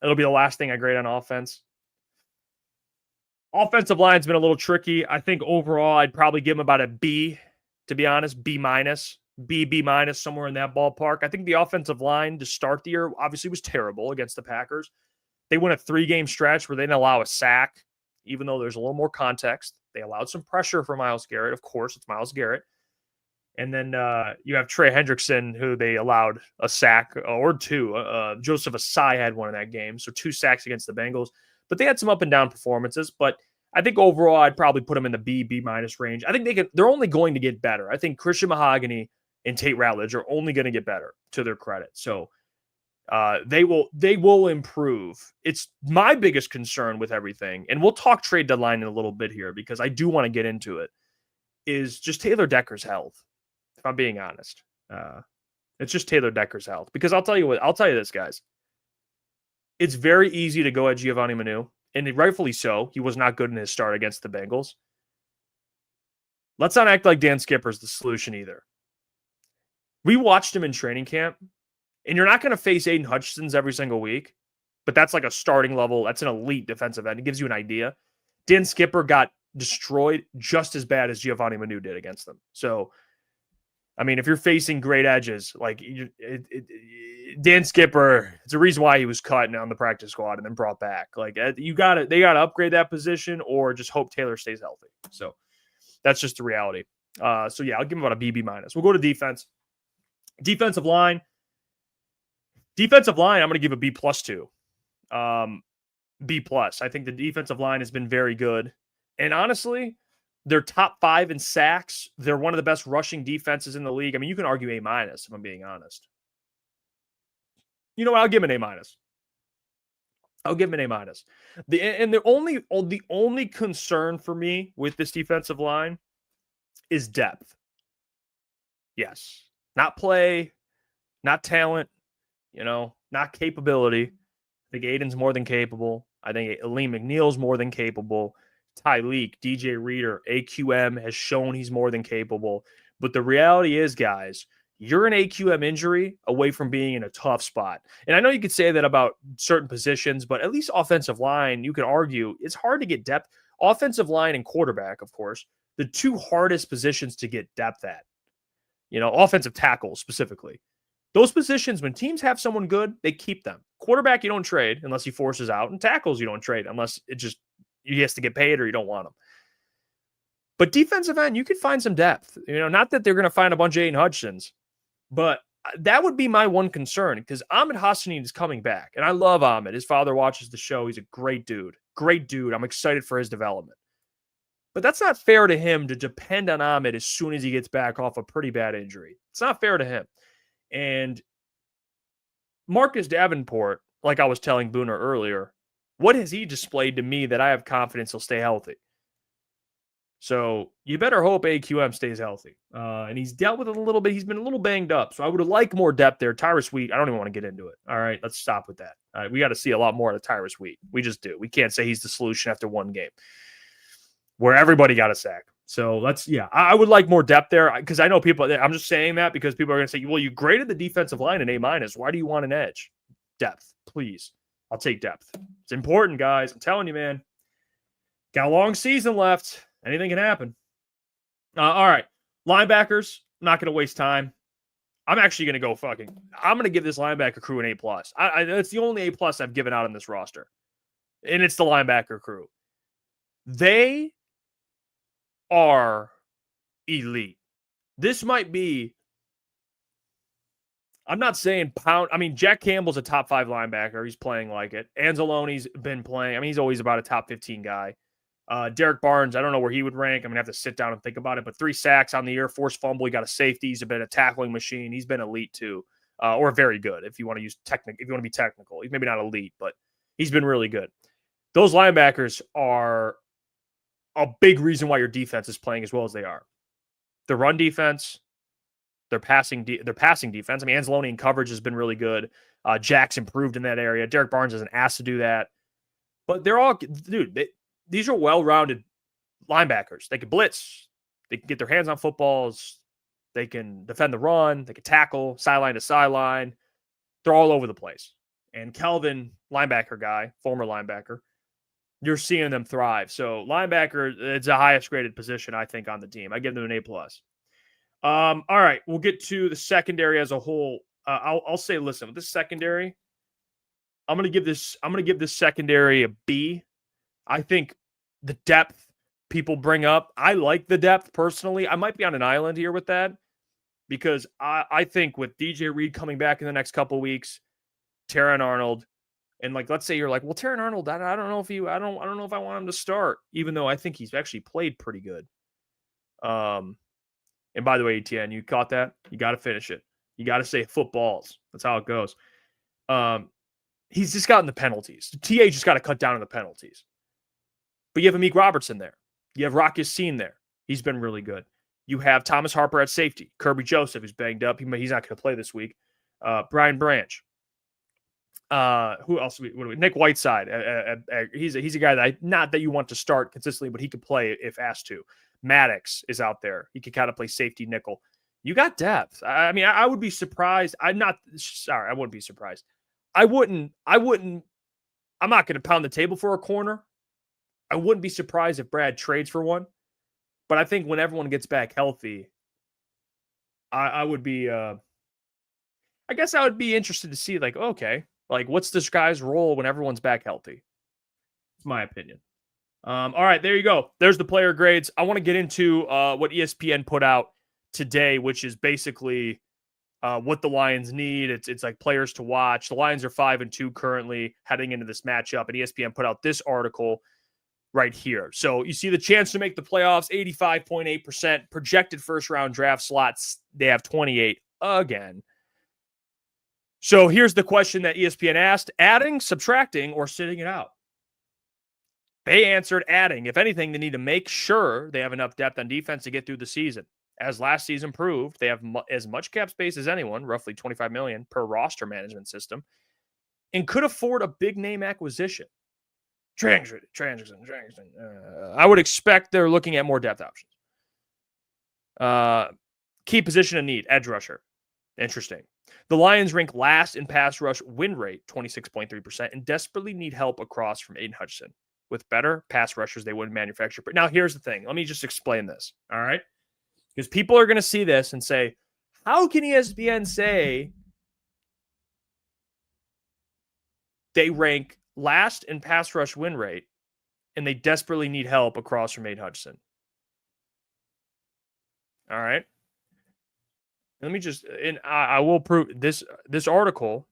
Speaker 2: It'll be the last thing I grade on offense. Offensive line's been a little tricky. I think overall I'd probably give him about a B, to be honest, B-, B-, somewhere in that ballpark. I think the offensive line to start the year obviously was terrible against the Packers. They went a 3-game stretch where they didn't allow a sack, even though there's a little more context. They allowed some pressure for Myles Garrett. Of course, it's Myles Garrett. And then you have Trey Hendrickson, who they allowed a sack or two. Joseph Asai had one in that game, so 2 sacks against the Bengals. But they had some up and down performances. But I think overall, I'd probably put them in the B-, B- range. I think they're only going to get better. I think Christian Mahogany and Tate Ratledge are only going to get better, to their credit. So they will improve. It's my biggest concern with everything, and we'll talk trade deadline in a little bit here because I do want to get into it, is just Taylor Decker's health. If I'm being honest, it's just Taylor Decker's health. Because I'll tell you this, guys. It's very easy to go at Giovanni Manu, and rightfully so. He was not good in his start against the Bengals. Let's not act like Dan Skipper's the solution either. We watched him in training camp, and you're not going to face Aiden Hutchinson's every single week, but that's like a starting level. That's an elite defensive end. It gives you an idea. Dan Skipper got destroyed just as bad as Giovanni Manu did against them. So, I mean, if you're facing great edges, like Dan Skipper, it's a reason why he was cut on the practice squad and then brought back. Like they got to upgrade that position or just hope Taylor stays healthy. So that's just the reality. So yeah, I'll give him about a B-, B-. We'll go to defense. Defensive line, I'm going to give a B+ to. B+. I think the defensive line has been very good. And honestly, they're top 5 in sacks. They're one of the best rushing defenses in the league. I mean, you can argue A- if I'm being honest. You know what? I'll give him an A-. I'll give him an A-. The only concern for me with this defensive line is depth. Yes. Not play, not talent, not capability. I think Aiden's more than capable. I think Aleem McNeil's more than capable. Tyleek, DJ Reader, AQM has shown he's more than capable. But the reality is, guys, you're an AQM injury away from being in a tough spot. And I know you could say that about certain positions, but at least offensive line, you could argue it's hard to get depth. Offensive line and quarterback, of course, the 2 hardest positions to get depth at. Offensive tackle specifically. Those positions, when teams have someone good, they keep them. Quarterback, you don't trade unless he forces out. And tackles, you don't trade unless he has to get paid or you don't want him. But defensive end, you could find some depth. Not that they're going to find a bunch of Aiden Hutchinsons, but that would be my one concern because Ahmed Hassanin is coming back. And I love Ahmed. His father watches the show. He's a great dude. Great dude. I'm excited for his development. But that's not fair to him to depend on Ahmed as soon as he gets back off a pretty bad injury. It's not fair to him. And Marcus Davenport, like I was telling Booner earlier, what has he displayed to me that I have confidence he'll stay healthy? So you better hope AQM stays healthy. And he's dealt with it a little bit. He's been a little banged up. So I would have liked more depth there. Tyrus Wheat, I don't even want to get into it. All right, let's stop with that. All right, we got to see a lot more of Tyrus Wheat. We just do. We can't say he's the solution after one game where everybody got a sack. So I would like more depth there because I know people, I'm just saying that because people are going to say, well, you graded the defensive line an A-. Why do you want an edge? Depth, please. I'll take depth. It's important, guys. I'm telling you, man. Got a long season left. Anything can happen. All right. Linebackers. I'm not going to waste time. I'm actually going to go I'm going to give this linebacker crew an A+. That's the only A+ I've given out on this roster. And it's the linebacker crew. They are elite. This might be, I'm not saying pound. I mean, Jack Campbell's a top 5 linebacker. He's playing like it. Anzalone's been playing. I mean, he's always about a top 15 guy. Derek Barnes, I don't know where he would rank. I'm going to have to sit down and think about it. But 3 sacks on the year, forced fumble. He got a safety. He's been a tackling machine. He's been elite too, or very good if you want to use technical. If you want to be technical, he's maybe not elite, but he's been really good. Those linebackers are a big reason why your defense is playing as well as they are. The run defense, their passing defense. I mean, Anzalone in coverage has been really good. Jack's improved in that area. Derek Barnes isn't asked to do that. But they're all, these are well-rounded linebackers. They can blitz. They can get their hands on footballs. They can defend the run. They can tackle sideline to sideline. They're all over the place. And Kelvin, linebacker guy, former linebacker, you're seeing them thrive. So linebacker, it's the highest graded position, I think, on the team. I give them an A+. All right, we'll get to the secondary as a whole. I'll say, listen, with this secondary, I'm gonna give this secondary a B. I think the depth people bring up, I like the depth personally. I might be on an island here with that because I think with DJ Reed coming back in the next couple weeks, Terran Arnold, and let's say you're like, well, Terran Arnold, I don't know if I want him to start, even though I think he's actually played pretty good. And by the way, ETN, you caught that? You got to finish it. You got to say footballs. That's how it goes. He's just gotten the penalties. TA just got to cut down on the penalties. But you have Amik Robertson there. You have Rock Yassin there. He's been really good. You have Thomas Harper at safety. Kirby Joseph is banged up. He's not going to play this week. Brian Branch. Who else? Nick Whiteside. He's a guy that not that you want to start consistently, but he could play if asked to. Maddox is out there. He could kind of play safety nickel. You got depth. I mean, I would be surprised. I wouldn't be surprised. I'm not going to pound the table for a corner. I wouldn't be surprised if Brad trades for one. But I think when everyone gets back healthy, I would be, I guess I would be interested to see, what's this guy's role when everyone's back healthy? It's my opinion. All right, there you go. There's the player grades. I want to get into what ESPN put out today, which is basically what the Lions need. It's like players to watch. The Lions are 5-2 currently heading into this matchup, and ESPN put out this article right here. So you see the chance to make the playoffs, 85.8%. Projected first-round draft slots, they have 28 again. So here's the question that ESPN asked: adding, subtracting, or sitting it out? They answered adding. If anything, they need to make sure they have enough depth on defense to get through the season. As last season proved, they have as much cap space as anyone, roughly $25 million per roster management system, and could afford a big name acquisition. Transition. I would expect they're looking at more depth options. Key position of need, edge rusher. Interesting. The Lions rank last in pass rush win rate, 26.3%, and desperately need help across from Aiden Hutchinson. With better pass rushers, they wouldn't manufacture. But now here's the thing. Let me just explain this. All right. Because people are going to see this and say, how can ESPN say they rank last in pass rush win rate and they desperately need help across from Aiden Hutchinson? All right. Let me just, and I will prove this article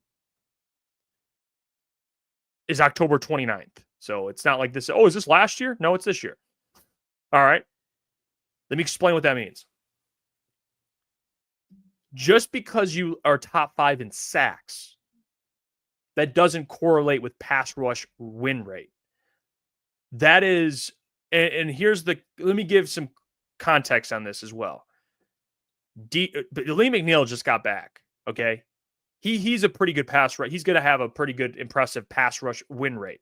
Speaker 2: is October 29th. So it's not like this. Oh, is this last year? No, it's this year. All right. Let me explain what that means. Just because you are top 5 in sacks, that doesn't correlate with pass rush win rate. That is, and here's let me give some context on this as well. Lee McNeil just got back. Okay. He's a pretty good pass rush. He's going to have a pretty good, impressive pass rush win rate.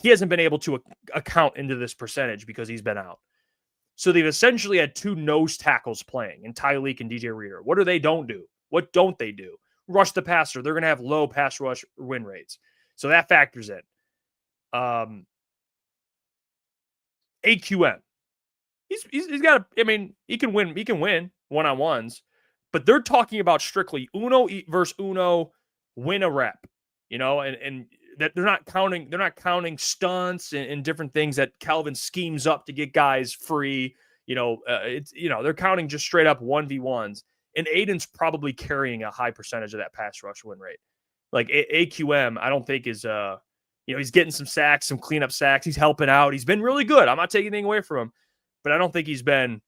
Speaker 2: He hasn't been able to account into this percentage because he's been out. So they've essentially had 2 nose tackles playing in Tyleek and DJ Reader. What don't do? What don't they do? Rush the passer. They're going to have low pass rush win rates. So that factors in. AQM. He's got he can win one-on-ones, but they're talking about strictly uno versus uno, win a rep, and that they're not counting stunts and different things that Calvin schemes up to get guys free. They're counting just straight up 1v1s. And Aiden's probably carrying a high percentage of that pass rush win rate. Like AQM, I don't think is he's getting some sacks, some cleanup sacks. He's helping out. He's been really good. I'm not taking anything away from him, but I don't think he's been,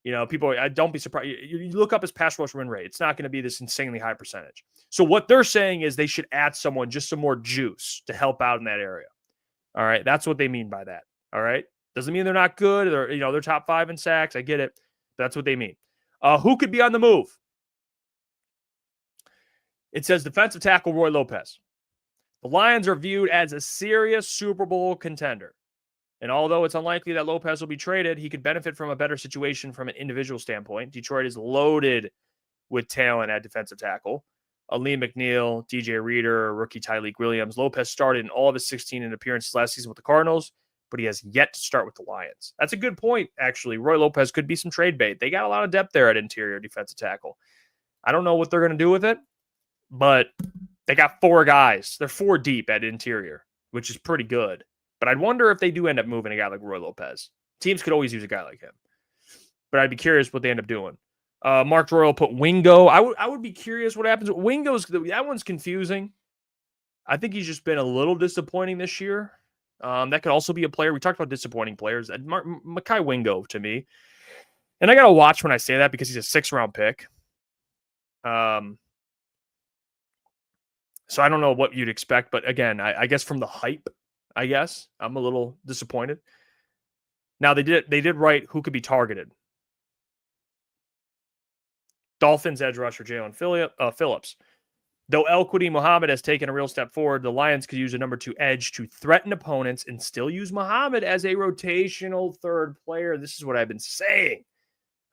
Speaker 2: I don't be surprised. You look up his pass rush win rate. It's not going to be this insanely high percentage. So what they're saying is they should add someone, just some more juice to help out in that area. All right. That's what they mean by that. All right. Doesn't mean they're not good or, they're top 5 in sacks. I get it. That's what they mean. Who could be on the move? It says defensive tackle Roy Lopez. The Lions are viewed as a serious Super Bowl contender. And although it's unlikely that Lopez will be traded, he could benefit from a better situation from an individual standpoint. Detroit is loaded with talent at defensive tackle. Aleem McNeil, DJ Reader, rookie Tyleek Williams. Lopez started in all of his 16 appearances last season with the Cardinals, but he has yet to start with the Lions. That's a good point, actually. Roy Lopez could be some trade bait. They got a lot of depth there at interior defensive tackle. I don't know what they're going to do with it, but they got 4 guys. They're 4 deep at interior, which is pretty good. But I'd wonder if they do end up moving a guy like Roy Lopez. Teams could always use a guy like him. But I'd be curious what they end up doing. Mark Royal put Wingo. I would be curious what happens. Wingo's, that one's confusing. I think he's just been a little disappointing this year. That could also be a player. We talked about disappointing players. Mekhi Wingo to me. And I got to watch when I say that because he's a 6th-round pick. So I don't know what you'd expect. But again, I guess from the hype, I'm a little disappointed. Now they did write who could be targeted. Dolphins edge rusher Jalen Phillips. Though El-Quidi Muhammad has taken a real step forward, the Lions could use a number 2 edge to threaten opponents and still use Muhammad as a rotational third player. This is what I've been saying.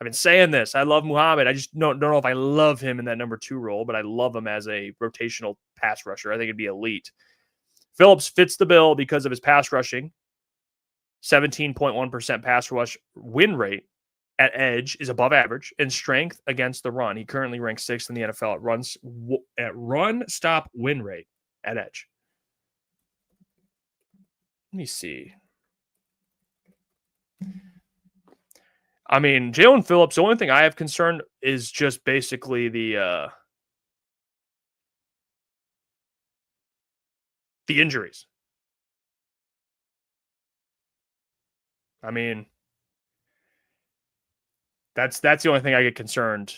Speaker 2: I've been saying this. I love Muhammad. I just don't know if I love him in that number 2 role, but I love him as a rotational pass rusher. I think it'd be elite. Phillips fits the bill because of his pass rushing. 17.1% pass rush win rate at edge is above average, and strength against the run. He currently ranks 6th in the NFL at run stop win rate at edge. Let me see. I mean, Jalen Phillips, the only thing I have concerned is just basically the injuries. I mean, that's the only thing I get concerned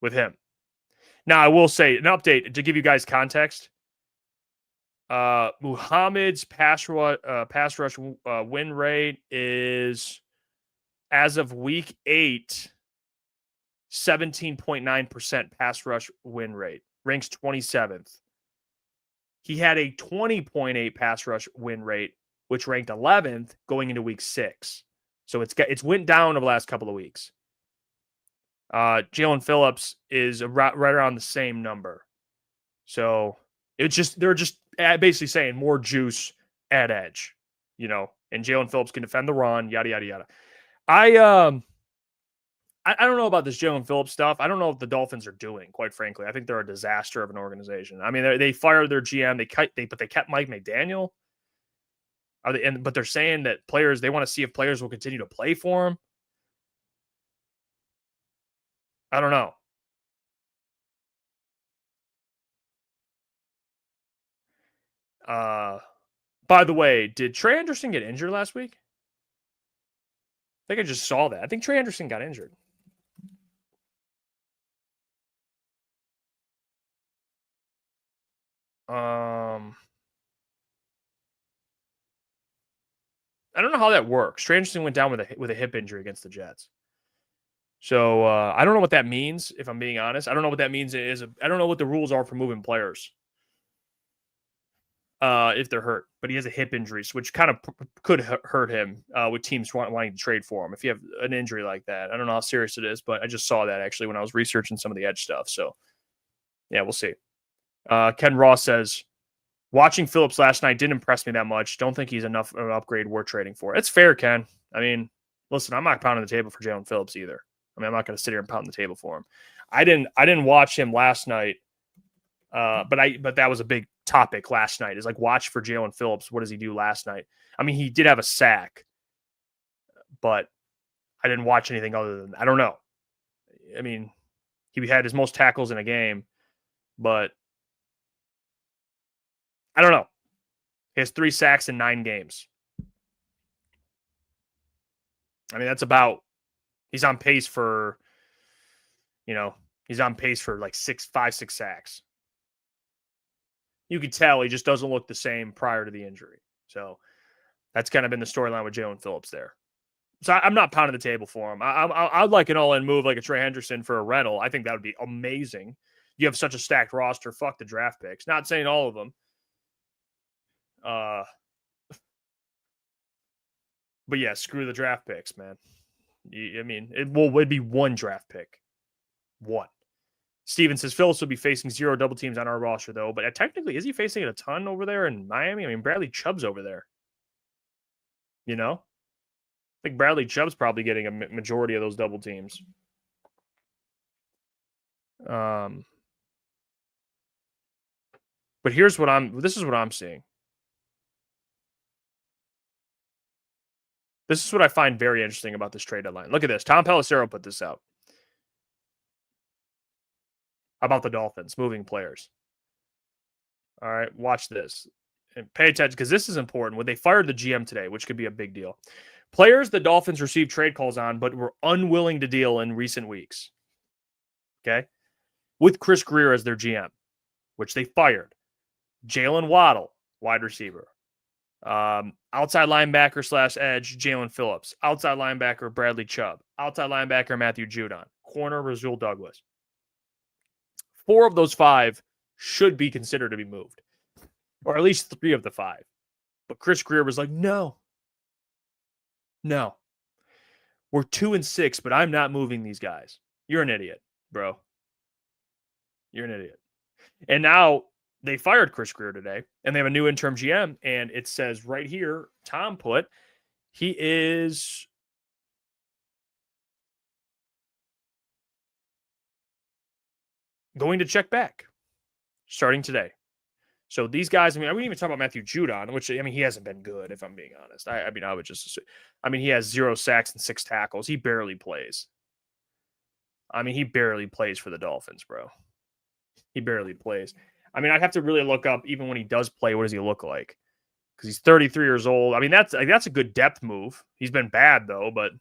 Speaker 2: with him. Now, I will say an update to give you guys context. Muhammad's pass rush win rate is, as of week 8, 17.9% pass rush win rate, ranks 27th. He had a 20.8 pass rush win rate, which ranked 11th going into week 6. So it's went down over the last couple of weeks. Jalen Phillips is right around the same number. So they're just basically saying more juice at edge, and Jalen Phillips can defend the run, yada, yada, yada. I don't know about this Jalen Phillips stuff. I don't know what the Dolphins are doing, quite frankly. I think they're a disaster of an organization. I mean, they fired their GM. But they kept Mike McDaniel. But they're saying that they want to see if players will continue to play for him. I don't know. By the way, did Trey Anderson get injured last week? I think I just saw that. I think Trey Anderson got injured. I don't know how that works. Trey Anderson went down with a hip injury against the Jets. So I don't know what that means, if I'm being honest. I don't know what that means. I don't know what the rules are for moving players if they're hurt. But he has a hip injury, which kind of could hurt him with teams wanting to trade for him. If you have an injury like that, I don't know how serious it is, but I just saw that actually when I was researching some of the edge stuff. So, yeah, we'll see. Ken Ross says, watching Phillips last night didn't impress me that much. Don't think he's enough of an upgrade worth trading for. It's fair, Ken. I mean, listen, I'm not pounding the table for Jalen Phillips either. I mean, I'm not going to sit here and pound the table for him. I didn't watch him last night, but that was a big topic last night. Is like watch for Jalen Phillips. What does he do last night? I mean, he did have a sack, but I didn't watch anything other than I don't know. I mean, he had his most tackles in a game, but I don't know. He has 3 sacks in 9 games. I mean, that's about. He's on pace for. He's on pace for like 5, 6 sacks. You could tell he just doesn't look the same prior to the injury. So that's kind of been the storyline with Jalen Phillips there. So I'm not pounding the table for him. I'd like an all-in move like a Trey Hendrickson for a rental. I think that would be amazing. You have such a stacked roster. Fuck the draft picks. Not saying all of them. But yeah, screw the draft picks, man. I mean, it'd be 1 draft pick. 1. Steven says Phillips will be facing 0 double teams on our roster, though. But technically, is he facing it a ton over there in Miami? I mean, Bradley Chubb's over there. I think Bradley Chubb's probably getting a majority of those double teams. But this is what I'm seeing. This is what I find very interesting about this trade deadline. Look at this. Tom Pelissero put this out about the Dolphins moving players. All right, watch this and pay attention because this is important. When they fired the GM today, which could be a big deal. Players the Dolphins received trade calls on, but were unwilling to deal in recent weeks. Okay? With Chris Greer as their GM, which they fired. Jalen Waddle, wide receiver. Outside linebacker / edge, Jalen Phillips. Outside linebacker, Bradley Chubb. Outside linebacker, Matthew Judon. Corner, Rasul Douglas. 4 of those 5 should be considered to be moved. Or at least 3 of the 5. But Chris Greer was like, no. We're 2-6, but I'm not moving these guys. You're an idiot, bro. You're an idiot. And now they fired Chris Greer today, and they have a new interim GM, and it says right here, Tom put, he is going to check back starting today. So these guys, I mean, I wouldn't even talk about Matthew Judon, which, I mean, he hasn't been good, if I'm being honest. I would just assume. I mean, he has 0 sacks and 6 tackles. He barely plays. I mean, he barely plays for the Dolphins, bro. He barely plays. I mean, I'd have to really look up, even when he does play, what does he look like? Because he's 33 years old. I mean, that's a good depth move. He's been bad, though, but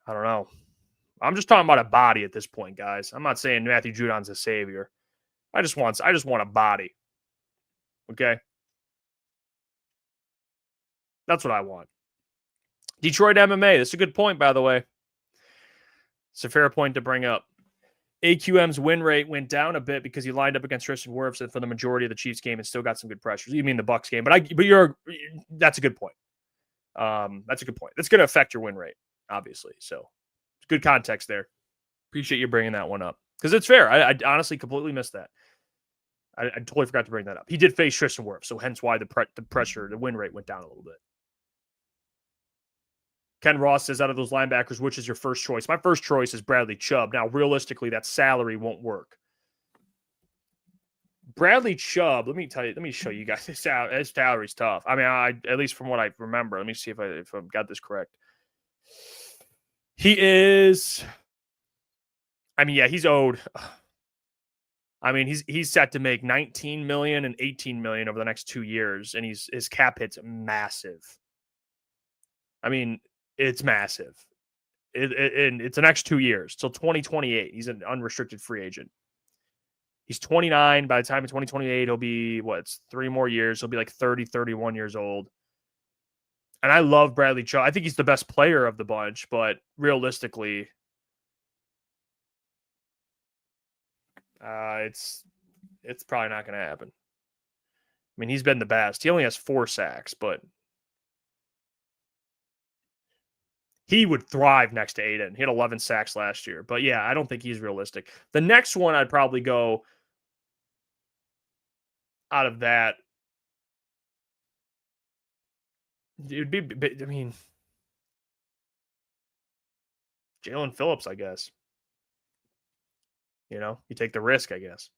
Speaker 2: I don't know. I'm just talking about a body at this point, guys. I'm not saying Matthew Judon's a savior. I just want a body. Okay? That's what I want. Detroit MMA. That's a good point, by the way. It's a fair point to bring up. AQM's win rate went down a bit because he lined up against Tristan Wirfs for the majority of the Chiefs game and still got some good pressures. You mean the Bucs game, that's a good point. That's a good point. That's going to affect your win rate, obviously. So it's good context there. Appreciate you bringing that one up because it's fair. I honestly completely missed that. I totally forgot to bring that up. He did face Tristan Wirfs, so hence why the win rate went down a little bit. Ken Ross says, out of those linebackers, which is your first choice? My first choice is Bradley Chubb. Now, realistically, that salary won't work. Bradley Chubb, let me show you guys. His salary's tough. I mean, at least from what I remember. Let me see if I've got this correct. He is, I mean, yeah, he's owed. I mean, he's set to make $19 million and $18 million over the next 2 years, and his cap hit's massive. I mean, it's massive. It's the next 2 years till 2028. He's an unrestricted free agent. He's 29. By the time of 2028, he'll be, it's 3 more years. He'll be like 30, 31 years old. And I love Bradley Chubb. I think he's the best player of the bunch, but realistically, it's probably not going to happen. I mean, he's been the best. He only has 4 sacks, but he would thrive next to Aiden. He had 11 sacks last year. But yeah, I don't think he's realistic. The next one I'd probably go out of that. It would be, I mean, Jalen Phillips, I guess. You take the risk, I guess.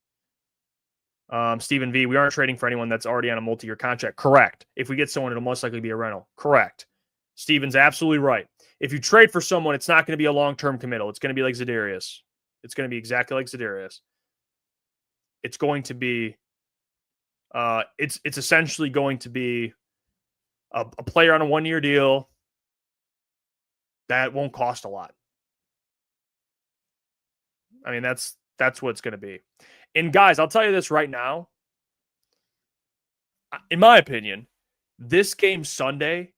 Speaker 2: Stephen V, we aren't trading for anyone that's already on a multi-year contract. Correct. If we get someone, it'll most likely be a rental. Correct. Steven's absolutely right. If you trade for someone, it's not going to be a long-term committal. It's going to be like Za'Darius. It's going to be exactly like Za'Darius. It's going to be, it's essentially going to be a player on a one-year deal that won't cost a lot. I mean, that's what it's going to be. And guys, I'll tell you this right now. In my opinion, this game Sunday,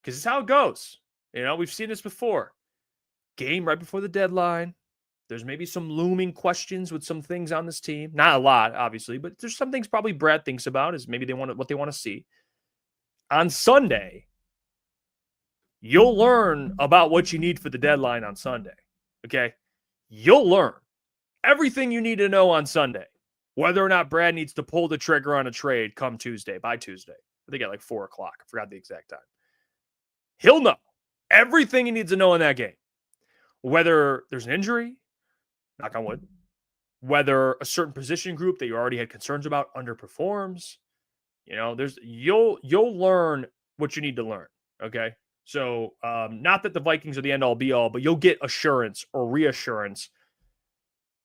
Speaker 2: because it's how it goes. We've seen this before. Game right before the deadline. There's maybe some looming questions with some things on this team. Not a lot, obviously, but there's some things probably Brad thinks about is maybe what they want to see. On Sunday, you'll learn about what you need for the deadline on Sunday. Okay? You'll learn everything you need to know on Sunday. Whether or not Brad needs to pull the trigger on a trade by Tuesday. I think at like 4 o'clock. I forgot the exact time. He'll know everything he needs to know in that game. Whether there's an injury, knock on wood, whether a certain position group that you already had concerns about underperforms, you'll learn what you need to learn. Okay. So not that the Vikings are the end all be all, but you'll get assurance or reassurance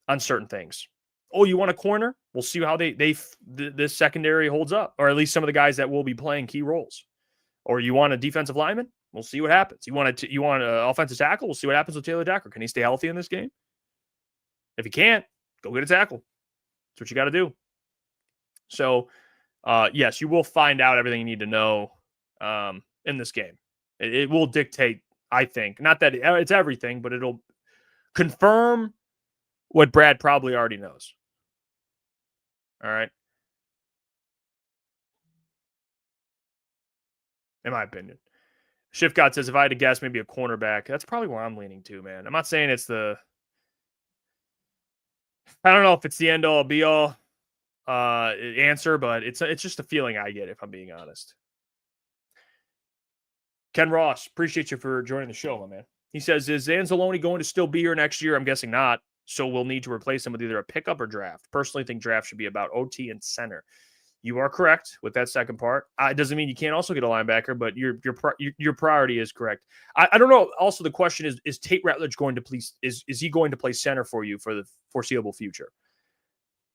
Speaker 2: on certain things. Oh, you want a corner? We'll see how this secondary holds up, or at least some of the guys that will be playing key roles. Or you want a defensive lineman? We'll see what happens. You want an offensive tackle? We'll see what happens with Taylor Decker. Can he stay healthy in this game? If he can't, go get a tackle. That's what you got to do. So, yes, you will find out everything you need to know in this game. It will dictate, I think, not that it's everything, but it'll confirm what Brad probably already knows. All right. In my opinion. Shift God says, if I had to guess, maybe a cornerback. That's probably where I'm leaning to, man. I'm not saying it's I don't know if it's the end all be all answer, but it's just a feeling I get, if I'm being honest. Ken Ross, appreciate you for joining the show, my man. He says, is Anzalone going to still be here next year? I'm guessing not. So we'll need to replace him with either a pickup or draft. Personally, think draft should be about OT and center. You are correct with that second part. It doesn't mean you can't also get a linebacker, but your priority is correct. I don't know. Also, the question is Tate Ratledge going to please? Is he going to play center for you for the foreseeable future?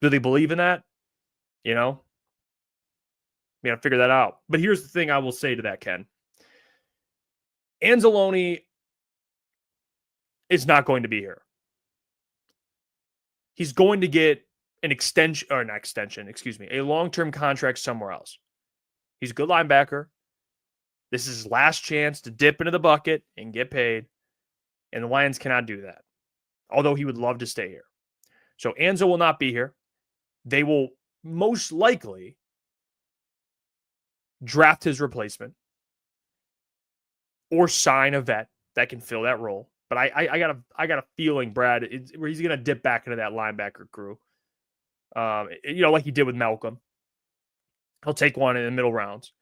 Speaker 2: Do they believe in that? We got to figure that out. But here's the thing I will say to that, Ken. Anzalone is not going to be here. He's going to get an extension, or not extension, excuse me, a long-term contract somewhere else. He's a good linebacker. This is his last chance to dip into the bucket and get paid. And the Lions cannot do that. Although he would love to stay here. So Anzo will not be here. They will most likely draft his replacement or sign a vet that can fill that role. But I got a feeling, Brad, where he's going to dip back into that linebacker crew. Like he did with Malcolm. He'll take one in the middle rounds.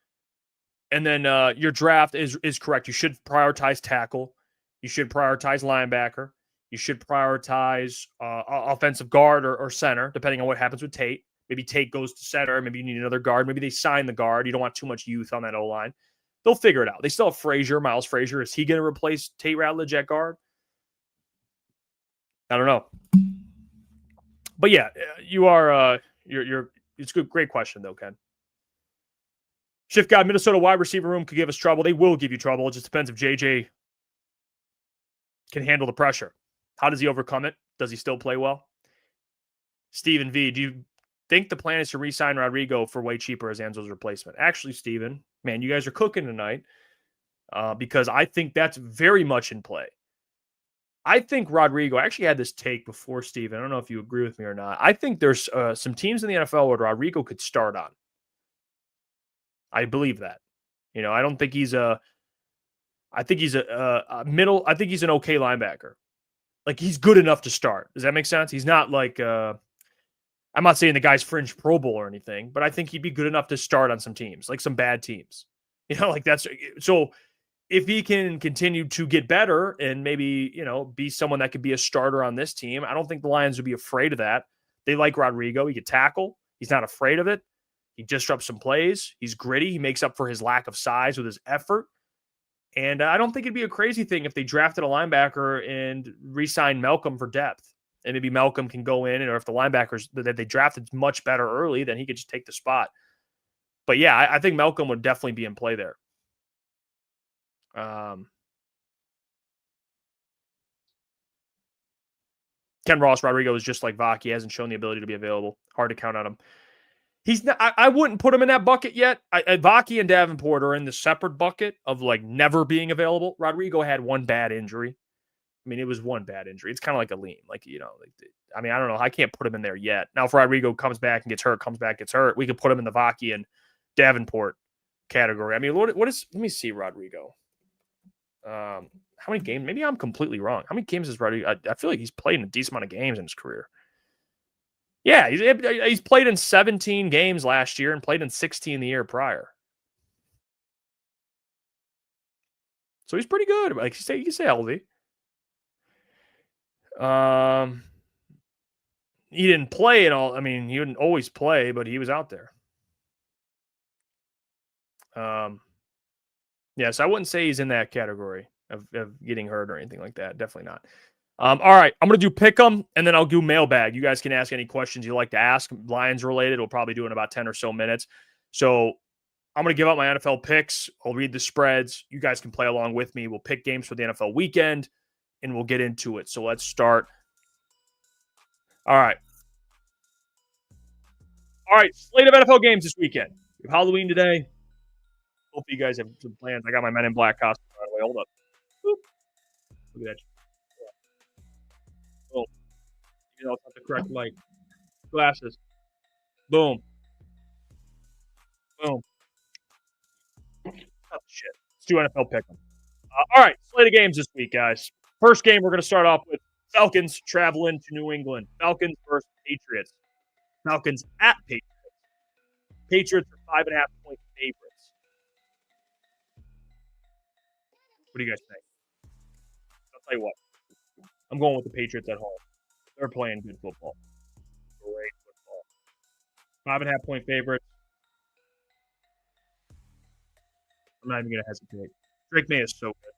Speaker 2: And then your draft is correct. You should prioritize tackle. You should prioritize linebacker. You should prioritize offensive guard or center, depending on what happens with Tate. Maybe Tate goes to center. Maybe you need another guard. Maybe they sign the guard. You don't want too much youth on that O-line. They'll figure it out. They still have Frazier, Miles Frazier. Is he going to replace Tate Ratledge at guard? I don't know. But yeah, you are. It's a good, great question though, Ken. Shift God, Minnesota wide receiver room could give us trouble. They will give you trouble. It just depends if JJ can handle the pressure. How does he overcome it? Does he still play well? Stephen V, do you think the plan is to re-sign Rodrigo for way cheaper as Anzo's replacement? Actually, Stephen, man, you guys are cooking tonight because I think that's very much in play. I think Rodrigo, I actually had this take before, Stephen. I don't know if you agree with me or not. I think there's some teams in the NFL where Rodrigo could start on. I believe that. I don't think he's I think he's a middle. I think he's an okay linebacker. Like, he's good enough to start. Does that make sense? He's not like, I'm not saying the guy's fringe Pro Bowl or anything, but I think he'd be good enough to start on some teams, like some bad teams. Like that's, so if he can continue to get better and maybe, be someone that could be a starter on this team, I don't think the Lions would be afraid of that. They like Rodrigo. He could tackle. He's not afraid of it. He disrupts some plays. He's gritty. He makes up for his lack of size with his effort. And I don't think it'd be a crazy thing if they drafted a linebacker and re-signed Malcolm for depth. And maybe Malcolm can go in, or if the linebackers that they drafted much better early, then he could just take the spot. But yeah, I think Malcolm would definitely be in play there. Ken Ross, Rodrigo is just like Vaki. He hasn't shown the ability to be available. Hard to count on him. He's not, I wouldn't put him in that bucket yet. Vaki and Davenport are in the separate bucket of like never being available. Rodrigo had one bad injury. I mean, it was one bad injury. It's kind of like a lean. I don't know. I can't put him in there yet. Now, if Rodrigo comes back and gets hurt, we could put him in the Vaki and Davenport category. I mean, what is, let me see Rodrigo. How many games? Maybe I'm completely wrong. How many games has Rodrigo? I feel like he's played in a decent amount of games in his career. Yeah, he's played in 17 games last year and played in 16 the year prior. So he's pretty good. Like you can say healthy. He didn't play at all. I mean, he wouldn't always play, but he was out there. So I wouldn't say he's in that category of getting hurt or anything like that. Definitely not. All right, I'm going to do Pick'em, and then I'll do Mailbag. You guys can ask any questions you like to ask. Lions related, we'll probably do in about 10 or so minutes. So I'm going to give out my NFL picks. I'll read the spreads. You guys can play along with me. We'll pick games for the NFL weekend, and we'll get into it. So let's start. All right, slate of NFL games this weekend. We have Halloween today. Hope you guys have some plans. I got my Men in Black costume, by the way. Hold up. Boop. Look at that. Boom. It's not the correct light. Glasses. Boom. Boom. Oh, shit. Let's do NFL Pick'em. All right, slate of games this week, guys. First game we're going to start off with Falcons traveling to New England. Falcons versus Patriots. Falcons at Patriots. Patriots are 5.5-point favorites. What do you guys think? I'll tell you what. I'm going with the Patriots at home. They're playing good football. Great football. 5.5-point favorites. I'm not even going to hesitate. Drake May is so good.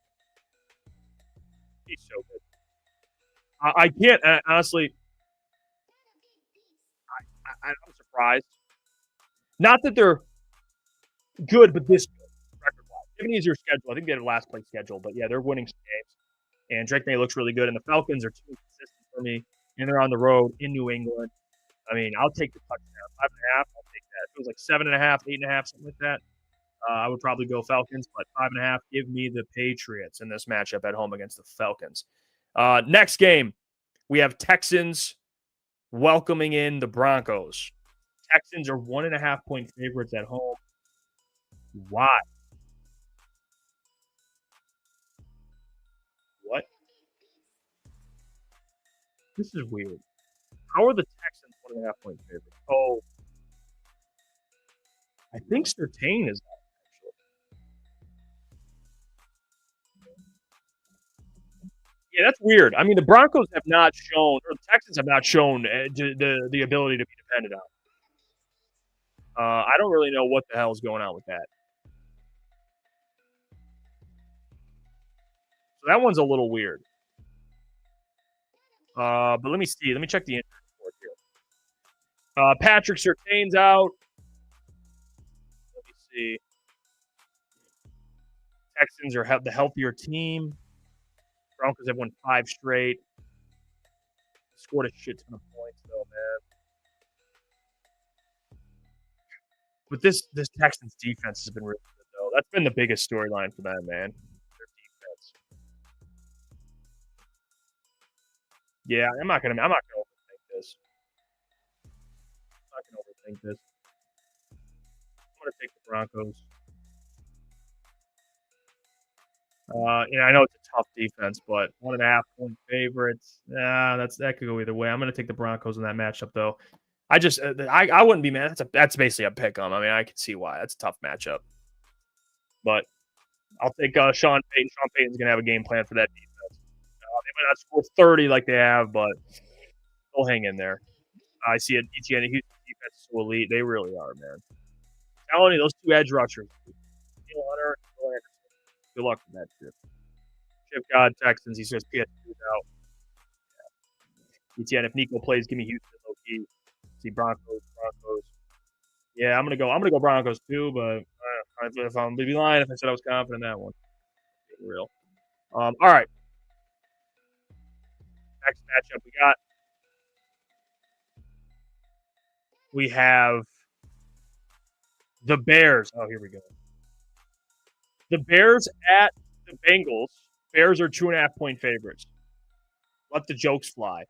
Speaker 2: He's so good. I can't, honestly, I'm surprised. Not that they're good, but this good, record-wise. They have an easier schedule. I think they had a last place schedule, but yeah, they're winning some games. And Drake May looks really good, and the Falcons are too consistent for me, and they're on the road in New England. I mean, I'll take the touchdown. 5.5, I'll take that. If it was like 7.5, 8.5, something like that, I would probably go Falcons, but 5.5, give me the Patriots in this matchup at home against the Falcons. Next game, we have Texans welcoming in the Broncos. Texans are 1.5-point favorites at home. Why? What? This is weird. How are the Texans 1.5-point favorites? Oh, I think Surtain is that, actually. Yeah, that's weird. I mean, the Broncos have not shown, or the Texans have not shown the ability to be depended on. I don't really know what the hell is going on with that. So that one's a little weird. But let me see. Let me check the injury report here. Patrick Surtain's out. Let me see. Texans are the healthier team. Broncos have won 5 straight. Scored a shit ton of points, though, man. But this Texans defense has been really good, though. That's been the biggest storyline for them, man. Their defense. Yeah, I'm not gonna overthink this. I'm not gonna overthink this. I'm gonna take the Broncos. I know it's a tough defense, but 1.5-point favorites. That could go either way. I'm going to take the Broncos in that matchup, though. I wouldn't be mad. That's basically a pick 'em. I mean, I can see why. That's a tough matchup, but I'll take Sean Payton. Sean Payton's going to have a game plan for that defense. They might not score 30 like they have, but they'll hang in there. I see it. ETN Houston defense is so elite. They really are, man. I'm telling you, those two edge rushers, Neil Hunter and Will Anderson. Good luck with that shit. Chip God, Texans. He says PS2 out. ETN, if Nico plays, give me Houston low key. See Broncos. Yeah, I'm gonna go Broncos too, but if I'm be lying if I said I was confident in that one. Being real. All right. Next matchup we have the Bears. Oh, here we go. The Bears at the Bengals. Bears are 2.5-point favorites. Let the jokes fly.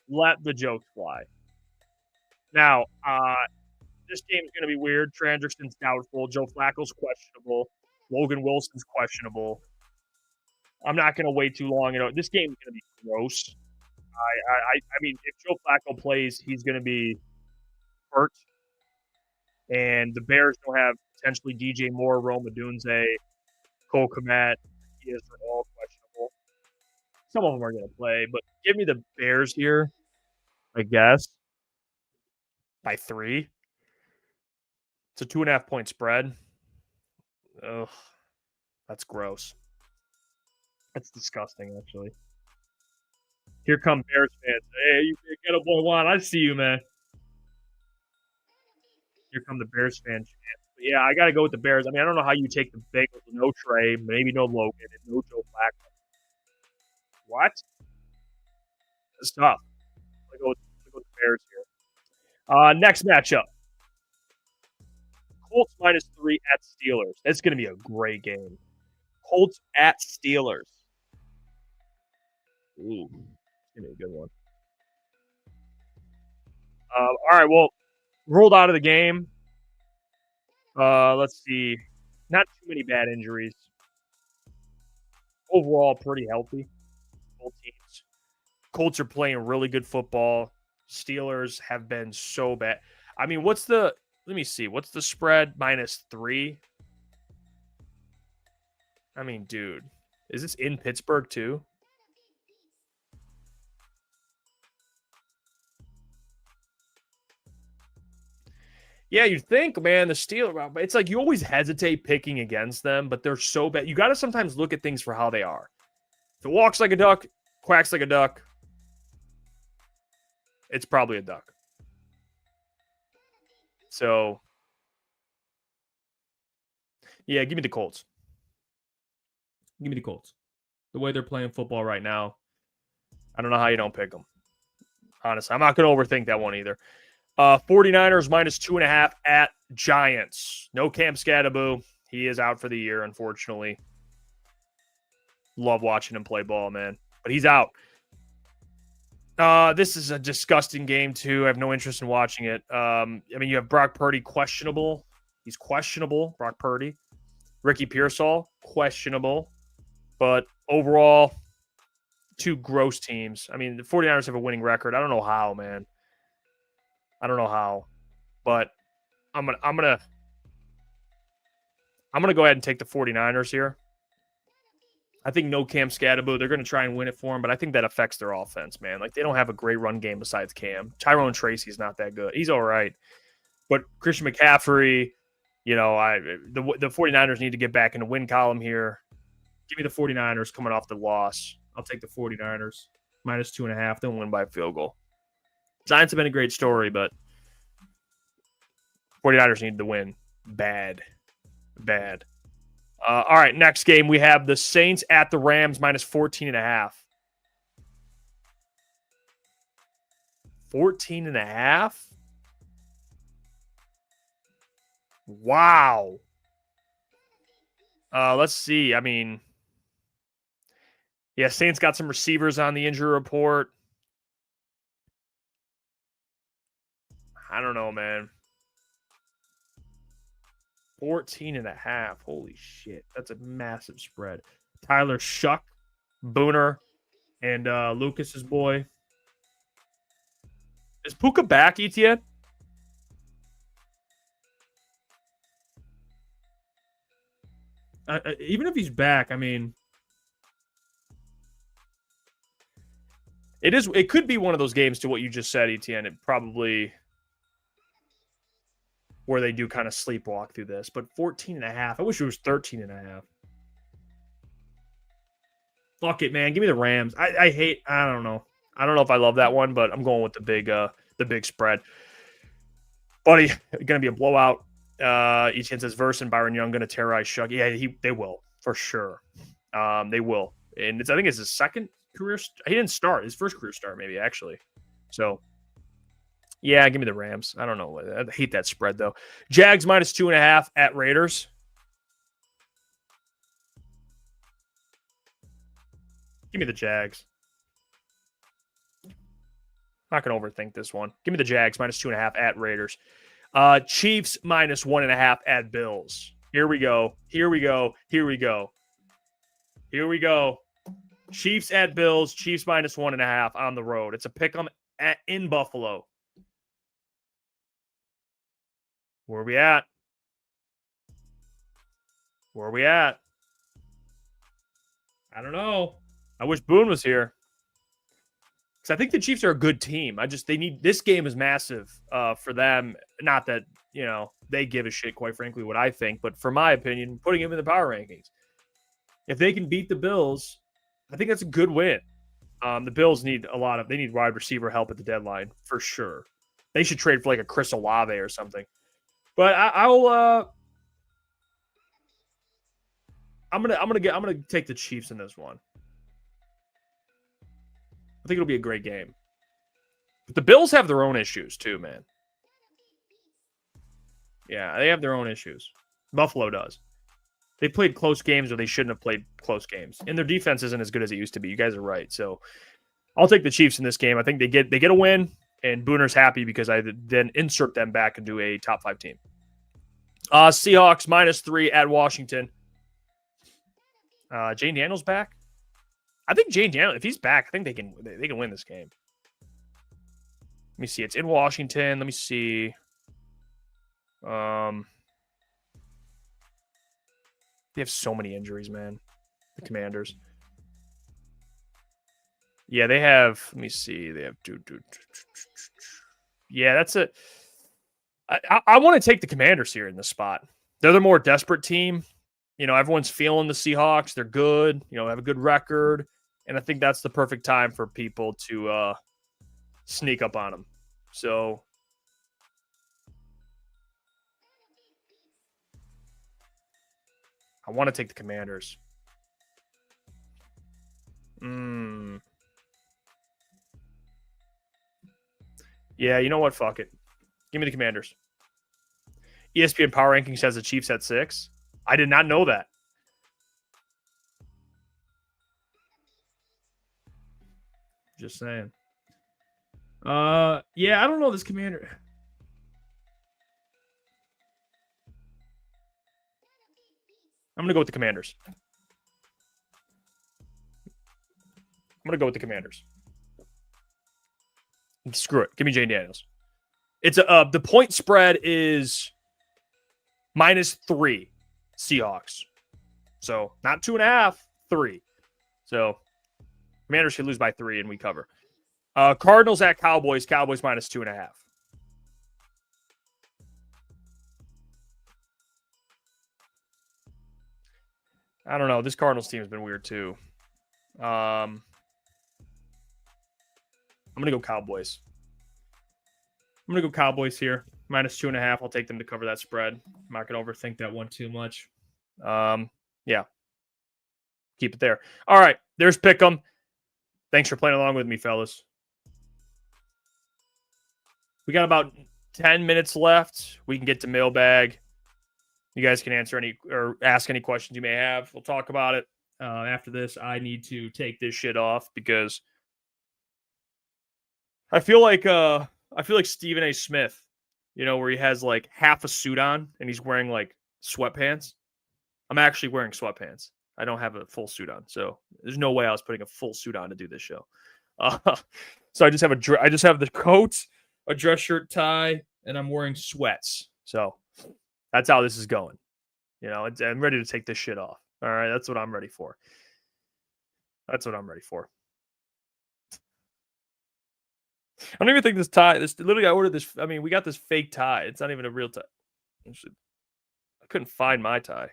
Speaker 2: Let the jokes fly. Now, this game's going to be weird. Trey Hendrickson's doubtful. Joe Flacco's questionable. Logan Wilson's questionable. I'm not going to wait too long. This game's going to be gross. I mean, if Joe Flacco plays, he's going to be hurt. And the Bears don't have potentially DJ Moore, Rome Odunze, Cole Kmet. He is all questionable. Some of them are going to play, but give me the Bears here, I guess, by 3. It's a 2.5-point spread. Ugh, that's gross. That's disgusting, actually. Here come Bears fans. Hey, you get a boy Juan. I see you, man. Here come the Bears fans. But yeah, I got to go with the Bears. I mean, I don't know how you take the Bengals with no Trey, maybe no Logan, and no Joe Flacco. What? That's tough. I'm going to go with the Bears here. Next matchup. Colts -3 at Steelers. That's going to be a great game. Colts at Steelers. Ooh, it's going to be a good one. All right, well, ruled out of the game. Let's see. Not too many bad injuries. Overall, pretty healthy. Both teams. Colts are playing really good football. Steelers have been so bad. I mean, let me see. What's the spread? -3. I mean, dude, is this in Pittsburgh too? Yeah, you'd think, man, the Steelers, it's like you always hesitate picking against them, but they're so bad. You got to sometimes look at things for how they are. If it walks like a duck, quacks like a duck, it's probably a duck. So, yeah, give me the Colts. Give me the Colts. The way they're playing football right now, I don't know how you don't pick them. Honestly, I'm not going to overthink that one either. 49ers -2.5 at Giants. No Cam Scatterboo. He is out for the year, unfortunately. Love watching him play ball, man. But he's out. This is a disgusting game, too. I have no interest in watching it. I mean, you have Brock Purdy questionable. He's questionable, Brock Purdy. Ricky Pearsall, questionable. But overall, two gross teams. I mean, the 49ers have a winning record. I don't know how, man. I don't know how, but I'm gonna go ahead and take the 49ers here. I think no Cam Scatterboo. They're going to try and win it for him, but I think that affects their offense, man. Like, they don't have a great run game besides Cam. Tyrone Tracy's not that good. He's all right. But Christian McCaffrey, the 49ers need to get back in the win column here. Give me the 49ers coming off the loss. I'll take the 49ers. -2.5. They'll win by a field goal. Giants have been a great story, but 49ers need to win. Bad. All right, next game, we have the Saints at the Rams -14.5. 14.5? Wow. Let's see. I mean, yeah, Saints got some receivers on the injury report. I don't know, man. 14.5. Holy shit. That's a massive spread. Tyler Shuck, Booner, and Lucas's boy. Is Puka back, Etienne? even if he's back, I mean, it could be one of those games to what you just said, Etienne. It probably where they do kind of sleepwalk through this, but 14.5. I wish it was 13.5. Fuck it, man. Give me the Rams. I don't know. I don't know if I love that one, but I'm going with the big spread. Buddy, gonna be a blowout. Etienne says Verse and Byron Young gonna terrorize Shuck. Yeah, they will for sure. They will, and I think it's his second career. He didn't start his first career start, maybe actually. So, yeah, give me the Rams. I don't know. I hate that spread though. Jags minus 2.5 at Raiders. Give me the Jags. Not going to overthink this one. Give me the Jags minus 2.5 at Raiders. Chiefs minus 1.5 at Bills. Here we go. Chiefs at Bills. Chiefs minus 1.5 on the road. It's a pick 'em in Buffalo. Where are we at? I don't know. I wish Boone was here. Because I think the Chiefs are a good team. This game is massive for them. Not that, they give a shit, quite frankly, what I think. But for my opinion, putting them in the power rankings. If they can beat the Bills, I think that's a good win. The Bills need they need wide receiver help at the deadline, for sure. They should trade for like a Chris Olave or something. But I'm gonna take the Chiefs in this one. I think it'll be a great game. But the Bills have their own issues too, man. Yeah, they have their own issues. Buffalo does. They played close games where they shouldn't have played close games. And their defense isn't as good as it used to be. You guys are right. So I'll take the Chiefs in this game. I think they get a win, and Booner's happy because I then insert them back into a top 5 team. Seahawks minus 3 at Washington. Jane Daniels back. I think Jane Daniels, if he's back, I think they can win this game. Let me see. It's in Washington. Let me see. They have so many injuries, man. The Commanders. Yeah, they have. Let me see. They have. Yeah, that's it. I want to take the Commanders here in this spot. They're the more desperate team. Everyone's feeling the Seahawks. They're good. Have a good record. And I think that's the perfect time for people to sneak up on them. So I want to take the Commanders. Yeah, you know what? Fuck it. Give me the Commanders. ESPN Power Rankings has the Chiefs at 6. I did not know that. Just saying. Yeah, I don't know this Commander. I'm going to go with the Commanders. Screw it. Give me Jane Daniels. It's the point spread is -3 Seahawks. So not 2.5, 3. So Commanders should lose by 3 and we cover. Cardinals at Cowboys. Cowboys -2.5. I don't know. This Cardinals team has been weird too. I'm going to go Cowboys. I'm going to go Cowboys here. -2.5. I'll take them to cover that spread. I'm not going to overthink that one too much. Yeah. Keep it there. All right. There's Pick'em. Thanks for playing along with me, fellas. We got about 10 minutes left. We can get to mailbag. You guys can answer any or ask any questions you may have. We'll talk about it. After this, I need to take this shit off because I feel like Stephen A. Smith, where he has like half a suit on and he's wearing like sweatpants. I'm actually wearing sweatpants. I don't have a full suit on, so there's no way I was putting a full suit on to do this show. So I just have the coat, a dress shirt, tie, and I'm wearing sweats. So that's how this is going. You know, I'm ready to take this shit off. All right, that's what I'm ready for. That's what I'm ready for. I don't even think this tie. This literally, I ordered this. I mean, we got this fake tie. It's not even a real tie. I couldn't find my tie.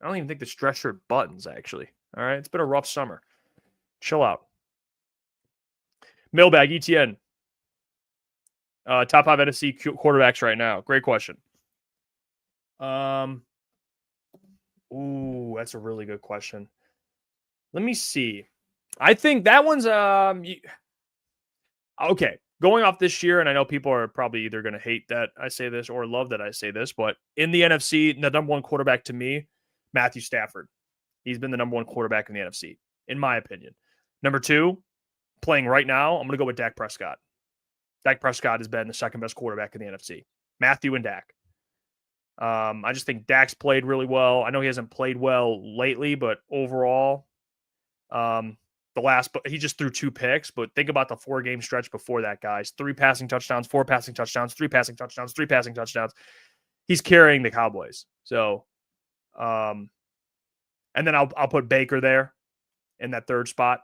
Speaker 2: I don't even think this dress shirt buttons, actually. All right. It's been a rough summer. Chill out. Mailbag, ETN. Top 5 NFC quarterbacks right now. Great question. Ooh, that's a really good question. Let me see. I think that one's okay. Going off this year, and I know people are probably either going to hate that I say this or love that I say this, but in the NFC, the number one quarterback to me, Matthew Stafford. He's been the number one quarterback in the NFC, in my opinion. Number 2, playing right now, I'm going to go with Dak Prescott. Dak Prescott has been the second best quarterback in the NFC. Matthew and Dak. I just think Dak's played really well. I know he hasn't played well lately, but overall, he just threw 2 picks, but think about the 4-game stretch before that, guys. 3 passing touchdowns, 4 passing touchdowns, 3 passing touchdowns, 3 passing touchdowns. He's carrying the Cowboys. So, and then I'll put Baker there in that 3rd spot.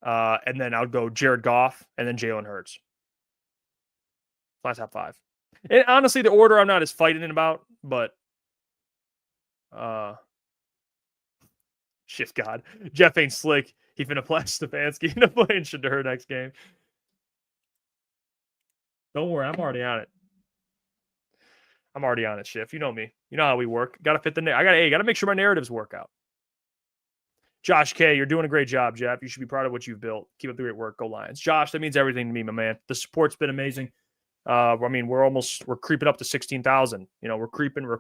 Speaker 2: And then I'll go Jared Goff and then Jalen Hurts. My top 5. And honestly, the order I'm not as fighting about, but shift God. Jeff ain't slick. He finna play Stefanski. Finna play in Shedeur next game. Don't worry, I'm already on it. I'm already on it, Shift. You know me. You know how we work. Gotta fit the gotta make sure my narratives work out. Josh K, you're doing a great job, Jeff. You should be proud of what you've built. Keep up the great work. Go Lions. Josh, that means everything to me, my man. The support's been amazing. I mean, we're creeping up to 16,000. You know, we're creeping. We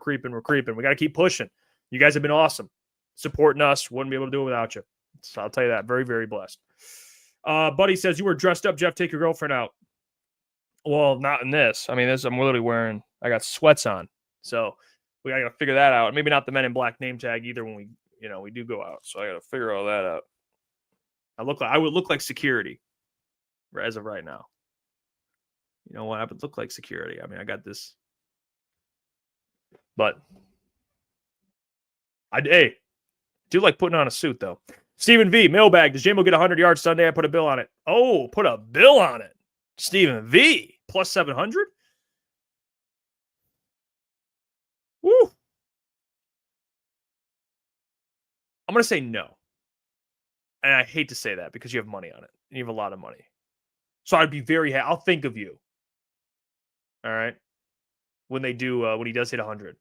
Speaker 2: got to keep pushing. You guys have been awesome. Supporting us. Wouldn't be able to do it without you. So I'll tell you that. Very, very blessed. Buddy says, you were dressed up, Jeff. Take your girlfriend out. Well, not in this. I mean, I'm literally I got sweats on. So we got to figure that out. Maybe not the Men in Black name tag either when we do go out. So I got to figure all that out. I would look like security as of right now. You know what? I would look like security. I mean, I got this. But I do like putting on a suit, though. Stephen V, mailbag. Does J-Mo get 100 yards Sunday? I put a bill on it. Oh, put a bill on it. Stephen V, plus 700? Woo. I'm going to say no. And I hate to say that because you have money on it. And you have a lot of money. So I'd be very happy. I'll think of you. All right. When he does hit 100.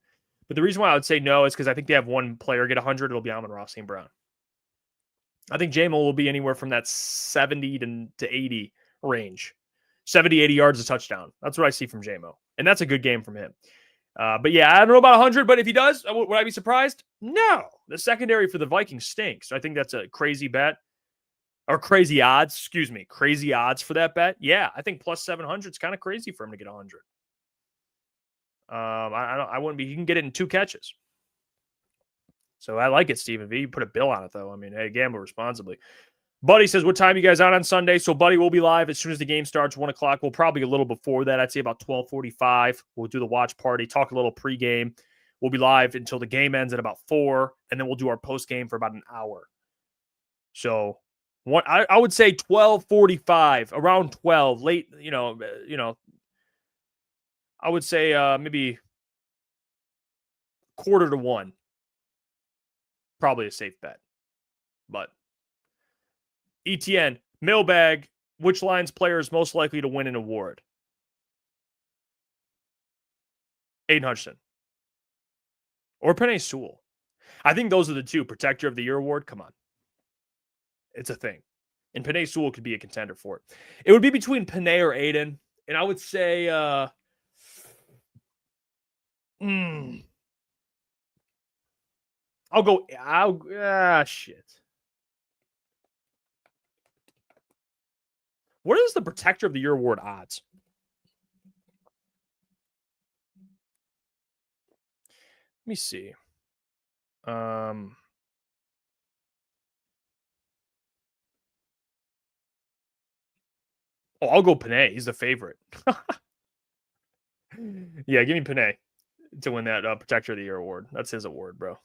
Speaker 2: But the reason why I would say no is because I think they have one player get 100. It'll be Amon-Ra St. Brown. I think J-Mo will be anywhere from that 70 to 80 range. 70, 80 yards a touchdown. That's what I see from J-Mo. And that's a good game from him. But yeah, I don't know about 100, but if he does, would I be surprised? No. The secondary for the Vikings stinks. So I think that's a crazy bet. Or crazy odds, crazy odds for that bet. Yeah, I think plus 700 is kind of crazy for him to get 100. I wouldn't be. You can get it in 2 catches. So I like it, Stephen V. You put a bill on it, though. I mean, hey, gamble responsibly. Buddy says, what time you guys on Sunday? So, Buddy, we'll be live as soon as the game starts, 1 o'clock. We'll probably a little before that. I'd say about 12:45. We'll do the watch party, talk a little pregame. We'll be live until the game ends at about 4, and then we'll do our postgame for about an hour. So, I would say 12:45, around 12, late, I would say maybe 1:45. Probably a safe bet. But ETN, mailbag, which Lions player is most likely to win an award? Aiden Hutchinson. Or Penei Sewell. I think those are the 2. Protector of the Year award, come on. It's a thing. And Penei Sewell could be a contender for it. It would be between Penei or Aiden. And I would say shit. What is the Protector of the Year award odds? Let me see. I'll go Penei. He's the favorite. Yeah, give me Penei. to win that Protector of the Year award. That's his award, bro.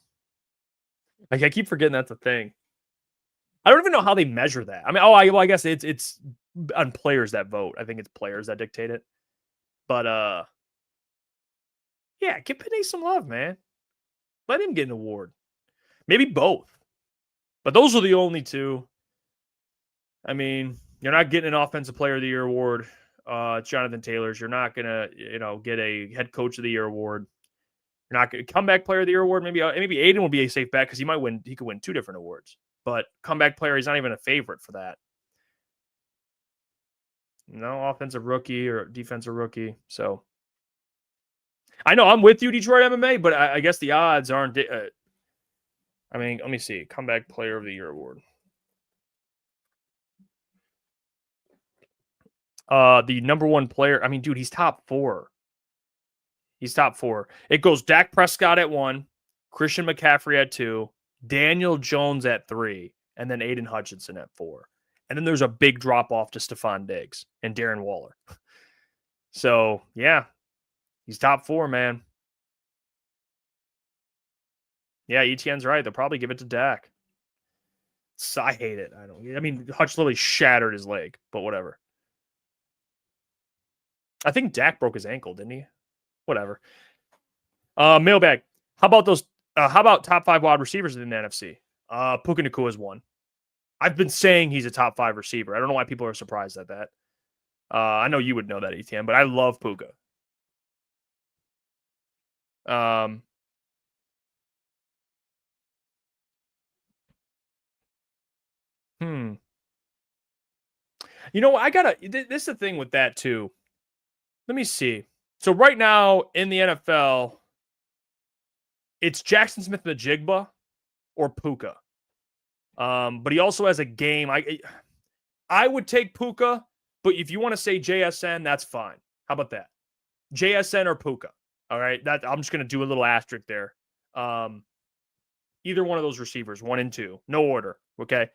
Speaker 2: Like, I keep forgetting that's a thing. I don't even know how they measure that. I mean, I guess it's on players that vote. I think it's players that dictate it. But yeah, give Penny some love, man. Let him get an award. Maybe both. But those are the only two. I mean, you're not getting an Offensive Player of the Year award. Jonathan Taylor's. You're not gonna, get a Head Coach of the Year award. You're not gonna Comeback Player of the Year award. Maybe Aiden will be a safe bet because he might win. He could win 2 different awards. But comeback player, he's not even a favorite for that. No offensive rookie or defensive rookie. So I know I'm with you, Detroit MMA, but I guess the odds aren't. I mean, let me see. Comeback Player of the Year award. The number 1 player. I mean, dude, he's top 4. He's top 4. It goes Dak Prescott at 1, Christian McCaffrey at 2, Daniel Jones at 3, and then Aiden Hutchinson at 4. And then there's a big drop off to Stephon Diggs and Darren Waller. So, yeah, he's top 4, man. Yeah, ETN's right. They'll probably give it to Dak. So I hate it. I mean, Hutch literally shattered his leg, but whatever. I think Dak broke his ankle, didn't he? Whatever. Mailbag. How about those? How about top 5 wide receivers in the NFC? Puka Nacua is 1. I've been saying he's a top 5 receiver. I don't know why people are surprised at that. I know you would know that, ETN, but I love Puka. This is the thing with that too. Let me see. So right now in the NFL, it's Jackson Smith-Njigba or Puka. But he also has a game. I would take Puka, but if you want to say JSN, that's fine. How about that? JSN or Puka. All right. I'm just going to do a little asterisk there. Either one of those receivers, 1 and 2, no order. Okay.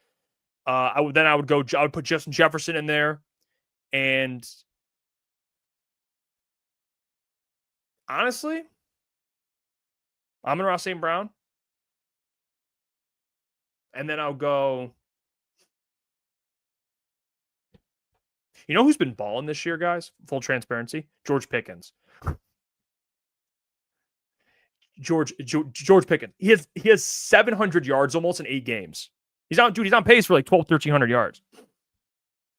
Speaker 2: I would put Justin Jefferson in there, and honestly, Amon-Ra St. Brown, and then I'll go. You know who's been balling this year, guys? Full transparency, George Pickens. George Pickens. He has 700 yards almost in 8 games. He's on pace for like 1,300 yards.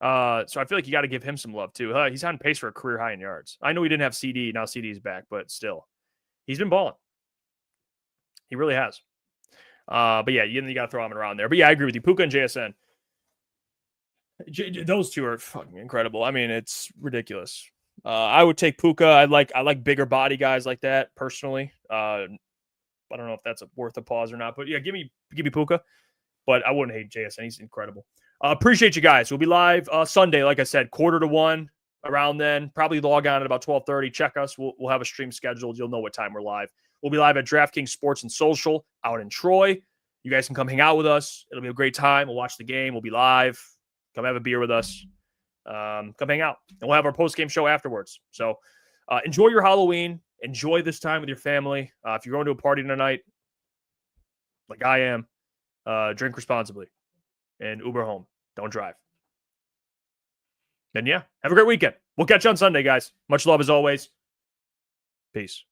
Speaker 2: So I feel like you got to give him some love too. He's on pace for a career high in yards. I know he didn't have CD. Now CD's back, but still, he's been balling. He really has. But yeah, you got to throw him around there. But yeah, I agree with you. Puka and JSN. Those two are fucking incredible. I mean, it's ridiculous. I would take Puka. I like bigger body guys like that personally. I don't know if that's worth a pause or not, but yeah, give me Puka. But I wouldn't hate JSN. He's incredible. Appreciate you guys. We'll be live Sunday, like I said, 12:45 around then. Probably log on at about 12:30. Check us. We'll have a stream scheduled. You'll know what time we're live. We'll be live at DraftKings Sports and Social out in Troy. You guys can come hang out with us. It'll be a great time. We'll watch the game. We'll be live. Come have a beer with us. Come hang out. And we'll have our post-game show afterwards. So enjoy your Halloween. Enjoy this time with your family. If you're going to a party tonight, like I am, drink responsibly and Uber home. Don't drive. And yeah, have a great weekend. We'll catch you on Sunday, guys. Much love as always. Peace.